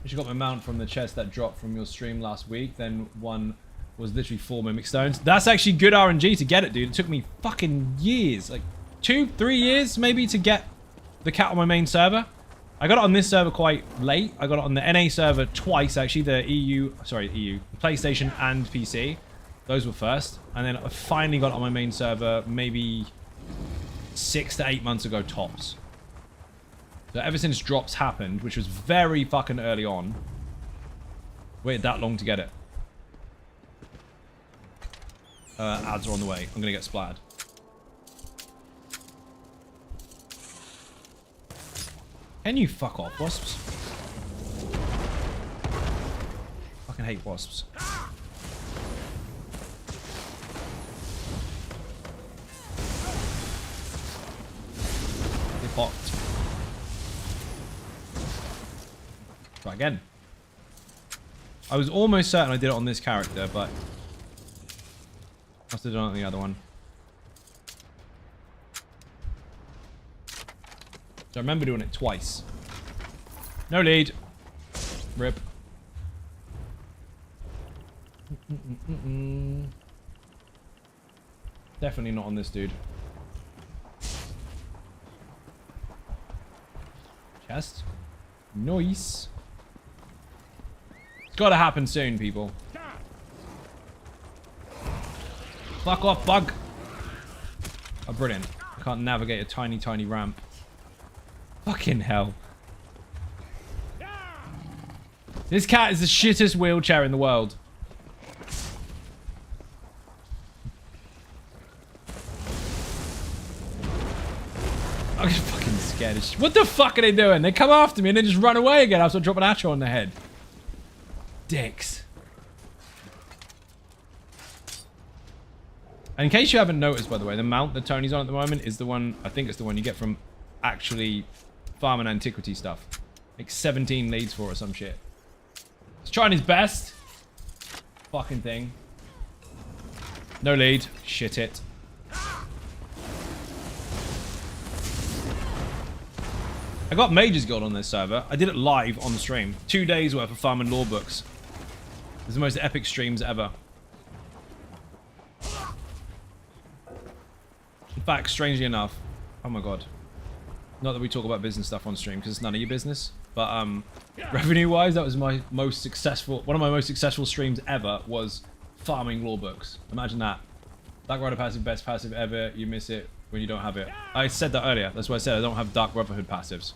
I got my mount from the chest that dropped from your stream last week. Then one was literally 4 mimic stones. That's actually good RNG to get it, dude. It took me fucking years. Like 2-3 years maybe to get the cat on my main server. I got it on this server quite late. I got it on the NA server twice, actually. The EU, PlayStation and PC. Those were first. And then I finally got it on my main server maybe 6 to 8 months ago tops. So ever since drops happened, which was very fucking early on, waited that long to get it. Ads are on the way. I'm gonna get splattered. Can you fuck off, wasps? Fucking hate wasps. Get fucked. Try again. I was almost certain I did it on this character, but must have done it on the other one. So I remember doing it twice. No lead. Rip. Definitely not on this dude. Chest. Nice. It's gotta happen soon, people. Fuck off, bug. Oh, brilliant. I can't navigate a tiny, tiny ramp. Fucking hell. This cat is the shittest wheelchair in the world. I'm just fucking scared as shit. What the fuck are they doing? They come after me and then just run away again after I drop an arrow on their head. Dicks. And in case you haven't noticed, by the way, the mount that Tony's on at the moment is the one, I think it's the one you get from actually farming Antiquity stuff. Like 17 leads for or some shit. He's trying his best. Fucking thing. No lead. Shit it. I got Mage's Guild on this server. I did it live on the stream. 2 days worth of farming law books. It was the most epic streams ever. In fact, strangely enough, oh my god. Not that we talk about business stuff on stream because it's none of your business. But revenue-wise, that was my most successful. One of my most successful streams ever was farming law books. Imagine that. Dark Rider passive, best passive ever. You miss it when you don't have it. I said that earlier. That's why I said I don't have Dark Brotherhood passives.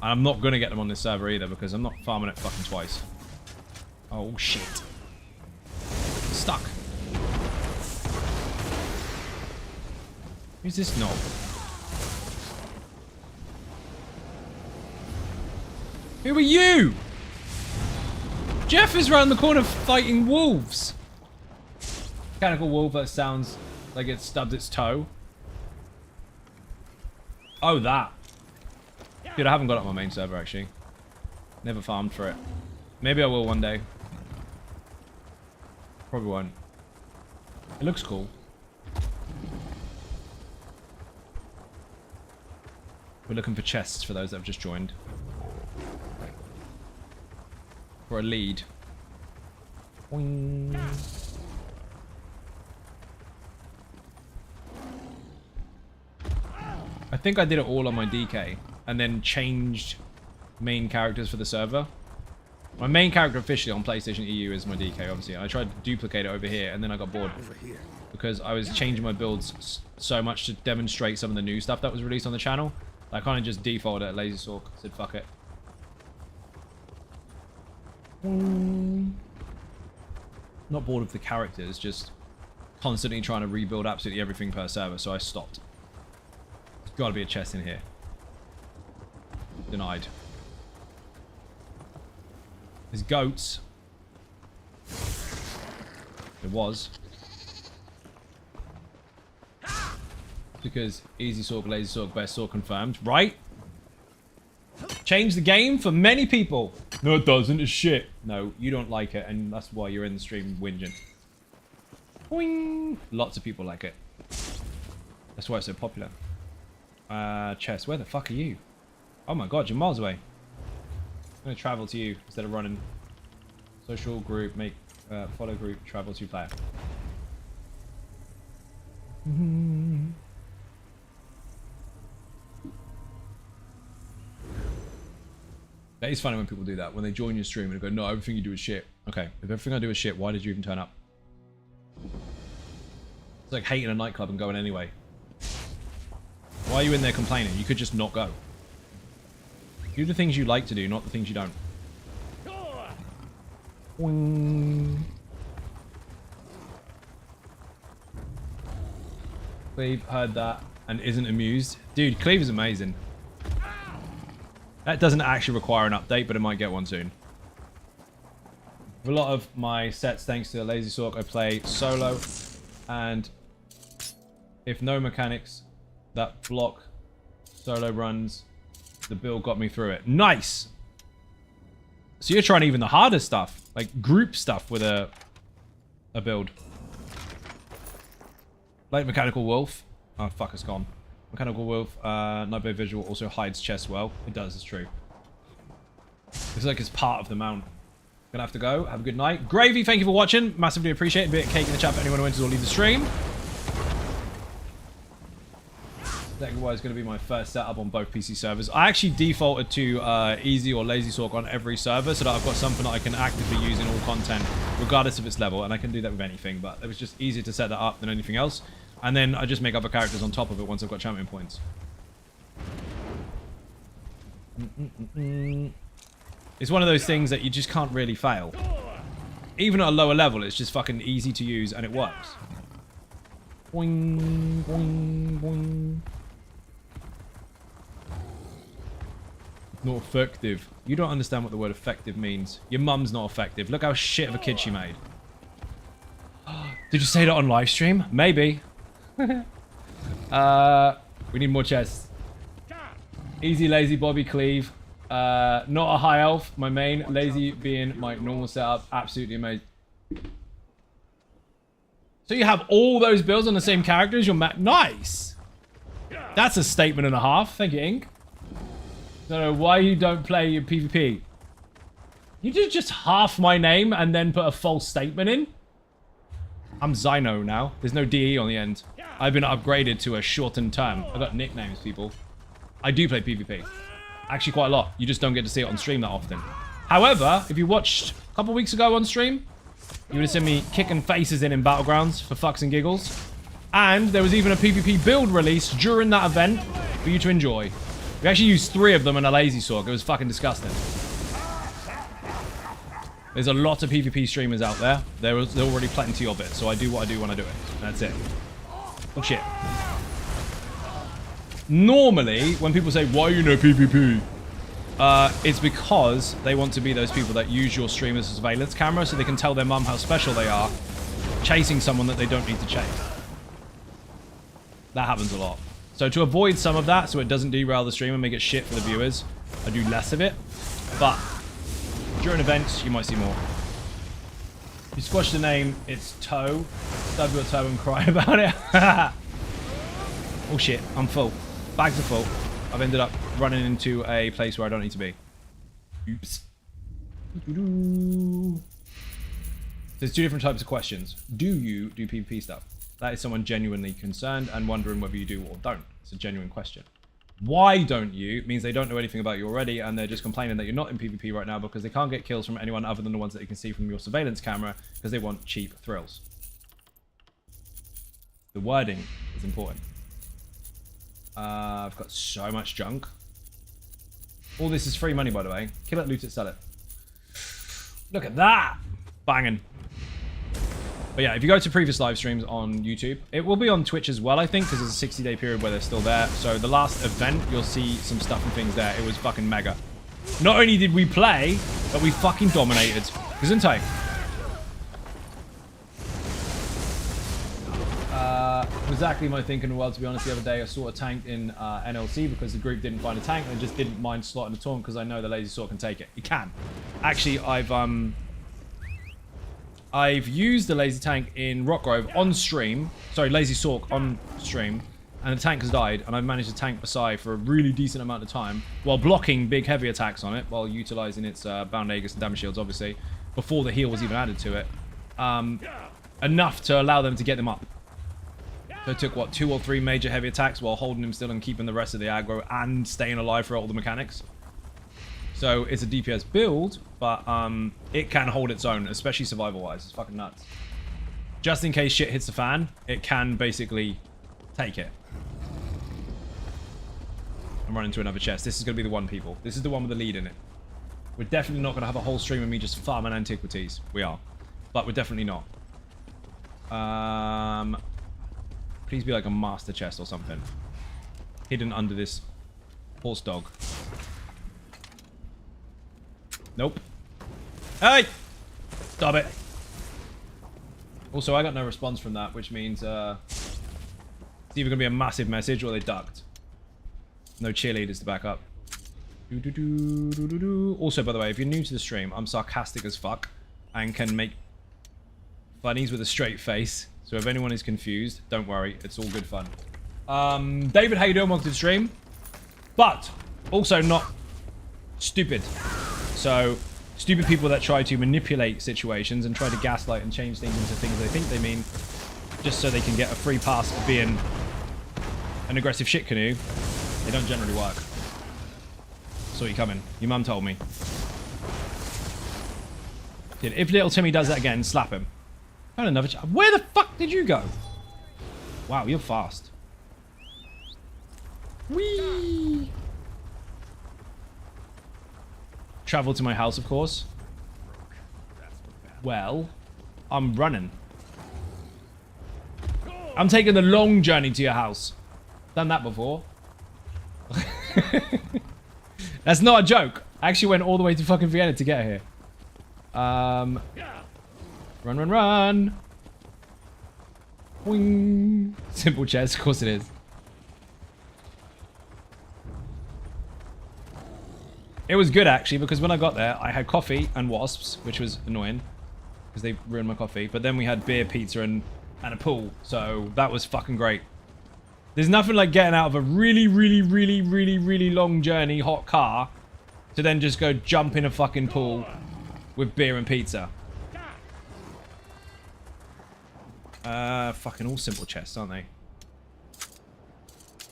And I'm not gonna get them on this server either because I'm not farming it fucking twice. Oh shit. Stuck. Who's this knob? Who are you? Jeff is round the corner fighting wolves. Mechanical wolf that sounds like it stubbed its toe. Oh, that. Dude, I haven't got it on my main server, actually. Never farmed for it. Maybe I will one day. Probably won't. It looks cool. We're looking for chests for those that have just joined. For a lead. Boing. I think I did it all on my DK and then changed main characters for the server. My main character officially on PlayStation EU is my DK, obviously. I tried to duplicate it over here and then I got bored because I was changing my builds so much to demonstrate some of the new stuff that was released on the channel. I kind of just defaulted at Lazy Sork, said fuck it. Not bored of the characters, just constantly trying to rebuild absolutely everything per server, so I stopped. There's got to be a chest in here. Denied. There's goats. There was. Because easy sork, lazy sork, best sork confirmed, right? Change the game for many people. No, it doesn't. It's shit. No, you don't like it, and that's why you're in the stream whinging. Boing. Lots of people like it. That's why it's so popular. Chess, where the fuck are you? Oh my god, you're miles away. I'm gonna travel to you instead of running. Social group, make follow group, travel to player. That is funny when people do that. When they join your stream and they go, no, everything you do is shit. Okay, if everything I do is shit, why did you even turn up? It's like hating a nightclub and going anyway. Why are you in there complaining? You could just not go. Do the things you like to do, not the things you don't. Boing. Cleve heard that and isn't amused. Dude, Cleve is amazing. That doesn't actually require an update, but it might get one soon. A lot of my sets, thanks to Lazy Sork, I play solo. And if no mechanics, that block solo runs, the build got me through it. Nice! So you're trying even the harder stuff, like group stuff with a build. Like Mechanical Wolf. Oh, fuck, it's gone. Mechanical Wolf, Nightblade Visual also hides chest well. It does, it's true. It's like it's part of the mount. Gonna have to go. Have a good night. Gravy, thank you for watching. Massively appreciate it. A bit of cake in the chat for anyone who enters or leave the stream. Second is going to be my first setup on both PC servers. I actually defaulted to easy or lazy sork on every server so that I've got something that I can actively use in all content regardless of its level, and I can do that with anything, but it was just easier to set that up than anything else. And then I just make other characters on top of it once I've got champion points. It's one of those things that you just can't really fail. Even at a lower level, it's just fucking easy to use and it works. Boing, boing, boing. Not effective. You don't understand what the word effective means. Your mum's not effective. Look how shit of a kid she made. Did you say that on live stream? Maybe. We need more chests. Easy, lazy, Bobby, Cleve. Not a high elf. My main. Lazy being my normal setup. Absolutely amazing. So you have all those builds on the same characters? You're nice. That's a statement and a half. Thank you, Ink. I don't know why you don't play your PvP. You did just half my name and then put a false statement in? I'm Zyno now. There's no DE on the end. I've been upgraded to a shortened term. I got nicknames, people. I do play PvP. Actually, quite a lot. You just don't get to see it on stream that often. However, if you watched a couple weeks ago on stream, you would have seen me kicking faces in Battlegrounds for fucks and giggles. And there was even a PvP build release during that event for you to enjoy. We actually used 3 of them in a lazy sork. It was fucking disgusting. There's a lot of PvP streamers out there. There's already plenty of it, so I do what I do when I do it. That's it. Oh shit. Normally, when people say, why you know PvP? It's because they want to be those people that use your stream as a surveillance camera so they can tell their mum how special they are chasing someone that they don't need to chase. That happens a lot. So to avoid some of that so it doesn't derail the stream and make it shit for the viewers, I do less of it. But during events, you might see more. If you squash the name, it's Toe. Stub your toe and cry about it. Oh shit, I'm full. Bags are full. I've ended up running into a place where I don't need to be. Oops. There's two different types of questions. Do you do PvP stuff? That is someone genuinely concerned and wondering whether you do or don't. It's a genuine question. Why don't you? Means they don't know anything about you already and they're just complaining that you're not in PvP right now because they can't get kills from anyone other than the ones that you can see from your surveillance camera because they want cheap thrills. The wording is important. I've got so much junk. All this is free money, by the way. Kill it, loot it, sell it. Look at that! Banging. But yeah, if you go to previous live streams on YouTube, it will be on Twitch as well, I think, because there's a 60-day period where they're still there. So the last event, you'll see some stuff and things there. It was fucking mega. Not only did we play, but we fucking dominated. Gesundheit. Exactly my thinking in the world, to be honest. The other day I saw a tank in NLC because the group didn't find a tank and just didn't mind slotting the taunt because I know the lazy sword can take it. It can. Actually, I've used the lazy tank in Rockgrove on stream. Sorry, lazy sork on stream. And the tank has died. And I've managed to tank Basai for a really decent amount of time while blocking big heavy attacks on it, while utilizing its bound Aegis and damage shields, obviously, before the heal was even added to it. Enough to allow them to get them up. So it took, what, 2 or 3 major heavy attacks while holding him still and keeping the rest of the aggro and staying alive for all the mechanics. So it's a DPS build, but it can hold its own, especially survival-wise. It's fucking nuts. Just in case shit hits the fan, it can basically take it. I'm running to another chest. This is going to be the one, people. This is the one with the lead in it. We're definitely not going to have a whole stream of me just farming antiquities. We are. But we're definitely not. Please be like a master chest or something. Hidden under this horse dog. Nope. Hey! Stop it. Also, I got no response from that, which means it's either going to be a massive message or they ducked. No cheerleaders to back up. Also, by the way, if you're new to the stream, I'm sarcastic as fuck and can make funnies with a straight face. So if anyone is confused, don't worry. It's all good fun. David, how you doing? Welcome to the stream. But also not stupid. So stupid people that try to manipulate situations and try to gaslight and change things into things they think they mean just so they can get a free pass for being an aggressive shit canoe, they don't generally work. Saw you coming. Your mum told me. Dude, if little Timmy does that again, slap him. Found another where the fuck did you go? Wow, you're fast. Whee! Travel to my house, of course. Well, I'm running. I'm taking the long journey to your house. Done that before. That's not a joke. I actually went all the way to fucking Vienna to get here. Run, run, run. Boing. Simple chest, of course it is. It was good, actually, because when I got there, I had coffee and wasps, which was annoying, because they ruined my coffee. But then we had beer, pizza, and a pool, so that was fucking great. There's nothing like getting out of a really, really, really, really, really long journey, hot car, to then just go jump in a fucking pool with beer and pizza. Fucking all simple chests, aren't they?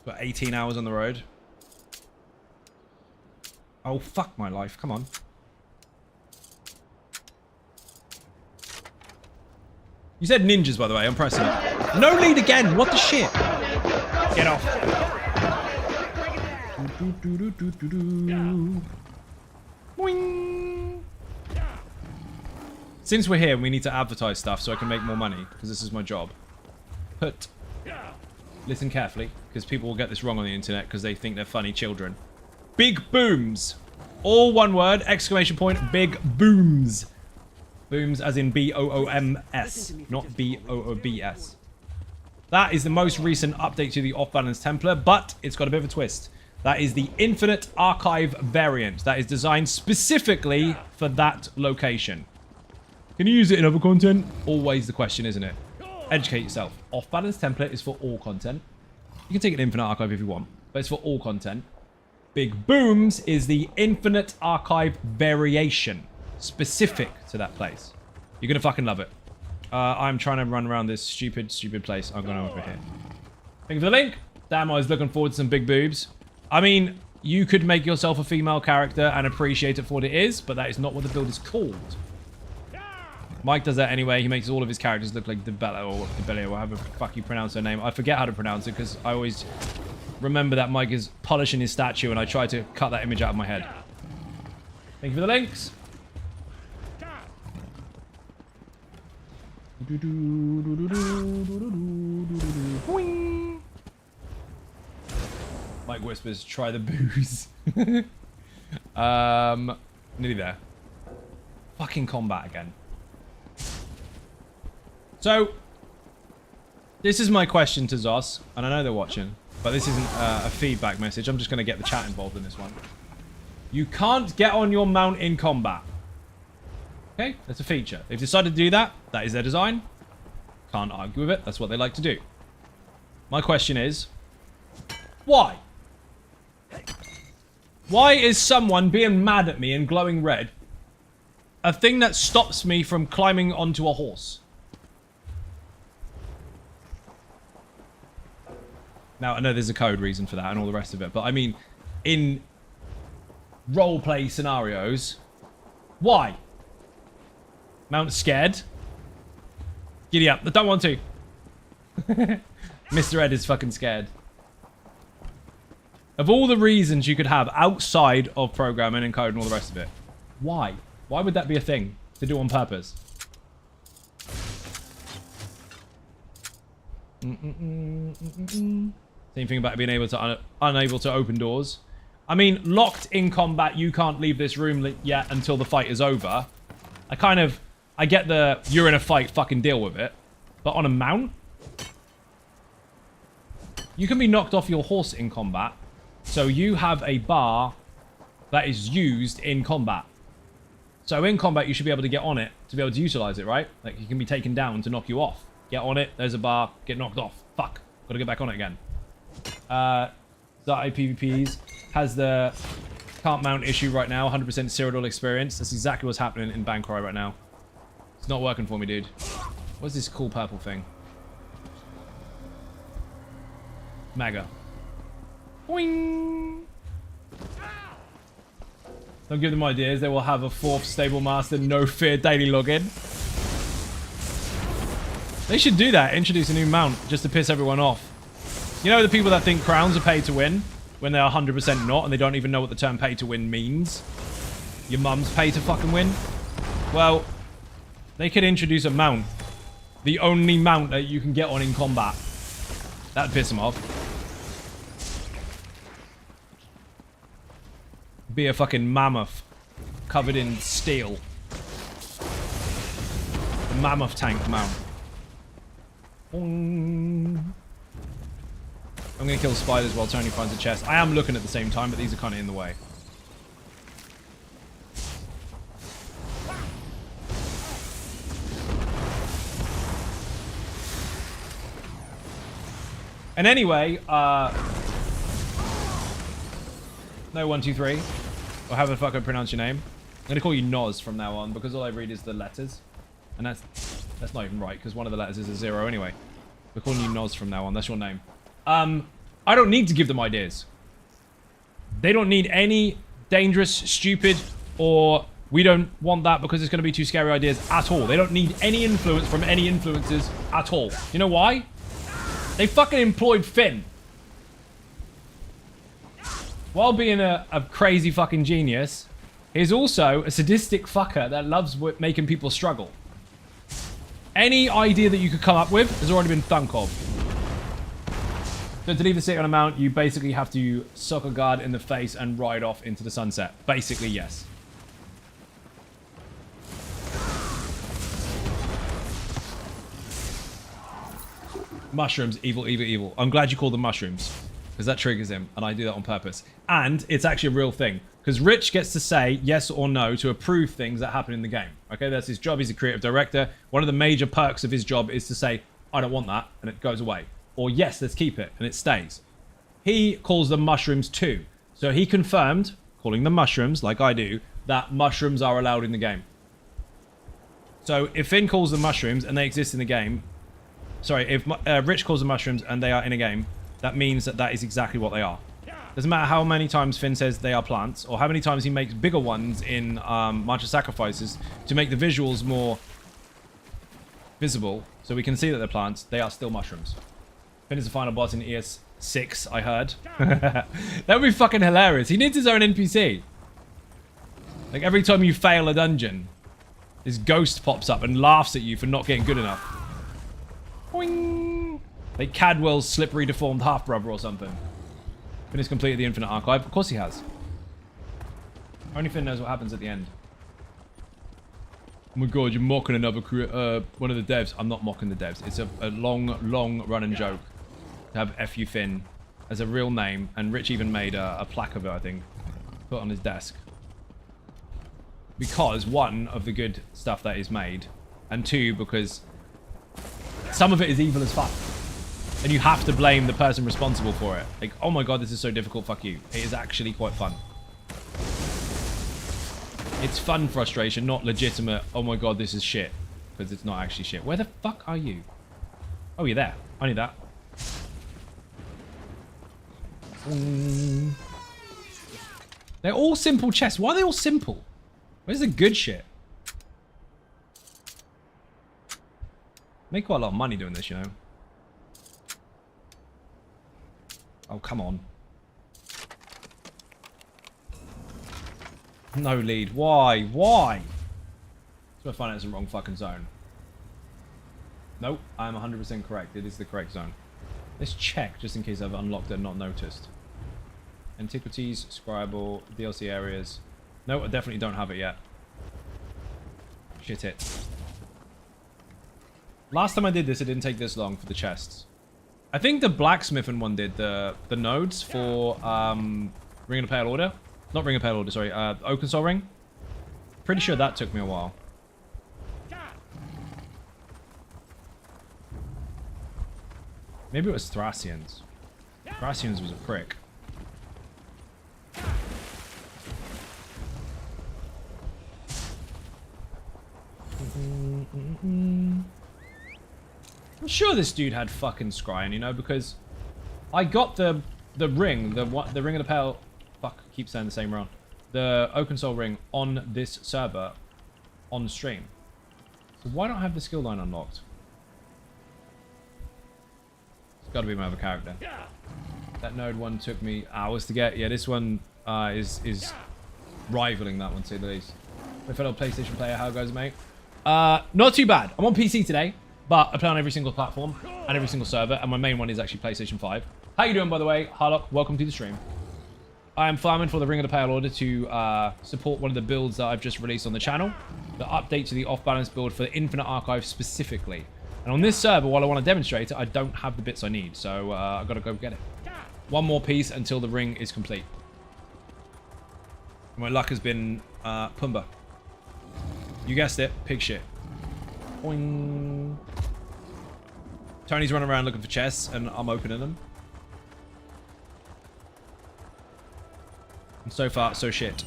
Got 18 hours on the road. Oh, fuck my life. Come on. You said ninjas, by the way. I'm pressing it. No lead again. What the shit? Get off. Boing. Since we're here, we need to advertise stuff so I can make more money, because this is my job. Put Listen carefully, because people will get this wrong on the internet because they think they're funny children. Bigbooms. All one word, exclamation point, big booms. Booms as in B-O-O-M-S, not B-O-O-B-S. That is the most recent update to the off-balance Templar, but it's got a bit of a twist. That is the Infinite Archive variant. That is designed specifically for that location. Can you use it in other content? Always the question, isn't it? Educate yourself. Off-balance template is for all content. You can take an Infinite Archive if you want, but it's for all content. Bigbooms is the Infinite Archive variation, specific to that place. You're gonna fucking love it. I'm trying to run around this stupid place. I'm going over here. Thank you for the link. Damn, I was looking forward to some big boobs. I mean, you could make yourself a female character and appreciate it for what it is, but that is not what the build is called. Mike does that anyway. He makes all of his characters look like Debella or however the fuck you pronounce her name. I forget how to pronounce it because I always remember that Mike is polishing his statue and I try to cut that image out of my head. Thank you for the links. Mike whispers, try the booze. Nearly there. Fucking combat again. So, this is my question to Zos, and I know they're watching, but this isn't a feedback message. I'm just going to get the chat involved in this one. You can't get on your mount in combat. Okay, that's a feature. They've decided to do that. That is their design. Can't argue with it. That's what they like to do. My question is, why? Why is someone being mad at me and glowing red a thing that stops me from climbing onto a horse? Now, I know there's a code reason for that and all the rest of it, but I mean, in roleplay scenarios, why? Mount scared? Giddy up. I don't want to. Mr. Ed is fucking scared. Of all the reasons you could have outside of programming and code and all the rest of it, why? Why would that be a thing to do on purpose? Same thing about being able to unable to open doors. I mean, locked in combat, you can't leave this room yet until the fight is over. I get the you're in a fight, fucking deal with it. But on a mount, you can be knocked off your horse in combat. So you have a bar that is used in combat. So in combat, you should be able to get on it to be able to utilize it, right? Like you can be taken down to knock you off. Get on it, there's a bar, get knocked off. Fuck, gotta get back on it again. Zai PvPs has the can't mount issue right now, 100% Cyrodiil experience. That's exactly what's happening in Bancroy right now. It's not working for me, dude. What's this cool purple thing? Mega. Boing! Don't give them ideas. They will have a 4th stable master, no fear daily login. They should do that. Introduce a new mount just to piss everyone off. You know the people that think crowns are pay to win when they're 100% not and they don't even know what the term pay to win means? Your mum's pay to fucking win? Well, they could introduce a mount. The only mount that you can get on in combat. That'd piss them off. Be a fucking mammoth covered in steel. A mammoth tank mount. I'm gonna kill spiders while Tony finds a chest. I am looking at the same time, but these are kind of in the way. And anyway, no 1, 2, 3, or however the fuck I pronounce your name. I'm gonna call you Noz from now on because all I read is the letters, and that's not even right because one of the letters is a 0 anyway. We're calling you Noz from now on. That's your name. I don't need to give them ideas. They don't need any dangerous, stupid, or we don't want that because it's going to be too scary ideas at all. They don't need any influence from any influencers at all. You know why? They fucking employed Finn. While being a crazy fucking genius, he's also a sadistic fucker that loves making people struggle. Any idea that you could come up with has already been thunk of. So to leave the city on a mount, you basically have to sock a guard in the face and ride off into the sunset. Basically, yes. Mushrooms, evil, evil, evil. I'm glad you call them mushrooms, because that triggers him, and I do that on purpose. And it's actually a real thing, because Rich gets to say yes or no to approve things that happen in the game. Okay, that's his job. He's a creative director. One of the major perks of his job is to say, I don't want that, and it goes away. Or yes, let's keep it, and it stays. He calls them mushrooms too. So he confirmed, calling them mushrooms, like I do, that mushrooms are allowed in the game. So if Finn calls them mushrooms and they exist in the game, sorry, if Rich calls them mushrooms and they are in a game, that means that that is exactly what they are. Doesn't matter how many times Finn says they are plants, or how many times he makes bigger ones in March of Sacrifices to make the visuals more visible, so we can see that they're plants. They are still mushrooms. Finn is the final boss in ES6, I heard. That would be fucking hilarious. He needs his own NPC. Like, every time you fail a dungeon, his ghost pops up and laughs at you for not getting good enough. Boing! Like Cadwell's slippery deformed half-brother or something. Finn has completed the Infinite Archive. Of course he has. Only Finn knows what happens at the end. Oh my god, you're mocking another one of the devs. I'm not mocking the devs. It's a long running joke to have FU Finn as a real name, and Rich even made a plaque of it, I think, put on his desk. Because, one, of the good stuff that is made, and two, because some of it is evil as fuck. And you have to blame the person responsible for it. Like, oh my god, this is so difficult, fuck you. It is actually quite fun. It's fun frustration, not legitimate, oh my god, this is shit. Because it's not actually shit. Where the fuck are you? Oh, you're there. I need that. They're all simple chests. Why are they all simple? Where's the good shit? Make quite a lot of money doing this, you know. Oh, come on. No lead. Why? Why? So I find out it's the wrong fucking zone. Nope, I'm 100% correct. It is the correct zone. Let's check, just in case I've unlocked it and not noticed. Antiquities, Scribble, DLC areas. No, I definitely don't have it yet. Shit it. Last time I did this, it didn't take this long for the chests. I think the blacksmithing one did the nodes for Ring of the Pale Order. Not Ring of Pale Order, sorry. Oakensol Ring. Pretty sure that took me a while. Maybe it was Thracians. Thracians was a prick. I'm sure this dude had fucking scrying, you know, because I got the ring, the Ring of the Pale. Fuck, I keep saying the same wrong. The Oakensol Ring on this server on stream. So why don't I have the skill line unlocked? It's got to be my other character. That node one took me hours to get. Yeah, this one is rivaling that one, to say the least. My fellow PlayStation player, how goes it, mate? Not too bad. I'm on PC today, but I play on every single platform and every single server, and my main one is actually PlayStation 5. How you doing, by the way? Harlock, welcome to the stream. I am farming for the Ring of the Pale Order to support one of the builds that I've just released on the channel. The update to the off-balance build for the Infinite Archive specifically. And on this server, while I want to demonstrate it, I don't have the bits I need. So I've got to go get it. One more piece until the ring is complete. My luck has been Pumbaa. You guessed it, pig shit. Boing. Tony's running around looking for chests, and I'm opening them. And so far, so shit.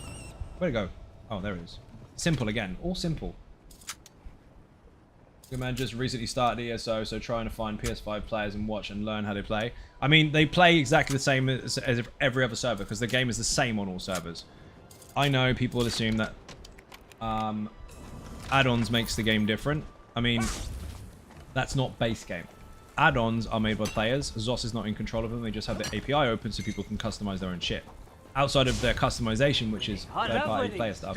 Where'd it go? Oh, there it is. Simple again. All simple. Good man just recently started ESO, so trying to find PS5 players and watch and learn how they play. I mean, they play exactly the same as every other server, because the game is the same on all servers. I know people will assume that add-ons makes the game different. I mean, that's not base game. Add-ons are made by players. Zos is not in control of them. They just have the API open so people can customize their own shit. Outside of their customization, which is third-party player stuff,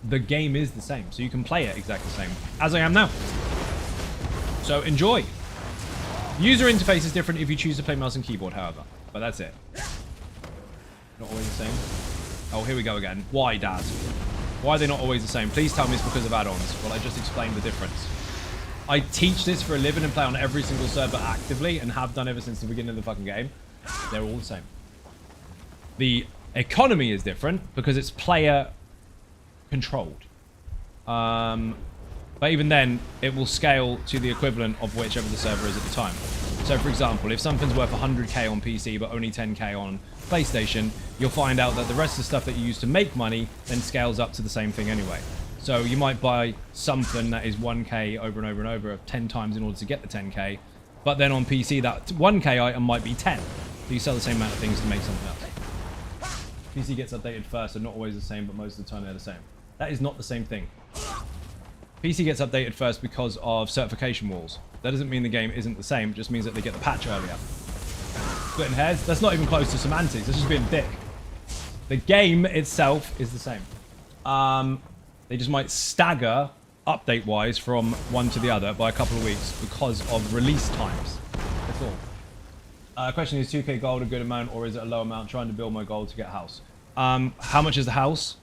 the game is the same. So you can play it exactly the same as I am now. So enjoy. User interface is different if you choose to play mouse and keyboard, however. But that's it. Not always the same. Oh, here we go again. Why, Dad? Why are they not always the same? Please tell me it's because of add-ons. Well, I just explained the difference. I teach this for a living and play on every single server actively and have done ever since the beginning of the fucking game. They're all the same. The economy is different because it's player controlled. But even then, it will scale to the equivalent of whichever the server is at the time. So, for example, if something's worth 100k on PC but only 10k on PlayStation, you'll find out that the rest of the stuff that you use to make money then scales up to the same thing anyway. So you might buy something that is 1k over and over and over 10 times in order to get the 10k, but then on PC that 1k item might be 10. So you sell the same amount of things to make something else. PC gets updated first, and not always the same, but most of the time they're the same. That is not the same thing. PC gets updated first because of certification walls. That doesn't mean the game isn't the same, it just means that they get the patch earlier. Splitting hairs? That's not even close to semantics, that's just being a dick. The game itself is the same. They just might stagger, update-wise, from one to the other by a couple of weeks because of release times. That's all. Question is 2k gold a good amount, or is it a low amount? Trying to build my gold to get a house. How much is the house?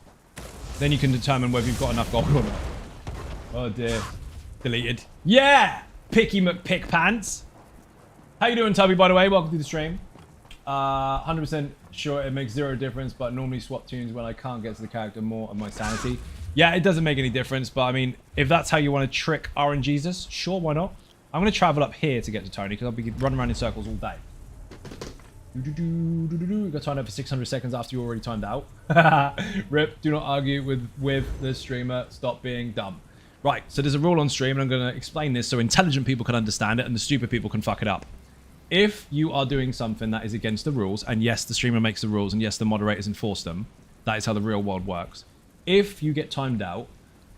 Then you can determine whether you've got enough gold or not. Oh dear. Deleted. Yeah! Picky McPickpants. How you doing, Tubby, by the way? Welcome to the stream. 100% sure it makes zero difference, but normally swap tunes when I can't get to the character more of my sanity. Yeah, it doesn't make any difference, but I mean, if that's how you want to trick RNGesus, sure, why not? I'm going to travel up here to get to Tony, because I'll be running around in circles all day. You got timed out for 600 seconds after you already timed out. Rip, do not argue with the streamer. Stop being dumb. Right, so there's a rule on stream, and I'm going to explain this so intelligent people can understand it and the stupid people can fuck it up. If you are doing something that is against the rules, and yes, the streamer makes the rules, and yes, the moderators enforce them, that is how the real world works. If you get timed out,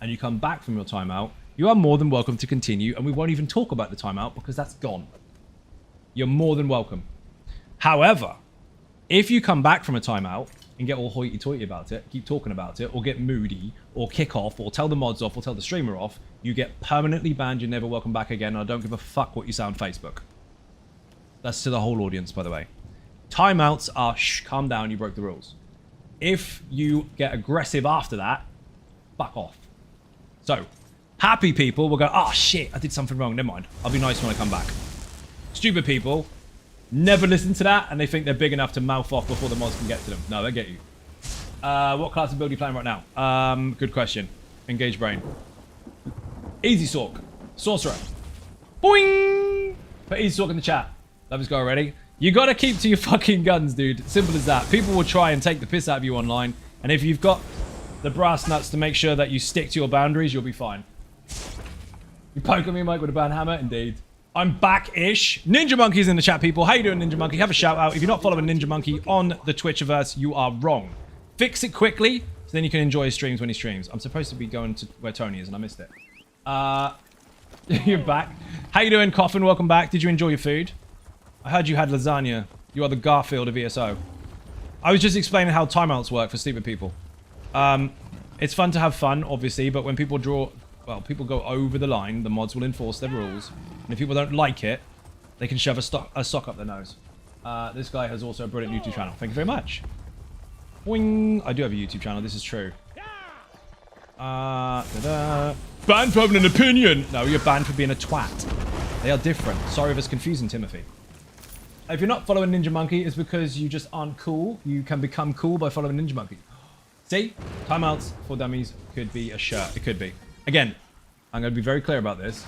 and you come back from your timeout, you are more than welcome to continue, and we won't even talk about the timeout because that's gone. You're more than welcome. However, if you come back from a timeout and get all hoity-toity about it, keep talking about it, or get moody, or kick off, or tell the mods off, or tell the streamer off, you get permanently banned. You're never welcome back again, and I don't give a fuck what you say on Facebook. That's to the whole audience, by the way. Timeouts are, shh, calm down, you broke the rules. If you get aggressive after that, fuck off. So, happy people will go, oh shit, I did something wrong, never mind. I'll be nice when I come back. Stupid people never listen to that, and they think they're big enough to mouth off before the mods can get to them. No, they get you. What class of build are you playing right now? Good question. Engage brain. Easy Sork. Sorcerer. Boing! Put Easy Sork in the chat. Love this guy already. You gotta keep to your fucking guns, dude. Simple as that. People will try and take the piss out of you online, and if you've got the brass nuts to make sure that you stick to your boundaries, you'll be fine. You poke at me, Mike, with a band hammer? Indeed. I'm back-ish. Ninja Monkey's in the chat, people. How you doing, Ninja Monkey? Have a shout-out. If you're not following Ninja Monkey on the Twitchiverse, you are wrong. Fix it quickly, so then you can enjoy his streams when he streams. I'm supposed to be going to where Tony is, and I missed it. You're back. How you doing, Coffin? Welcome back. Did you enjoy your food? I heard you had lasagna. You are the Garfield of ESO. I was just explaining how timeouts work for stupid people. It's fun to have fun, obviously, but when people draw... Well, people go over the line, the mods will enforce their rules. And if people don't like it, they can shove a sock up their nose. This guy has also a brilliant YouTube channel. Thank you very much. Boing. I do have a YouTube channel, this is true. Banned for having an opinion! No, you're banned for being a twat. They are different. Sorry if it's confusing, Timothy. If you're not following Ninja Monkey, it's because you just aren't cool. You can become cool by following Ninja Monkey. See? Timeouts for dummies could be a shirt. It could be. Again, I'm going to be very clear about this.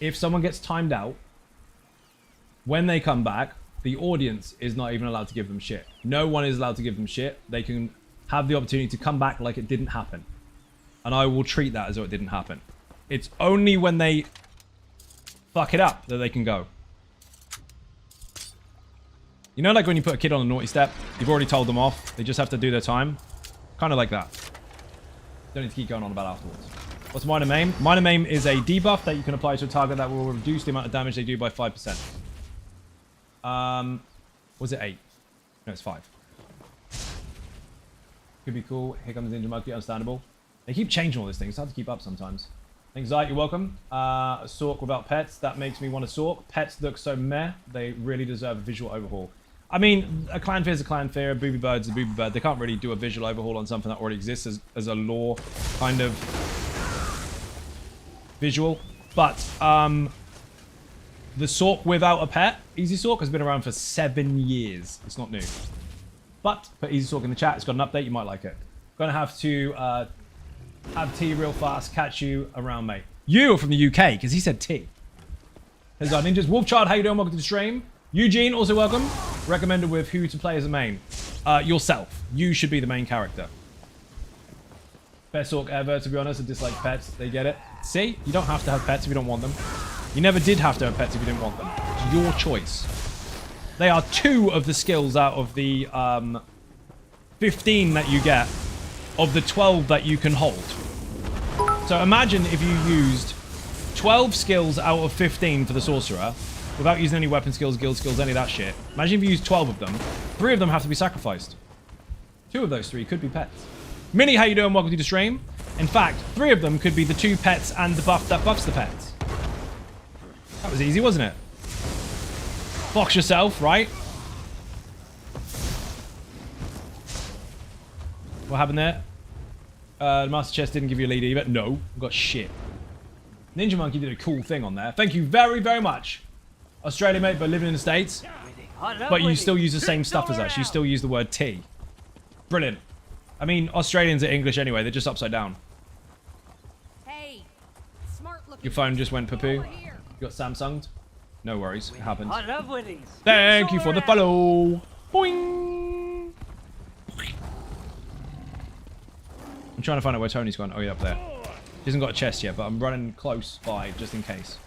If someone gets timed out, when they come back, the audience is not even allowed to give them shit. No one is allowed to give them shit. They can have the opportunity to come back like it didn't happen. And I will treat that as though it didn't happen. It's only when they fuck it up that they can go. You know, like when you put a kid on a naughty step, you've already told them off. They just have to do their time. Kind of like that. Don't need to keep going on about afterwards. What's minor maim? Minor maim is a debuff that you can apply to a target that will reduce the amount of damage they do by 5%. Was it 8? No, it's 5. Could be cool. Here comes Ninja Monkey. Understandable. They keep changing all these things. It's hard to keep up sometimes. Anxiety, welcome. A Sork without pets. That makes me want to Sork. Pets look so meh. They really deserve a visual overhaul. I mean, a clan fear is a clan fear. A booby bird's a booby bird. They can't really do a visual overhaul on something that already exists as a lore kind of visual. But the Sork without a pet, Easy Sork, has been around for 7 years. It's not new. But put Easy Sork in the chat. It's got an update. You might like it. Gonna have to have tea real fast. Catch you around, mate. You are from the UK, because he said tea. There's our ninjas. Wolfchild, how you doing? Welcome to the stream. Eugene, also welcome. Recommended with who to play as a main. Yourself. You should be the main character. Best Sork ever, to be honest. I dislike pets. They get it. See? You don't have to have pets if you don't want them. You never did have to have pets if you didn't want them. It's your choice. They are 2 of the skills out of the 15 that you get of the 12 that you can hold. So imagine if you used 12 skills out of 15 for the sorcerer without using any weapon skills, guild skills, any of that shit. Imagine if you used 12 of them. 3 of them have to be sacrificed. 2 of those 3 could be pets. Minnie, how you doing? Welcome to the stream. In fact, 3 of them could be the 2 pets and the buff that buffs the pets. That was easy, wasn't it? Box yourself, right? What happened there? The Master Chest didn't give you a lead either. No, I got shit. Ninja Monkey did a cool thing on there. Thank you very, very much. Australia, mate, but living in the States. But you still use the same stuff as us. You still use the word tea. Brilliant. I mean, Australians are English anyway. They're just upside down. Hey, smart looking. Your phone just went poo-poo. You got Samsung'd? No worries. It happens. I love winnings. Thank you for the follow. Boing. I'm trying to find out where Tony's gone. Oh, yeah, up there. He hasn't got a chest yet, but I'm running close by just in case.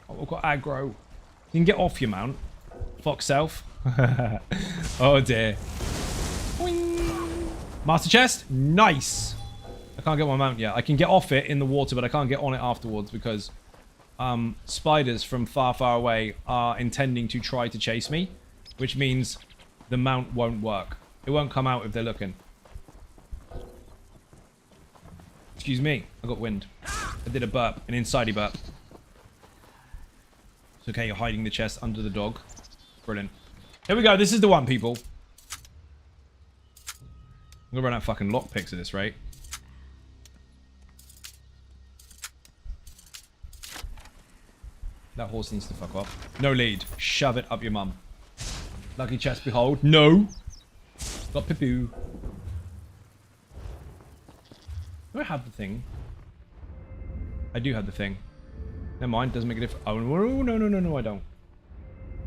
Oh, we've got aggro. You can get off your mount. Fox self. Oh, dear. Boing. Master chest. Nice. I can't get my mount yet. I can get off it in the water, but I can't get on it afterwards because spiders from far, far away are intending to try to chase me, which means the mount won't work. It won't come out if they're looking. Excuse me, I got wind. I did a burp, an insidey burp. It's okay, you're hiding the chest under the dog. Brilliant. Here we go, this is the one, people. I'm gonna run out fucking lockpicks at this rate. That horse needs to fuck off. No lead. Shove it up your mum. Lucky chest, behold. No! Got poo-poo. Do I have the thing? I do have the thing. Never mind, doesn't make a difference. Oh, no, I don't.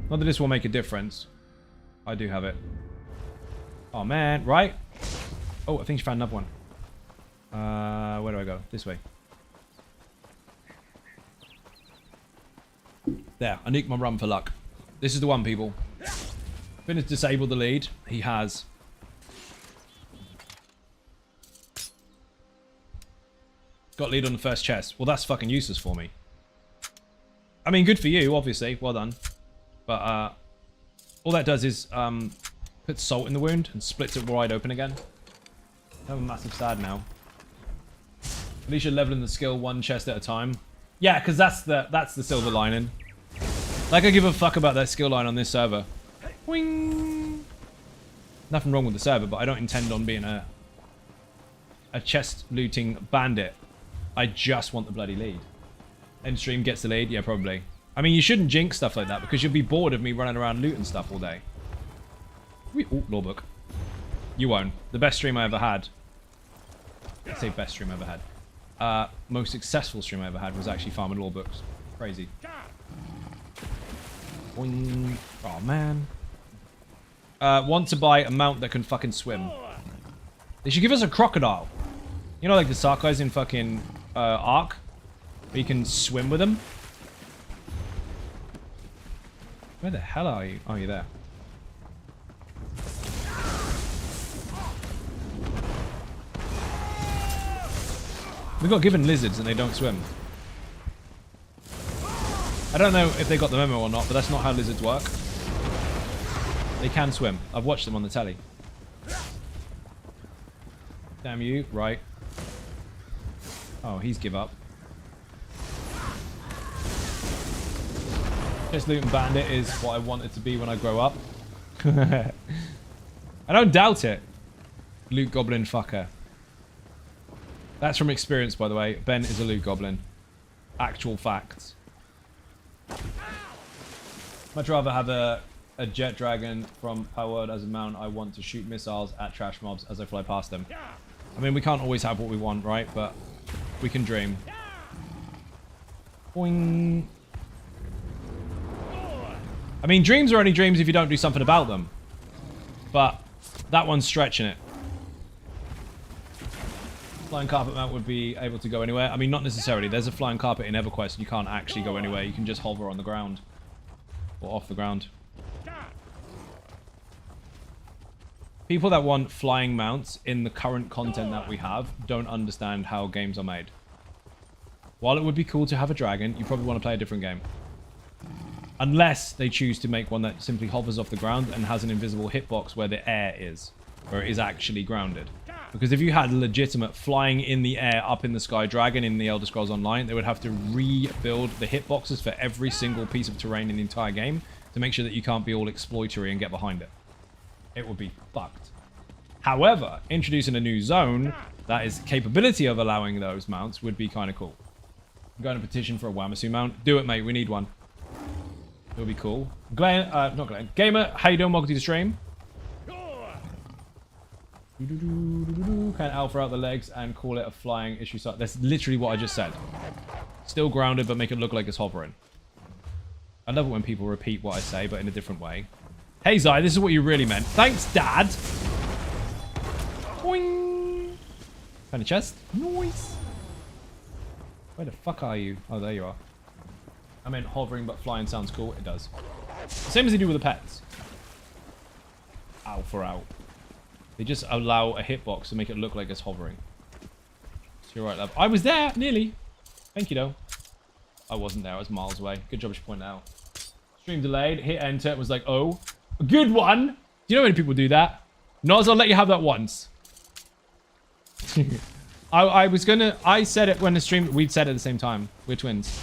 Not that this will make a difference. I do have it. Oh, man. Right? Oh, I think she found another one. Where do I go? This way. There. I nicked my run for luck. This is the one, people. Finn has disabled the lead. He has. Got lead on the first chest. Well, that's fucking useless for me. I mean, good for you, obviously. Well done. But, all that does is, put salt in the wound and splits it wide open again. I have a massive sad now. At least you're leveling the skill 1 chest at a time. Yeah, because that's the silver lining. Like, I give a fuck about that skill line on this server. Wing! Nothing wrong with the server, but I don't intend on being a chest looting bandit. I just want the bloody lead. End stream gets the lead? Yeah, probably. I mean, you shouldn't jinx stuff like that because you'll be bored of me running around looting stuff all day. Oh, law book. You won't. The best stream I ever had. Let's say best stream I ever had. Most successful stream I ever had was actually farming law books. Crazy. Boing. Oh, man. Want to buy a mount that can fucking swim. They should give us a crocodile. You know, like the Sarcasm in fucking Ark? Where you can swim with them? Where the hell are you? Oh, you're there. We got given lizards and they don't swim. I don't know if they got the memo or not, but that's not how lizards work. They can swim. I've watched them on the telly. Damn you. Right. Oh, he's give up. Just Loot and Bandit is what I want it to be when I grow up. I don't doubt it. Loot Goblin fucker. That's from experience, by the way. Ben is a Loot Goblin. Actual facts. Much rather have a jet dragon from Power Word as a mount. I want to shoot missiles at trash mobs as I fly past them. I mean, we can't always have what we want, right? But we can dream. Boing. I mean, dreams are only dreams if you don't do something about them. But that one's stretching it. Flying carpet mount would be able to go anywhere. I mean, not necessarily. There's a flying carpet in EverQuest and you can't actually go anywhere. You can just hover on the ground. Or off the ground. People that want flying mounts in the current content that we have don't understand how games are made. While it would be cool to have a dragon, you probably want to play a different game. Unless they choose to make one that simply hovers off the ground and has an invisible hitbox where the air is. Where it is actually grounded. Because if you had legitimate flying in the air, up in the sky dragon in the Elder Scrolls Online, they would have to rebuild the hitboxes for every single piece of terrain in the entire game to make sure that you can't be all exploitory and get behind it. It would be fucked. However, introducing a new zone that is capability of allowing those mounts would be kind of cool. I'm going to petition for a Wamasu mount. Do it, mate. We need one. It would be cool. Glenn, not Glenn. Gamer, how you doing? Welcome to the stream. Can alpha out the legs and call it a flying issue site. That's literally what I just said. Still grounded, but make it look like it's hovering. I love it when people repeat what I say, but in a different way. Hey, Zai, this is what you really meant. Thanks, Dad. Boing. Found a chest. Nice. Where the fuck are you? Oh, there you are. I meant hovering, but flying sounds cool. It does. Same as they do with the pets. Alpha out. They just allow a hitbox to make it look like it's hovering. So you're right, love. I was there, nearly. Thank you, though. I wasn't there. I was miles away. Good job you pointed out. Stream delayed. Hit enter. It was like, oh. A good one. Do you know how many people do that? Noz, I'll let you have that once. I said it when the stream... We'd said it at the same time. We're twins.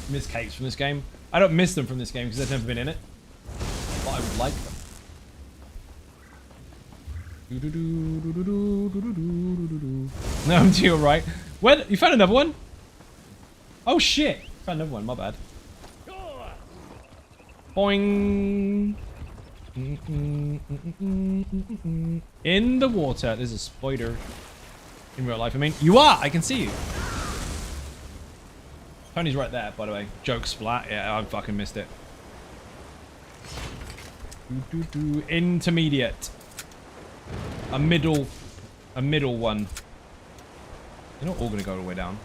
Miss capes from this game. I don't miss them from this game because they've never been in it. But I would like them. No, I'm to your right. Where? You found another one? Oh shit! Found another one. My bad. Boing. In the water. There's a spider. In real life, I mean, you are. I can see you. Tony's right there, by the way. Joke splat. Yeah, I fucking missed it. Intermediate. A middle one. They're not all going to go all the way down.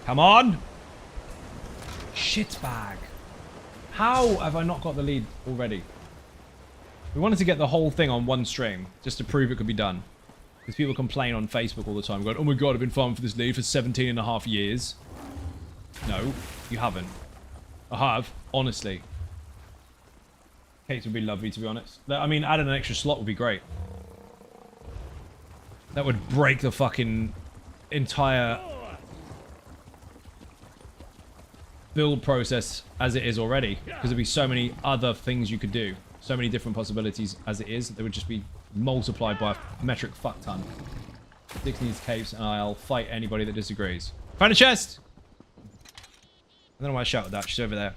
Come on! Shitbag. How have I not got the lead already? We wanted to get the whole thing on one stream, just to prove it could be done. Because people complain on Facebook all the time, going, oh my god, I've been farming for this lead for 17.5 years. No, you haven't. I have, honestly. Capes would be lovely, to be honest. I mean, adding an extra slot would be great. That would break the fucking entire build process as it is already. Because there'd be so many other things you could do. So many different possibilities as it is. They would just be multiplied by a metric fuck ton. Dix needs capes, and I'll fight anybody that disagrees. Found a chest! I don't know why I shouted that. She's over there.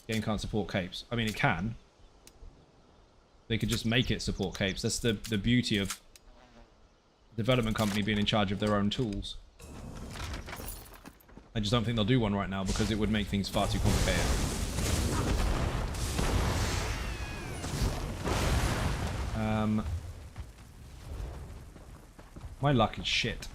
Game can't support capes. I mean, it can. They could just make it support capes. That's the beauty of the development company being in charge of their own tools. I just don't think they'll do one right now because it would make things far too complicated. My luck is shit.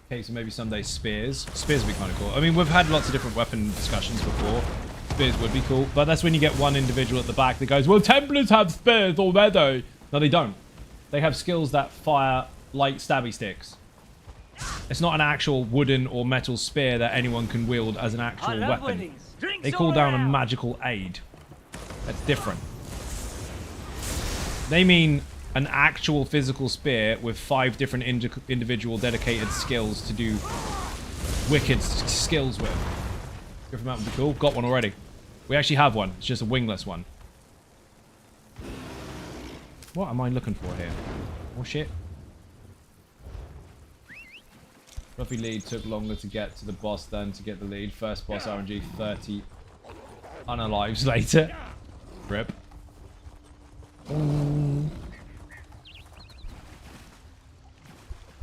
Okay, so maybe someday spears. Spears would be kind of cool. I mean, we've had lots of different weapon discussions before. Spears would be cool, but that's when you get one individual at the back that goes, well, Templars have spears already. No, they don't. They have skills that fire like stabby sticks. It's not an actual wooden or metal spear that anyone can wield as an actual weapon. They call down a magical aid. That's different. They mean an actual physical spear with 5 different individual dedicated skills to do wicked skills with. Griffin Mount would be cool. Got one already. We actually have one. It's just a wingless one. What am I looking for here? Oh shit. Fluffy lead took longer to get to the boss than to get the lead. First boss RNG 30 unalives later. Rip.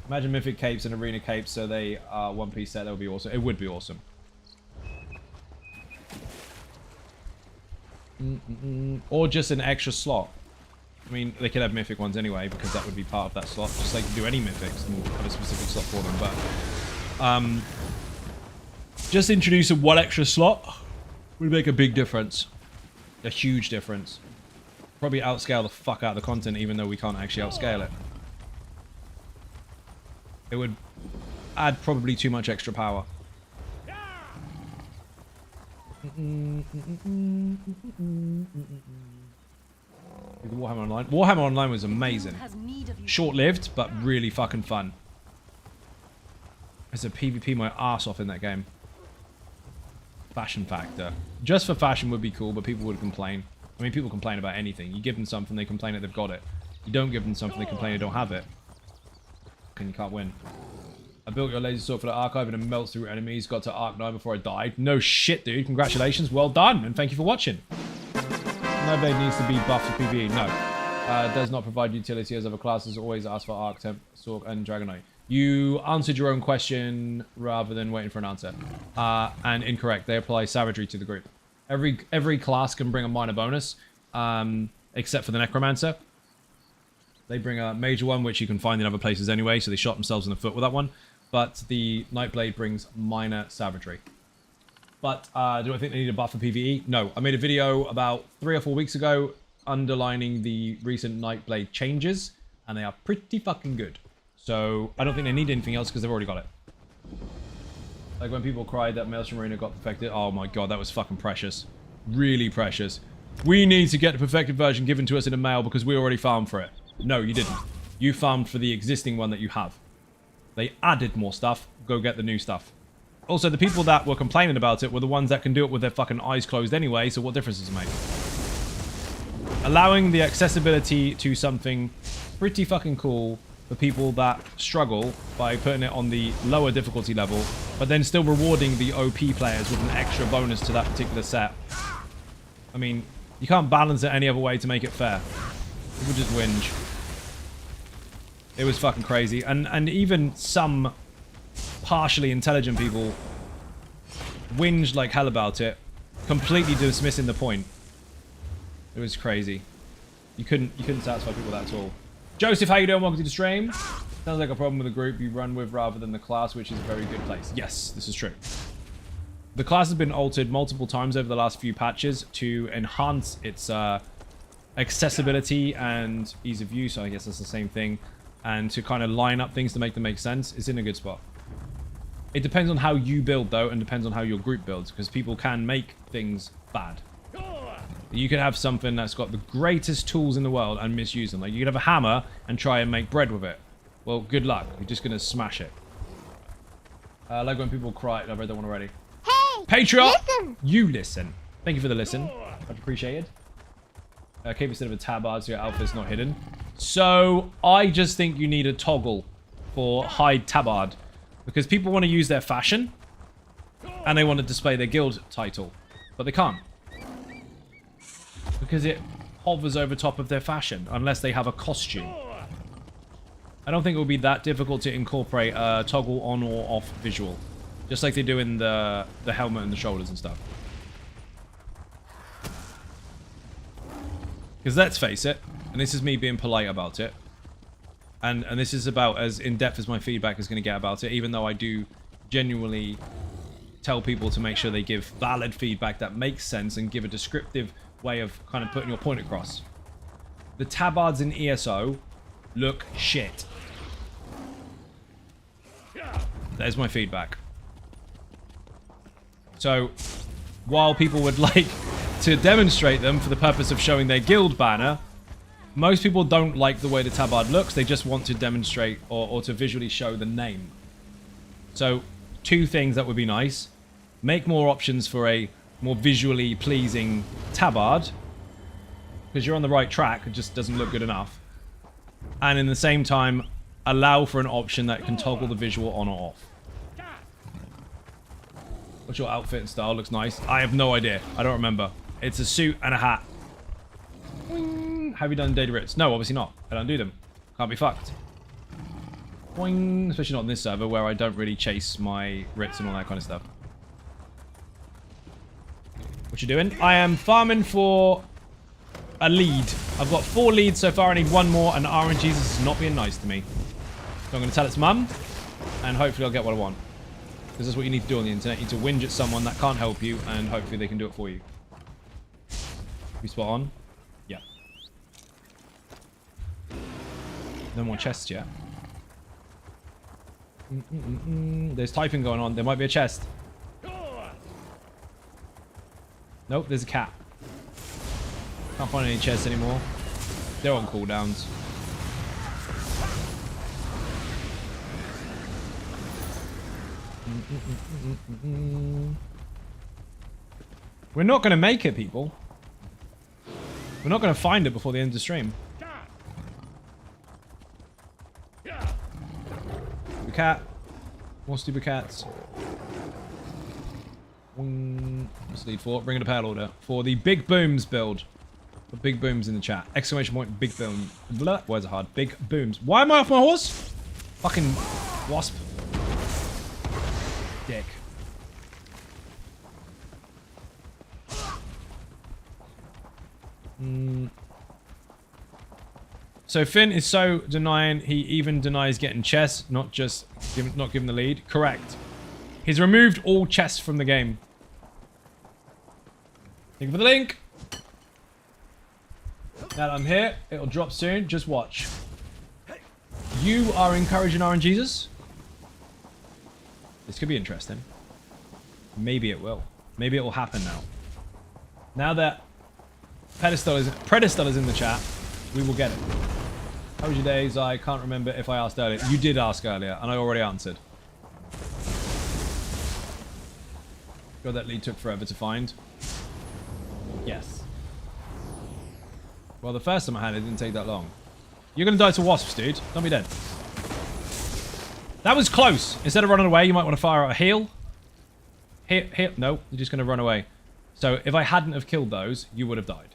Imagine mythic capes and arena capes so they are one piece set. That would be awesome. It would be awesome. Or just an extra slot. I mean, they could have mythic ones anyway because that would be part of that slot. Just like you do any mythics and have a specific slot for them. But just introduce a one extra slot would make a big difference. A huge difference. Probably outscale the fuck out of the content even though we can't actually outscale it. It would add probably too much extra power. Warhammer Online. Warhammer Online was amazing. Short-lived, but really fucking fun. There's a PvP my ass off in that game. Fashion factor. Just for fashion would be cool, but people would complain. I mean, people complain about anything. You give them something, they complain that they've got it. You don't give them something, they complain they don't have it. And you can't win. I built your laser sword for the archive and it melts through enemies. Got to Arc 9 before I died. No shit, dude. Congratulations. Well done. And thank you for watching. No blade needs to be buffed for PvE. No. Does not provide utility as other classes. Always ask for Arc, Temp, Sword, and Dragonite. You answered your own question rather than waiting for an answer. And incorrect. They apply savagery to the group. Every class can bring a minor bonus. Except for the Necromancer. They bring a major one, which you can find in other places anyway. So they shot themselves in the foot with that one. But the Nightblade brings minor savagery. But do I think they need a buff for PvE? No. I made a video about 3 or 4 weeks ago underlining the recent Nightblade changes. And they are pretty fucking good. So I don't think they need anything else because they've already got it. Like when people cried that Maelstrom Arena got perfected. Oh my god, that was fucking precious. Really precious. We need to get the perfected version given to us in the mail because we already farmed for it. No, you didn't. You farmed for the existing one that you have. They added more stuff. Go get the new stuff. Also, the people that were complaining about it were the ones that can do it with their fucking eyes closed anyway, so what difference does it make? Allowing the accessibility to something pretty fucking cool for people that struggle by putting it on the lower difficulty level, but then still rewarding the OP players with an extra bonus to that particular set. I mean, you can't balance it any other way to make it fair. People just whinge. It was fucking crazy. And even some partially intelligent people whinged like hell about it, completely dismissing the point. It was crazy. You couldn't satisfy people with that at all. Joseph, how you doing? Welcome to the stream. Sounds like a problem with the group you run with rather than the class, which is a very good place. Yes, this is true. The class has been altered multiple times over the last few patches to enhance its accessibility and ease of use. I guess that's the same thing. And to kind of line up things to make them make sense. It's in a good spot. It depends on how you build, though, and depends on how your group builds, because people can make things bad. You could have something that's got the greatest tools in the world and misuse them. Like, you could have a hammer and try and make bread with it. Well, good luck. You're just going to smash it. Like when people cry. I've read that one already. Hey! Patriot! Listen! You listen. Thank you for the listen. Much appreciated. Cape instead of a tabard so your outfit's not hidden. So, I just think you need a toggle for hide tabard. Because people want to use their fashion. And they want to display their guild title. But they can't. Because it hovers over top of their fashion. Unless they have a costume. I don't think it would be that difficult to incorporate a toggle on or off visual. Just like they do in the helmet and the shoulders and stuff. Because let's face it, and this is me being polite about it, and this is about as in-depth as my feedback is going to get about it, even though I do genuinely tell people to make sure they give valid feedback that makes sense and give a descriptive way of kind of putting your point across. The tabards in ESO look shit. There's my feedback. So, while people would like to demonstrate them for the purpose of showing their guild banner. Most people don't like the way the tabard looks. They just want to demonstrate or to visually show the name. So, 2 things that would be nice. Make more options for a more visually pleasing tabard. Because you're on the right track, it just doesn't look good enough. And in the same time, allow for an option that can toggle the visual on or off. What's your outfit and style? Looks nice. I have no idea. I don't remember. It's a suit and a hat. Boing. Have you done daily writs? No, obviously not. I don't do them. Can't be fucked. Boing. Especially not on this server where I don't really chase my writs and all that kind of stuff. What you doing? I am farming for a lead. I've got 4 leads so far. I need 1 more, and RNGesus is not being nice to me. So I'm going to tell its mum, and hopefully I'll get what I want. Because that's what you need to do on the internet. You need to whinge at someone that can't help you, and hopefully they can do it for you. We spot on? Yeah. No more chests yet. There's typing going on. There might be a chest. Nope, there's a cat. Can't find any chests anymore. They're on cooldowns. We're not going to make it, people. We're not going to find it before the end of the stream. The cat. More stupid cats. What's the lead for? Ring of the Pale Order. For the Bigbooms build. For Bigbooms in the chat. Exclamation point, Big Boom. Blah. Words are hard. Bigbooms. Why am I off my horse? Fucking wasp. Dick. So Finn is so denying he even denies getting chests, not just not giving the lead. Correct. He's removed all chests from the game. Thank you for the link. Now that I'm here, it'll drop soon. Just watch. You are encouraging RNGesus. This could be interesting. Maybe it will. Maybe it will happen now. Now that Pedestal is in the chat, we will get it. How was your days? I can't remember if I asked earlier. You did ask earlier, and I already answered. God, that lead took forever to find. Yes. Well, the first time I had it didn't take that long. You're going to die to wasps, dude. Don't be dead. That was close. Instead of running away, you might want to fire out a heal. Heal. No, you're just going to run away. So if I hadn't have killed those, you would have died.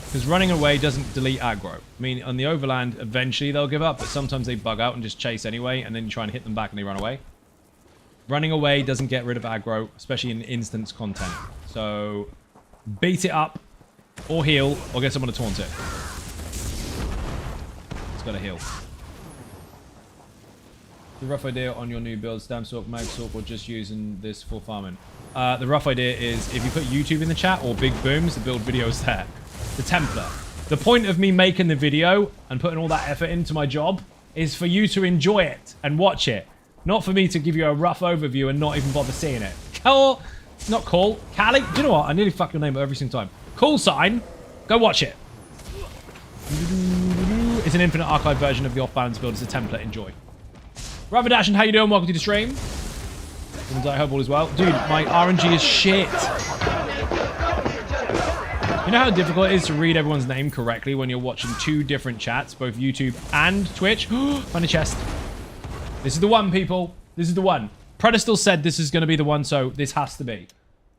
Because running away doesn't delete aggro. I mean, on the overland, eventually they'll give up, but sometimes they bug out and just chase anyway, and then you try and hit them back and they run away. Running away doesn't get rid of aggro, especially in instance content. So beat it up, or heal, or get someone to taunt it. It's got to heal. The rough idea on your new build, Stamp Sork, Mag Sork, or just using this for farming? The rough idea is if you put YouTube in the chat or Bigbooms, the build video's there. The Templar. The point of me making the video and putting all that effort into my job is for you to enjoy it and watch it. Not for me to give you a rough overview and not even bother seeing it. Callie. Do you know what? I nearly fuck your name every single time. Cool sign. Go watch it. It's an infinite archive version of the off-balance build. It's a template. Enjoy. Ravadashin, how you doing? Welcome to the stream. I hope all is well. Dude, my RNG is shit. You know how difficult it is to read everyone's name correctly when you're watching 2 different chats, both YouTube and Twitch? Find a chest. This is the one, people. This is the one. Predestal said this is going to be the one, so this has to be.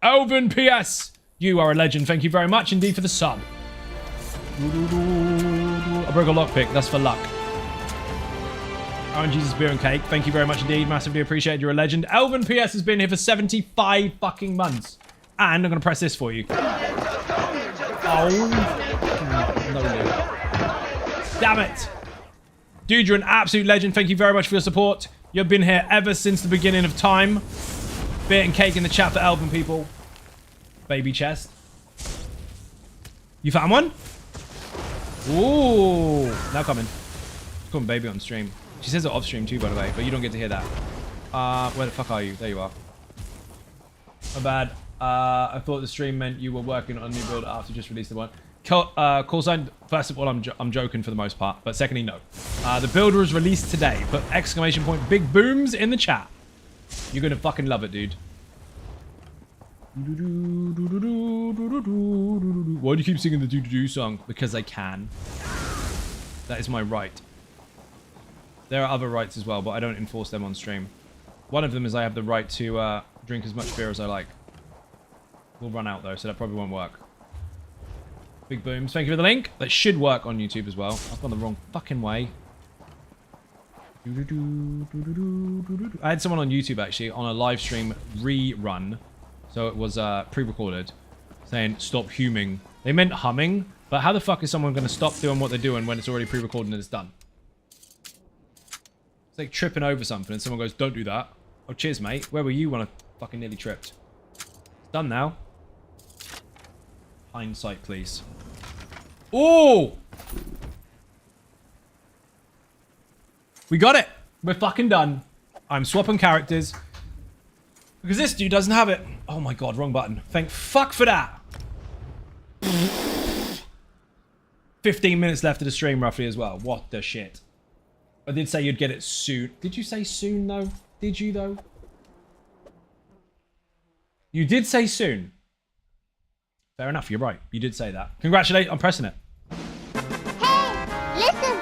Elvin PS! You are a legend. Thank you very much indeed for the sub. I broke a lockpick. That's for luck. RNGesus beer and cake. Thank you very much indeed. Massively appreciate. You're a legend. Elvin PS has been here for 75 fucking months. And I'm going to press this for you. Oh. No. Damn it. Dude, you're an absolute legend. Thank you very much for your support. You've been here ever since the beginning of time. Beer and cake in the chat for Elvin, people. Baby chest. You found one? Ooh. Now coming. Call him baby on stream. She says it off stream too, by the way, but you don't get to hear that. Where the fuck are you? There you are. My bad. I thought the stream meant you were working on a new build after you just released the one. Call sign, first of all, I'm joking for the most part, but secondly, no. The build was released today. Put exclamation point Bigbooms in the chat. You're gonna fucking love it, dude. Why do you keep singing the doo-doo-doo song? Because I can. That is my right. There are other rights as well, but I don't enforce them on stream. One of them is I have the right to drink as much beer as I like. We'll run out though, so that probably won't work. Bigbooms, thank you for the link. That should work on YouTube as well. I've gone the wrong fucking way. I had someone on YouTube actually on a live stream rerun. So it was pre-recorded, saying stop humming. They meant humming, but how the fuck is someone going to stop doing what they're doing when it's already pre-recorded and it's done? It's like tripping over something and someone goes, don't do that. Oh, cheers, mate. Where were you when I fucking nearly tripped? It's done now. Hindsight, please. Oh! We got it. We're fucking done. I'm swapping characters. Because this dude doesn't have it. Oh my god, wrong button. Thank fuck for that. 15 minutes left of the stream roughly as well. What the shit. I did say you'd get it soon. Did you say soon though? Did you though? You did say soon. Fair enough, you're right. You did say that. Congratulate, I'm pressing it. Hey, listen!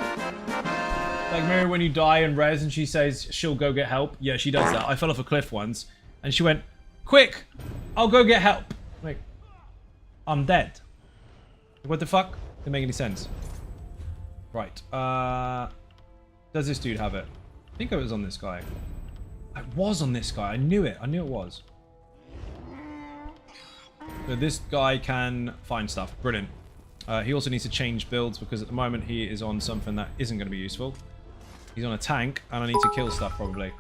Like Mary when you die and res and she says she'll go get help. Yeah, she does that. I fell off a cliff once. And she went, quick, I'll go get help. Like, I'm dead. What the fuck? Didn't make any sense. Right. Does this dude have it? I think I was on this guy. I was on this guy. I knew it. I knew it was. So this guy can find stuff. Brilliant. He also needs to change builds because at the moment he is on something that isn't going to be useful. He's on a tank and I need to kill stuff probably.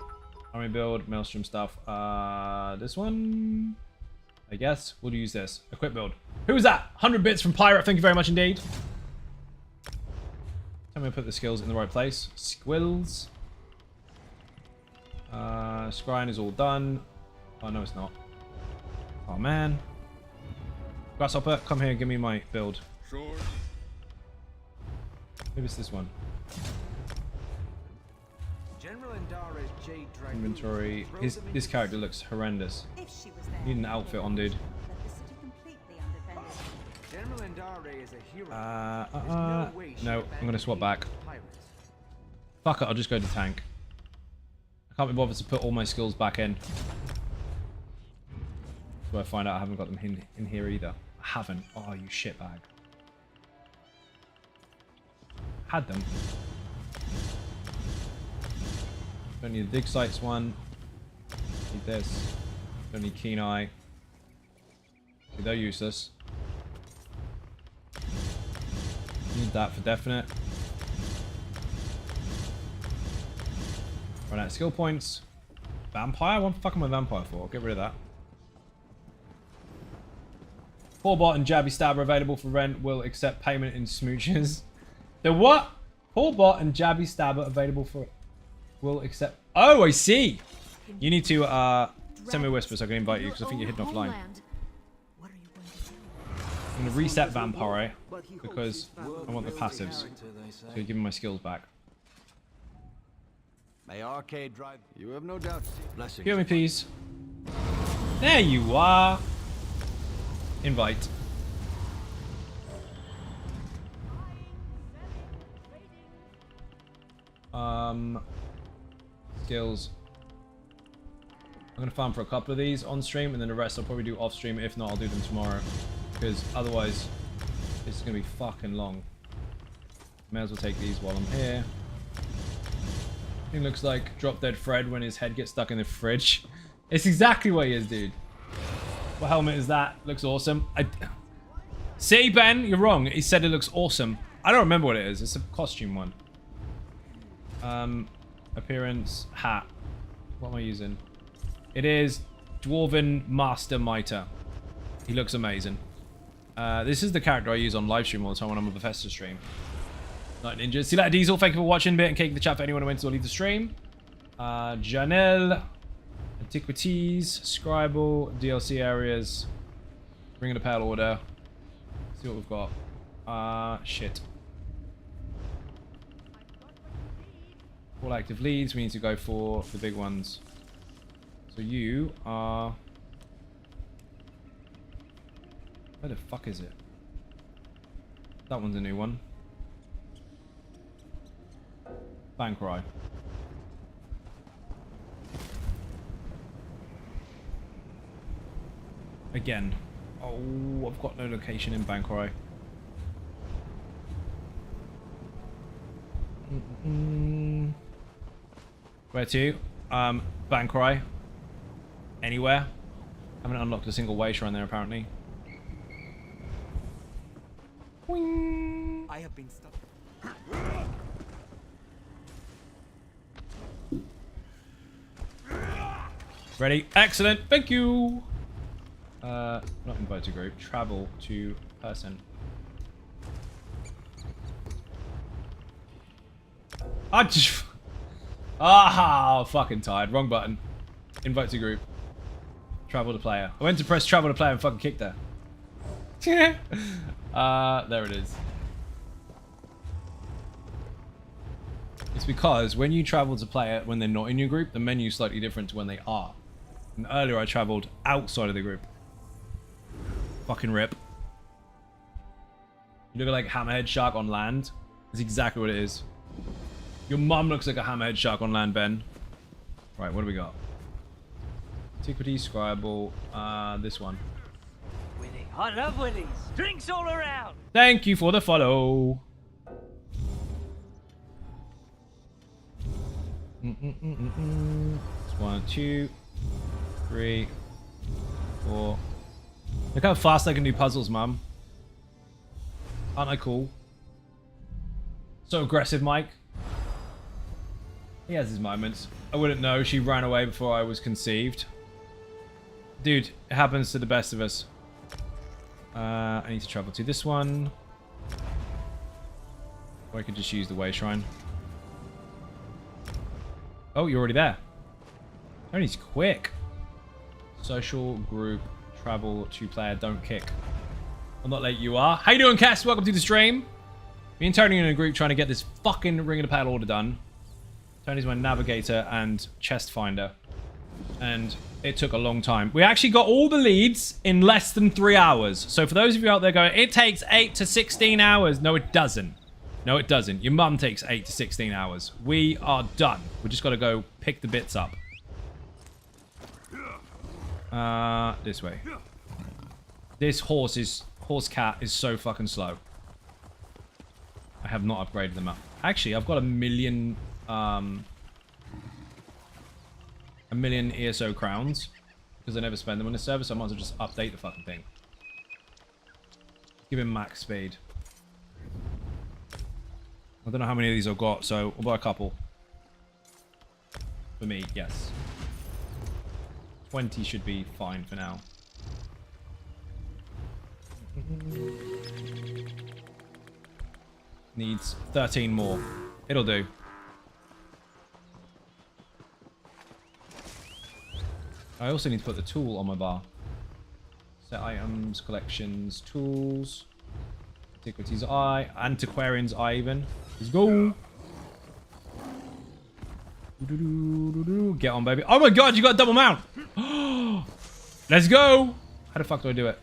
Army build, Maelstrom stuff. This one, I guess. We'll use this. Equip build. Who was that? 100 bits from Pirate. Thank you very much indeed. Tell me to put the skills in the right place. Squills. Scrying is all done. Oh, no, it's not. Oh, man. Grasshopper, come here and give me my build. Sure. Maybe it's this one. Inventory. This character looks horrendous. Need an outfit on, dude. No, I'm gonna swap back. Fuck it, I'll just go to tank. I can't be bothered to put all my skills back in. So I find out I haven't got them in here either. I haven't. Oh, you shitbag. Had them. Don't need the dig sites one. Need this. Don't need keen eye. See, they're useless. Need that for definite. Run out of skill points. Vampire? What the fuck am I vampire for? I'll get rid of that. Porbot and Jabby Stabber available for rent. Will accept payment in smooches. The what? Porbot and Jabby Stabber available for... Will accept... Oh, I see! You need to send me a whisper so I can invite you, because I think you're hidden offline. I'm going to reset Vampire, because I want the passives. So you give me my skills back. May arcade drive. You have no doubt. Blessings. Give me peas. There you are! Invite. Skills. I'm gonna farm for a couple of these on stream, and then the rest I'll probably do off stream. If not, I'll do them tomorrow, because otherwise this is gonna be fucking long. May as well take these while I'm here. He looks like Drop Dead Fred when his head gets stuck in the fridge. It's exactly what he is, dude. What helmet is that? Looks awesome. See, Ben, you're wrong. He said it looks awesome. I don't remember what it is. It's a costume one. Appearance, hat. What am I using? It is Dwarven Master Mitre. He looks amazing. This is the character I use on live stream all the time when I'm on the Bethesda stream. Night Ninja. See that Diesel, thank you for watching. Bit and cake in the chat for anyone who went to leave the stream. Janelle. Antiquities, Scribble, DLC areas, Ring of the Pale Order. See what we've got. Shit. All active leads, we need to go for the big ones. So you are... Where the fuck is it? That one's a new one. Bankrai. Again. Oh, I've got no location in Bankrai. Where to? Bankrai. Anywhere. Haven't unlocked a single way shrine there apparently. Wing. I have been stuck. Ready? Excellent. Thank you. Not invite to group. Travel to person. I just... Ah, fucking tired. Wrong button. Invite to group. Travel to player. I went to press travel to player and fucking kicked her. There it is. It's because when you travel to player when they're not in your group, the menu's slightly different to when they are. And earlier I traveled outside of the group. Fucking rip. You look like a hammerhead shark on land. That's exactly what it is. Your mum looks like a hammerhead shark on land, Ben. Right, what do we got? Antiquity, Scribble, this one. Winning. I love winnings. Drinks all around. Thank you for the follow. It's 1, 2, 3, 4. Look how fast I can do puzzles, Mum. Aren't I cool? So aggressive, Mike. He has his moments. I wouldn't know. She ran away before I was conceived. Dude, it happens to the best of us. I need to travel to this one. Or I could just use the way shrine. Oh, you're already there. Tony's quick. Social, group, travel, 2-player, don't kick. I'm not late, you are. How you doing, Cass? Welcome to the stream. Me and Tony are in a group trying to get this fucking Ring of the Pale Order done. Tony's my navigator and chest finder. And it took a long time. We actually got all the leads in less than 3 hours. So for those of you out there going, it takes 8 to 16 hours. No, it doesn't. No, it doesn't. Your mum takes 8 to 16 hours. We are done. We just got to go pick the bits up. This way. This horse cat is so fucking slow. I have not upgraded the map. Actually, I've got a million ESO crowns because I never spend them on this server, so I might as well just update the fucking thing. Give him max speed. I don't know how many of these I've got, so we'll buy a couple. For me, yes. 20 should be fine for now. Needs 13 more. It'll do. I also need to put the tool on my bar. Set items, collections, tools. Antiquities eye. Antiquarian's eye even. Let's go. Get on, baby. Oh my god, you got a double mount. Let's go. How the fuck do I do it?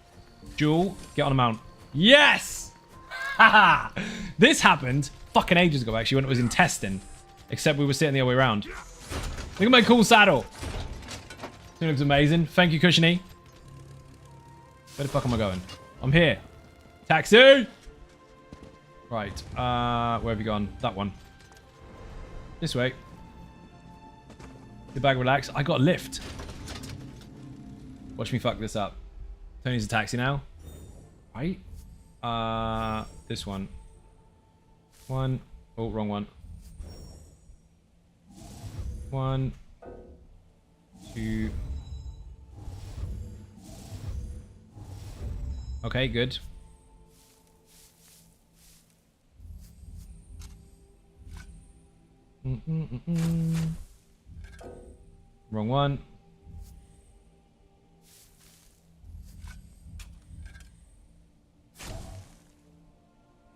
Jewel, get on a mount. Yes! Haha! This happened fucking ages ago, actually, when it was in testing. Except we were sitting the other way around. Look at my cool saddle. It looks amazing. Thank you, Cushiony. Where the fuck am I going? I'm here. Taxi! Right. Where have you gone? That one. This way. The bag relax. I got a lift. Watch me fuck this up. Tony's a taxi now. Right? This one. One. Oh, wrong one. 1, 2. Okay, good. Wrong one.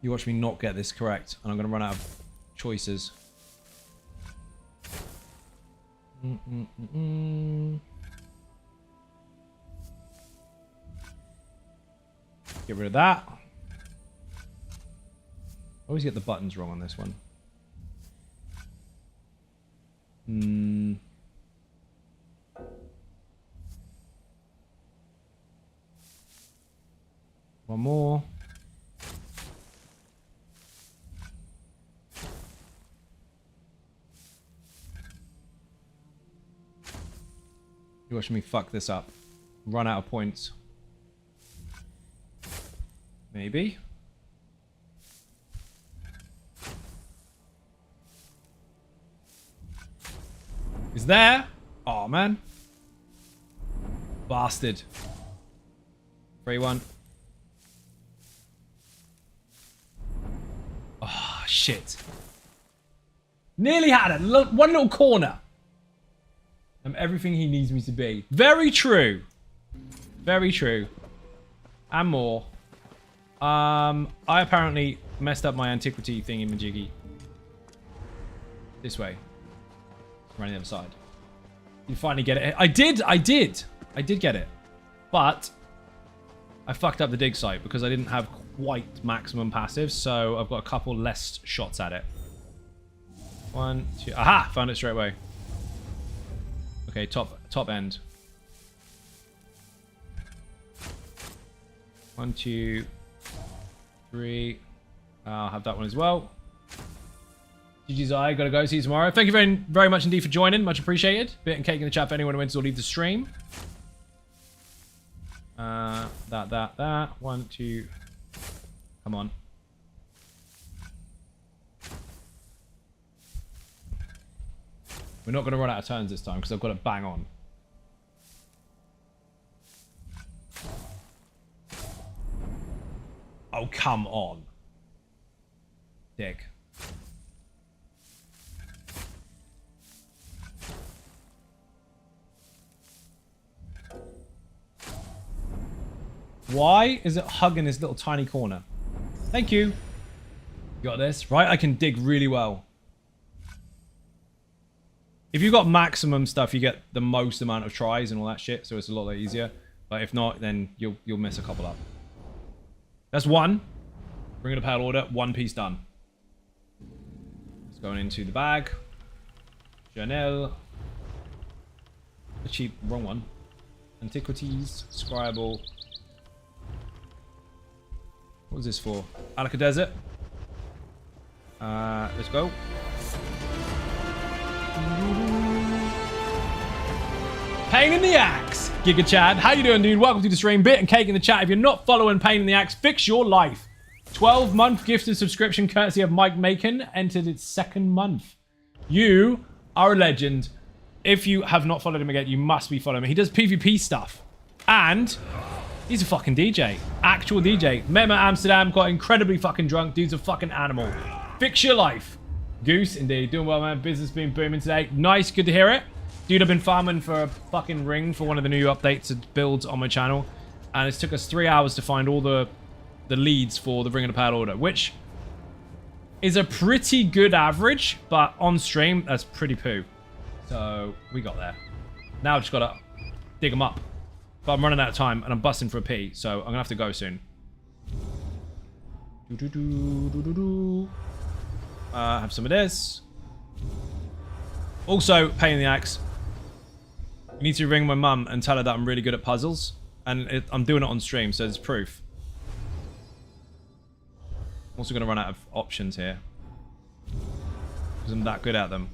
You watch me not get this correct, and I'm going to run out of choices. Get rid of that. I always get the buttons wrong on this one. One more. You're watching me fuck this up. Run out of points. Maybe. Is there? Oh man. Bastard. 3-1. Oh shit. Nearly had it. One little corner. I'm everything he needs me to be. Very true. Very true. And more. I apparently messed up my antiquity thingy majiggy. This way. Around the other side. You finally get it. I did get it. But I fucked up the dig site because I didn't have quite maximum passive, so I've got a couple less shots at it. 1, 2. Aha! Found it straight away. Okay, top end. 1, 2, 3. I'll have that one as well. GG's gotta go. See you tomorrow. Thank you very, very much indeed for joining. Much appreciated. Bit and cake in the chat for anyone who went to leave the stream. That. 1, 2. Come on. We're not going to run out of turns this time because I've got to bang on. Oh, come on. Dick. Why is it hugging this little tiny corner? Thank you. Got this. Right, I can dig really well. If you've got maximum stuff, you get the most amount of tries and all that shit, so it's a lot easier. But if not, then you'll miss a couple up. That's one. Bring it a pale order. One piece done. It's going into the bag. Journal. Cheap. Wrong one. Antiquities. Scribble. What was this for? Alaka Desert. Let's go. Pain in the Axe. Giga Chad. How you doing, dude? Welcome to the stream. Bit and cake in the chat. If you're not following Pain in the Axe, fix your life. 12-month gifted subscription courtesy of Mike Macon. Entered its 2nd month. You are a legend. If you have not followed him again, you must be following him. He does PvP stuff. And he's a fucking DJ. Actual DJ. Met him at Amsterdam. Got incredibly fucking drunk. Dude's a fucking animal. Fix your life. Goose, indeed. Doing well, man. Business been booming today. Nice. Good to hear it. Dude, I've been farming for a fucking ring for one of the new updates and builds on my channel. And it took us 3 hours to find all the leads for the Ring of the Pale Order, which is a pretty good average, but on stream, that's pretty poo. So, we got there. Now I've just got to dig them up. But I'm running out of time, and I'm busting for a pee, so I'm going to have to go soon. Have some of this. Also, Pain in the Axe. I need to ring my mum and tell her that I'm really good at puzzles. And I'm doing it on stream, so there's proof. I'm also going to run out of options here. Because I'm that good at them.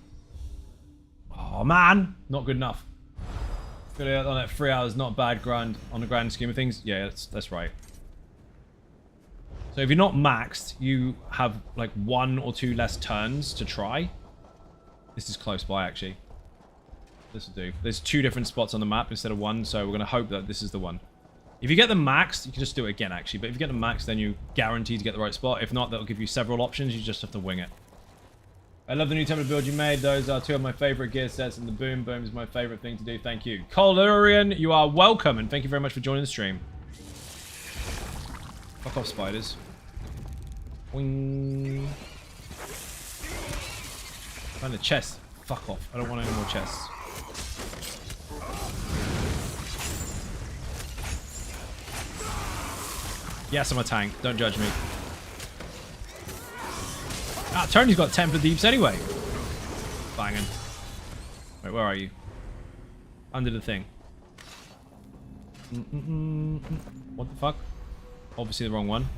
Oh, man! Not good enough. Good on that 3 hours, not bad grind on the grand scheme of things. Yeah, that's right. So if you're not maxed, you have like 1 or 2 less turns to try. This is close by, actually. This will do. There's 2 different spots on the map instead of 1, so we're going to hope that this is the one. If you get them maxed, you can just do it again, actually. But if you get them maxed, then you guarantee to get the right spot. If not, that'll give you several options. You just have to wing it. I love the new Templar build you made. Those are 2 of my favorite gear sets, and the boom is my favorite thing to do. Thank you. Colurian, you are welcome, and thank you very much for joining the stream. Fuck off, spiders. Boing. Find a chest. Fuck off. I don't want any more chests. Yes, I'm a tank. Don't judge me. Ah, Tony's got Templar Deeps anyway. Banging. Wait, where are you? Under the thing. What the fuck? Obviously the wrong one.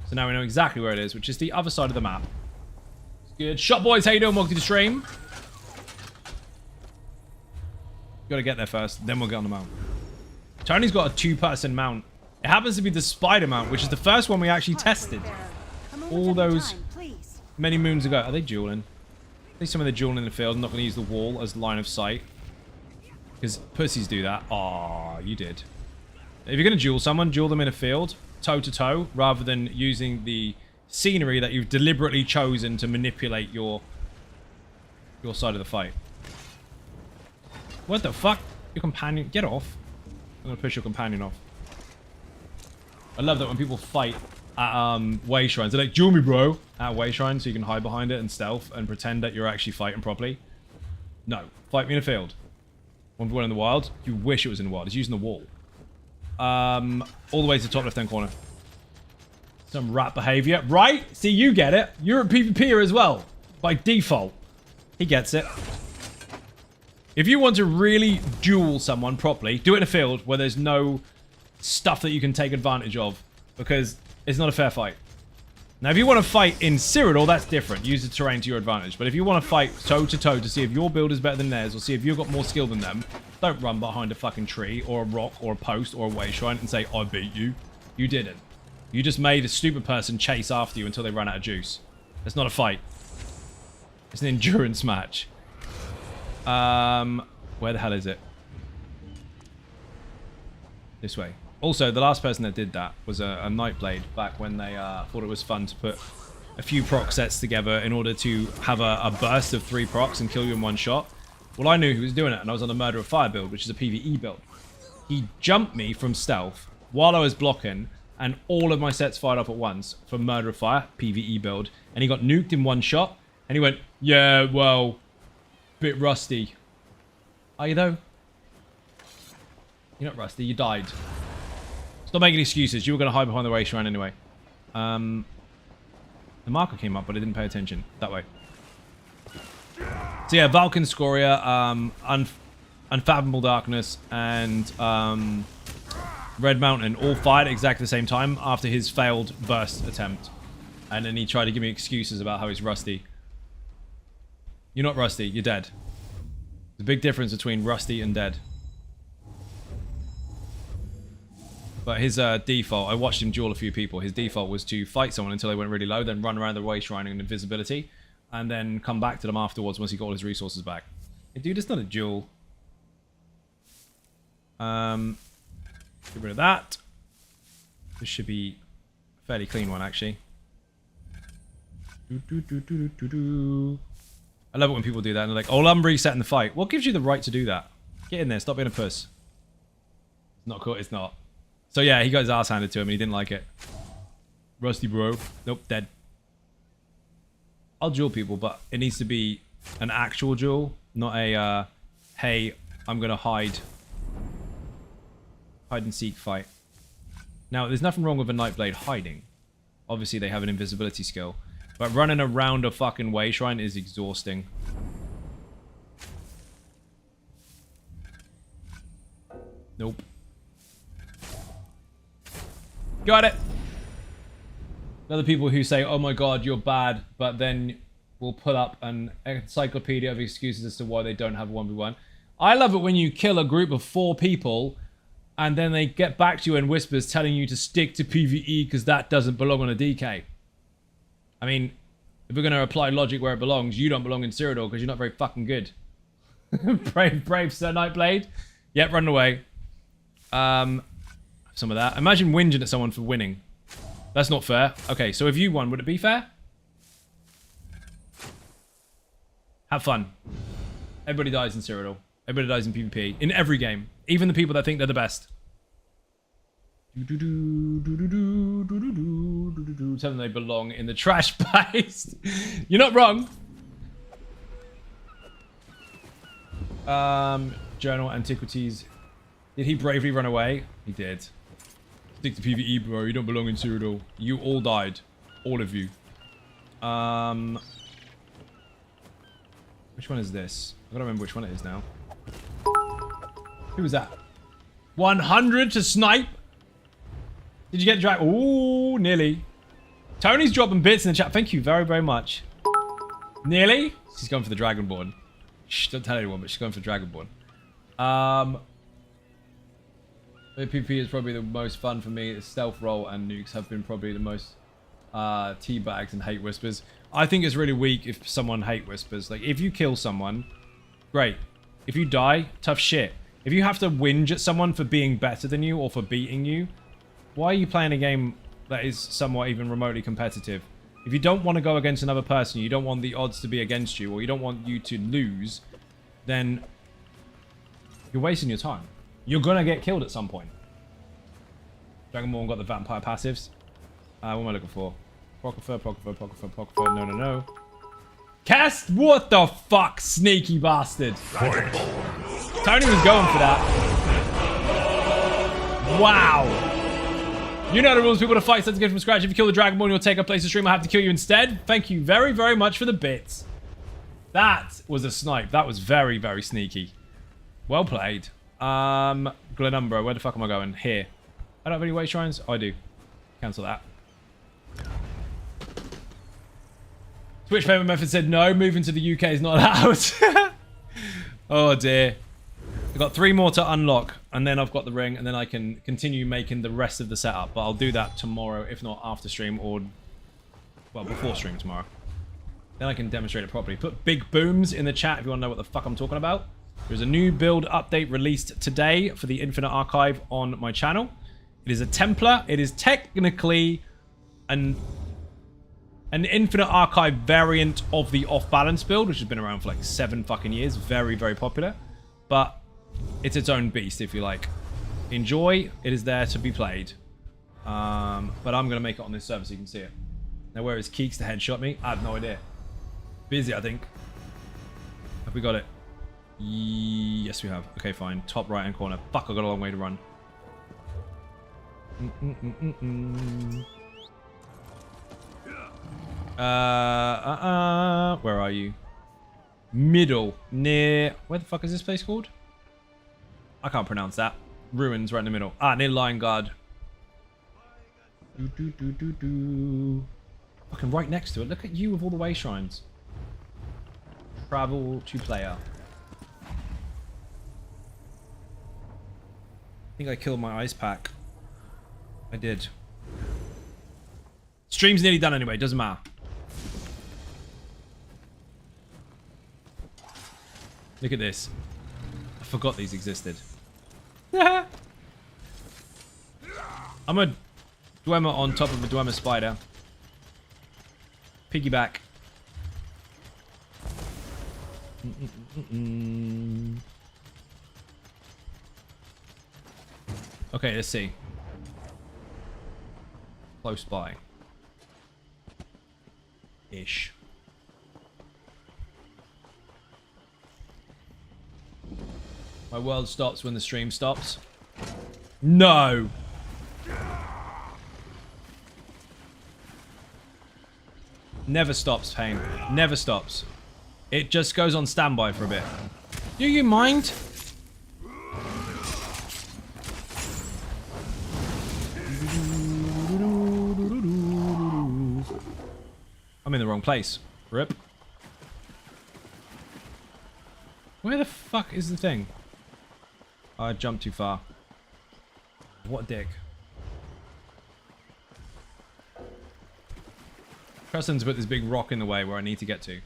So now we know exactly where it is, which is the other side of the map. It's good. Shot boys, how you doing? Welcome to the stream. Gotta get there first, then we'll get on the mount. Tony's got a 2-person mount. It happens to be the spider mount, which is the first one we actually tested. All those many moons ago. Are they dueling? I think some of the dueling in the field. I'm not going to use the wall as line of sight. Because pussies do that. Aw, you did. If you're going to duel someone, duel them in a field, toe to toe, rather than using the scenery that you've deliberately chosen to manipulate your side of the fight. What the fuck? Your companion... Get off. I'm going to push your companion off. I love that when people fight at way shrines. They're like, duel me, bro. At way shrines, so you can hide behind it and stealth and pretend that you're actually fighting properly. No. Fight me in a field. 1v1 in the wild. You wish it was in the wild. It's using the wall. All the way to the top left-hand corner. Some rat behavior. Right? See, you get it. You're a PvPer as well. By default. He gets it. If you want to really duel someone properly, do it in a field where there's no stuff that you can take advantage of, because it's not a fair fight. Now, if you want to fight in Cyrodiil, that's different. Use the terrain to your advantage. But if you want to fight toe-to-toe to see if your build is better than theirs, or see if you've got more skill than them, don't run behind a fucking tree, or a rock, or a post, or a way shrine and say, I beat you. You didn't. You just made a stupid person chase after you until they run out of juice. It's not a fight. It's an endurance match. Where the hell is it? This way. Also, the last person that did that was a Nightblade back when they thought it was fun to put a few proc sets together in order to have a burst of 3 procs and kill you in one shot. Well, I knew he was doing it, and I was on the Murder of Fire build, which is a PvE build. He jumped me from stealth while I was blocking, and all of my sets fired up at once for Murder of Fire, PvE build, and he got nuked in one shot, and he went, yeah, well, bit rusty. Are you, though? You're not rusty, you died. Stop making excuses. You were going to hide behind the way shrine anyway. The marker came up, but I didn't pay attention. That way. So yeah, Vulcan Scoria, Unfathomable Darkness, and Red Mountain all fired at exactly the same time after his failed burst attempt. And then he tried to give me excuses about how he's rusty. You're not rusty. You're dead. There's a big difference between rusty and dead. But his default, I watched him duel a few people. His default was to fight someone until they went really low, then run around the way shrine in invisibility, and then come back to them afterwards once he got all his resources back. Hey, dude, it's not a duel. Get rid of that. This should be a fairly clean one, actually. I love it when people do that and they're like, oh, I'm resetting the fight. What gives you the right to do that? Get in there. Stop being a puss. It's not cool. It's not. So yeah, he got his ass handed to him and he didn't like it. Rusty bro. Nope, dead. I'll duel people, but it needs to be an actual duel, not a, hey, I'm going to hide and seek fight. Now, there's nothing wrong with a Nightblade hiding. Obviously, they have an invisibility skill. But running around a fucking way shrine is exhausting. Nope. Got it. Other people who say, oh my god, you're bad, but then will put up an encyclopedia of excuses as to why they don't have a 1v1. I love it when you kill a group of 4 people and then they get back to you in whispers telling you to stick to PvE because that doesn't belong on a DK. I mean, if we're going to apply logic where it belongs, you don't belong in Cyrodiil because you're not very fucking good. brave Sir Nightblade. Yep, run away. Some of that. Imagine whinging at someone for winning. That's not fair. Okay, so if you won, would it be fair? Have fun. Everybody dies in Cyrodiil. Everybody dies in PvP. In every game. Even the people that think they're the best. Tell them they belong in the trash paste. You're not wrong. Journal Antiquities. Did he bravely run away? He did. Stick to PvE, bro. You don't belong in Cyrodiil. You all died. All of you. Which one is this? I gotta remember which one it is now. Who was that? 100 to snipe? Did you get dragged? Ooh, nearly. Tony's dropping bits in the chat. Thank you very, very much. Nearly? She's going for the Dragonborn. Shh, don't tell anyone, but she's going for Dragonborn. PvP is probably the most fun for me. Stealth roll and nukes have been probably the most teabags and hate whispers. I think it's really weak if someone hate whispers. Like, if you kill someone, great. If you die, tough shit. If you have to whinge at someone for being better than you or for beating you, why are you playing a game that is somewhat even remotely competitive? If you don't want to go against another person, you don't want the odds to be against you, or you don't want you to lose, then you're wasting your time. You're going to get killed at some point. Dragonborn got the vampire passives. What am I looking for? Procopher. No. Cast? What the fuck, sneaky bastard. Tony was going for that. Wow. You know the rules, people to fight, set to get from scratch. If you kill the Dragonborn, you'll take a place to stream. I'll have to kill you instead. Thank you very, very much for the bits. That was a snipe. That was very, very sneaky. Well played. Glenumbra, where the fuck am I going? Here. I don't have any way shrines? Oh, I do. Cancel that. Twitch payment method said no. Moving to the UK is not allowed. Oh dear. I've got 3 more to unlock, and then I've got the ring, and then I can continue making the rest of the setup. But I'll do that tomorrow, if not after stream, or, well, before stream tomorrow. Then I can demonstrate it properly. Put Bigbooms in the chat if you want to know what the fuck I'm talking about. There's a new build update released today for the Infinite Archive on my channel. It is a Templar. It is technically an Infinite Archive variant of the Off-Balance build, which has been around for like 7 fucking years. Very, very popular. But it's its own beast, if you like. Enjoy. It is there to be played. But I'm going to make it on this server so you can see it. Now, where is Keeks to headshot me? I have no idea. Busy, I think. Have we got it? Yes, we have. Okay, fine. Top right-hand corner. Fuck, I've got a long way to run. Where are you? Middle. Near... Where the fuck is this place called? I can't pronounce that. Ruins right in the middle. Ah, near Lion Guard. Fucking right next to it. Look at you with all the way shrines. Travel to player. I think I killed my ice pack. I did. Stream's nearly done anyway. Doesn't matter. Look at this. I forgot these existed. I'm a Dwemer on top of a Dwemer spider. Piggyback. Okay, let's see. Close by. Ish. My world stops when the stream stops. No! Never stops, Pain. Never stops. It just goes on standby for a bit. Do you mind? I'm in the wrong place. Rip. Where the fuck is the thing? I jumped too far. What a dick. Trust to put this big rock in the way where I need to get to.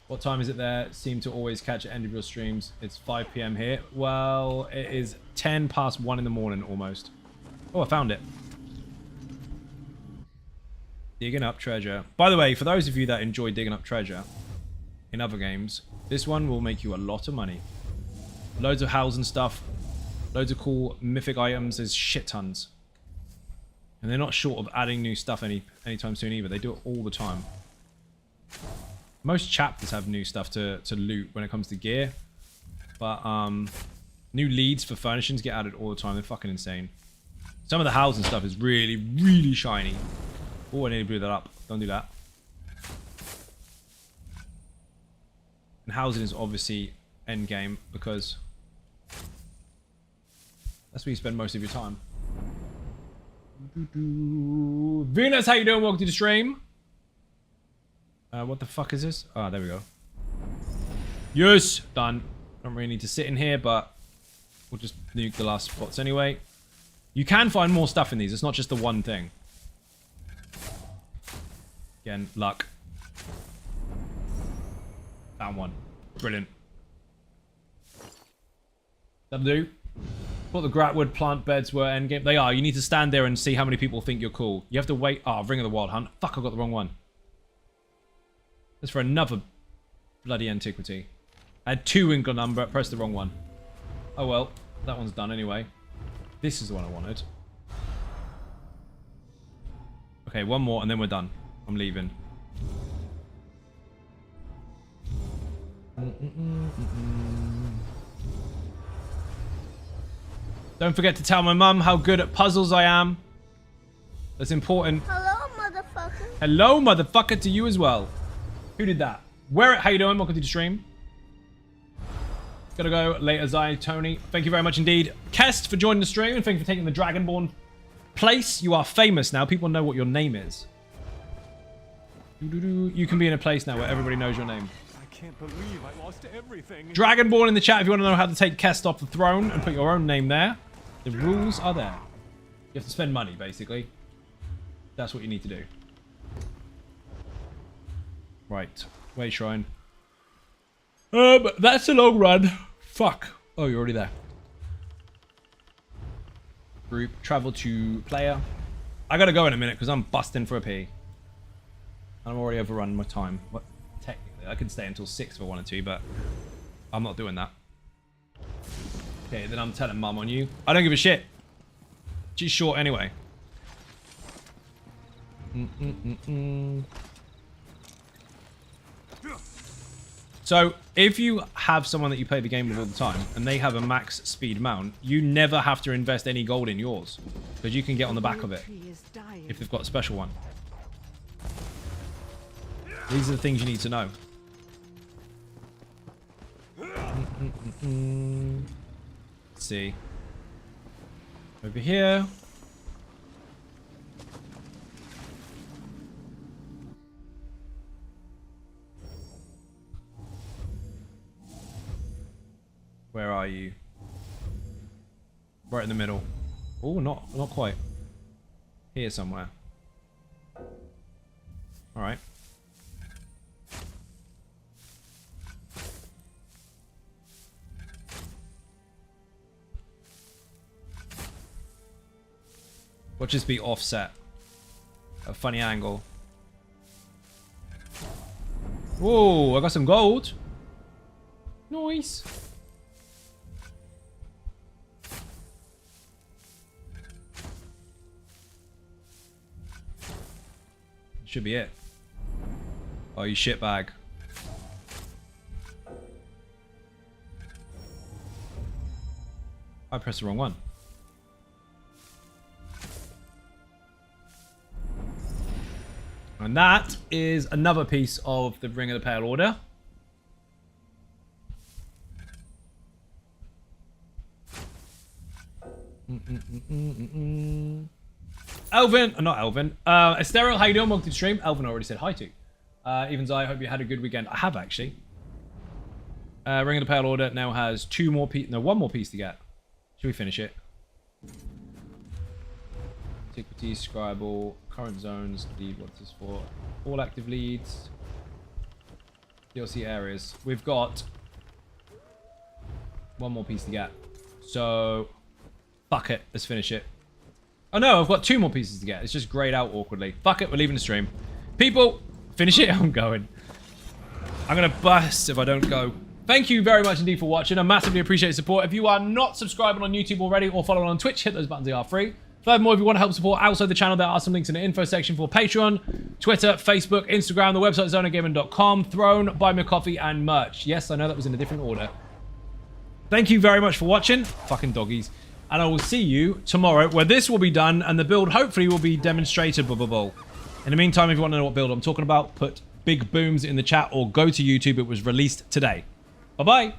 What time is it there? Seem to always catch at end of your streams. It's 5 PM here. Well, it is 10 past 1 in the morning almost. Oh, I found it. Digging up treasure. By the way, for those of you that enjoy digging up treasure in other games, this one will make you a lot of money. Loads of house and stuff. Loads of cool mythic items. There's shit tons. And they're not short of adding new stuff anytime soon either. They do it all the time. Most chapters have new stuff to loot when it comes to gear. But new leads for furnishings get added all the time. They're fucking insane. Some of the housing stuff is really, really shiny. Oh, I need to blew that up. Don't do that. And housing is obviously end game because that's where you spend most of your time. Venus, how you doing? Welcome to the stream. What the fuck is this? Ah, there we go. Yes, done. Don't really need to sit in here, but we'll just nuke the last spots anyway. You can find more stuff in these. It's not just the one thing. Again, luck. Found one. Brilliant. That'll do. Thought the Gratwood plant beds were endgame. They are. You need to stand there and see how many people think you're cool. You have to wait. Oh, Ring of the Wild Hunt. Fuck, I got the wrong one. That's for another bloody Antiquity. I had 2 in number. Pressed the wrong one. Oh well. That one's done anyway. This is the one I wanted. Okay, one more and then we're done. I'm leaving. Don't forget to tell my mum how good at puzzles I am. That's important. Hello, motherfucker. Hello, motherfucker, to you as well. Who did that? How you doing? Welcome to the stream. Gotta go later, Zai, Tony. Thank you very much indeed. Kest for joining the stream and thank you for taking the Dragonborn place. You are famous now. People know what your name is. You can be in a place now where everybody knows your name. I can't believe I lost everything. Dragonborn in the chat if you want to know how to take Kest off the throne and put your own name there. The rules are there. You have to spend money, basically. That's what you need to do. Right. Way shrine. That's a long run. Fuck. Oh, you're already there. Group. Travel to player. I gotta go in a minute because I'm busting for a pee. I'm already overrun my time. What? Technically, I could stay until 6 if I wanted to, but I'm not doing that. Okay, then I'm telling mum on you. I don't give a shit. She's short anyway. So, if you have someone that you play the game with all the time, and they have a max speed mount, you never have to invest any gold in yours. Because you can get on the back of it. If they've got a special one. These are the things you need to know. Let's see. Over here. Where are you? Right in the middle. Oh, not quite. Here somewhere. All right. Watch this be offset. A funny angle. Whoa, I got some gold. Nice. Should be it. Oh, you shitbag. I pressed the wrong one. And that is another piece of the Ring of the Pale Order. Elvin, not Elvin. Estero, how you doing? Welcome to the stream. Elvin already said hi to. Evans, I hope you had a good weekend. I have actually. Ring of the Pale Order now has one more piece to get. Should we finish it? Antiquity, Scribble, current zones, lead, what's this for? All active leads. DLC areas. We've got one more piece to get. So, fuck it. Let's finish it. Oh no, I've got 2 more pieces to get. It's just grayed out awkwardly. Fuck it, we're leaving the stream. People, finish it. I'm going. I'm gonna bust if I don't go. thank you very much indeed for watching. I massively appreciate your support. If you are not subscribing on YouTube already or following on Twitch, hit those buttons, they are free. Furthermore, if you want to help support outside the channel, there are some links in the info section for Patreon, Twitter, Facebook, Instagram, the website zonagaming.com, Throne, Buy Me a Coffee, and merch. Yes, I know that was in a different order. Thank you very much for watching. Fucking doggies. And I will see you tomorrow, where this will be done, and the build hopefully will be demonstrated. In the meantime, if you want to know what build I'm talking about, put Bigbooms in the chat or go to YouTube. It was released today. Bye-bye.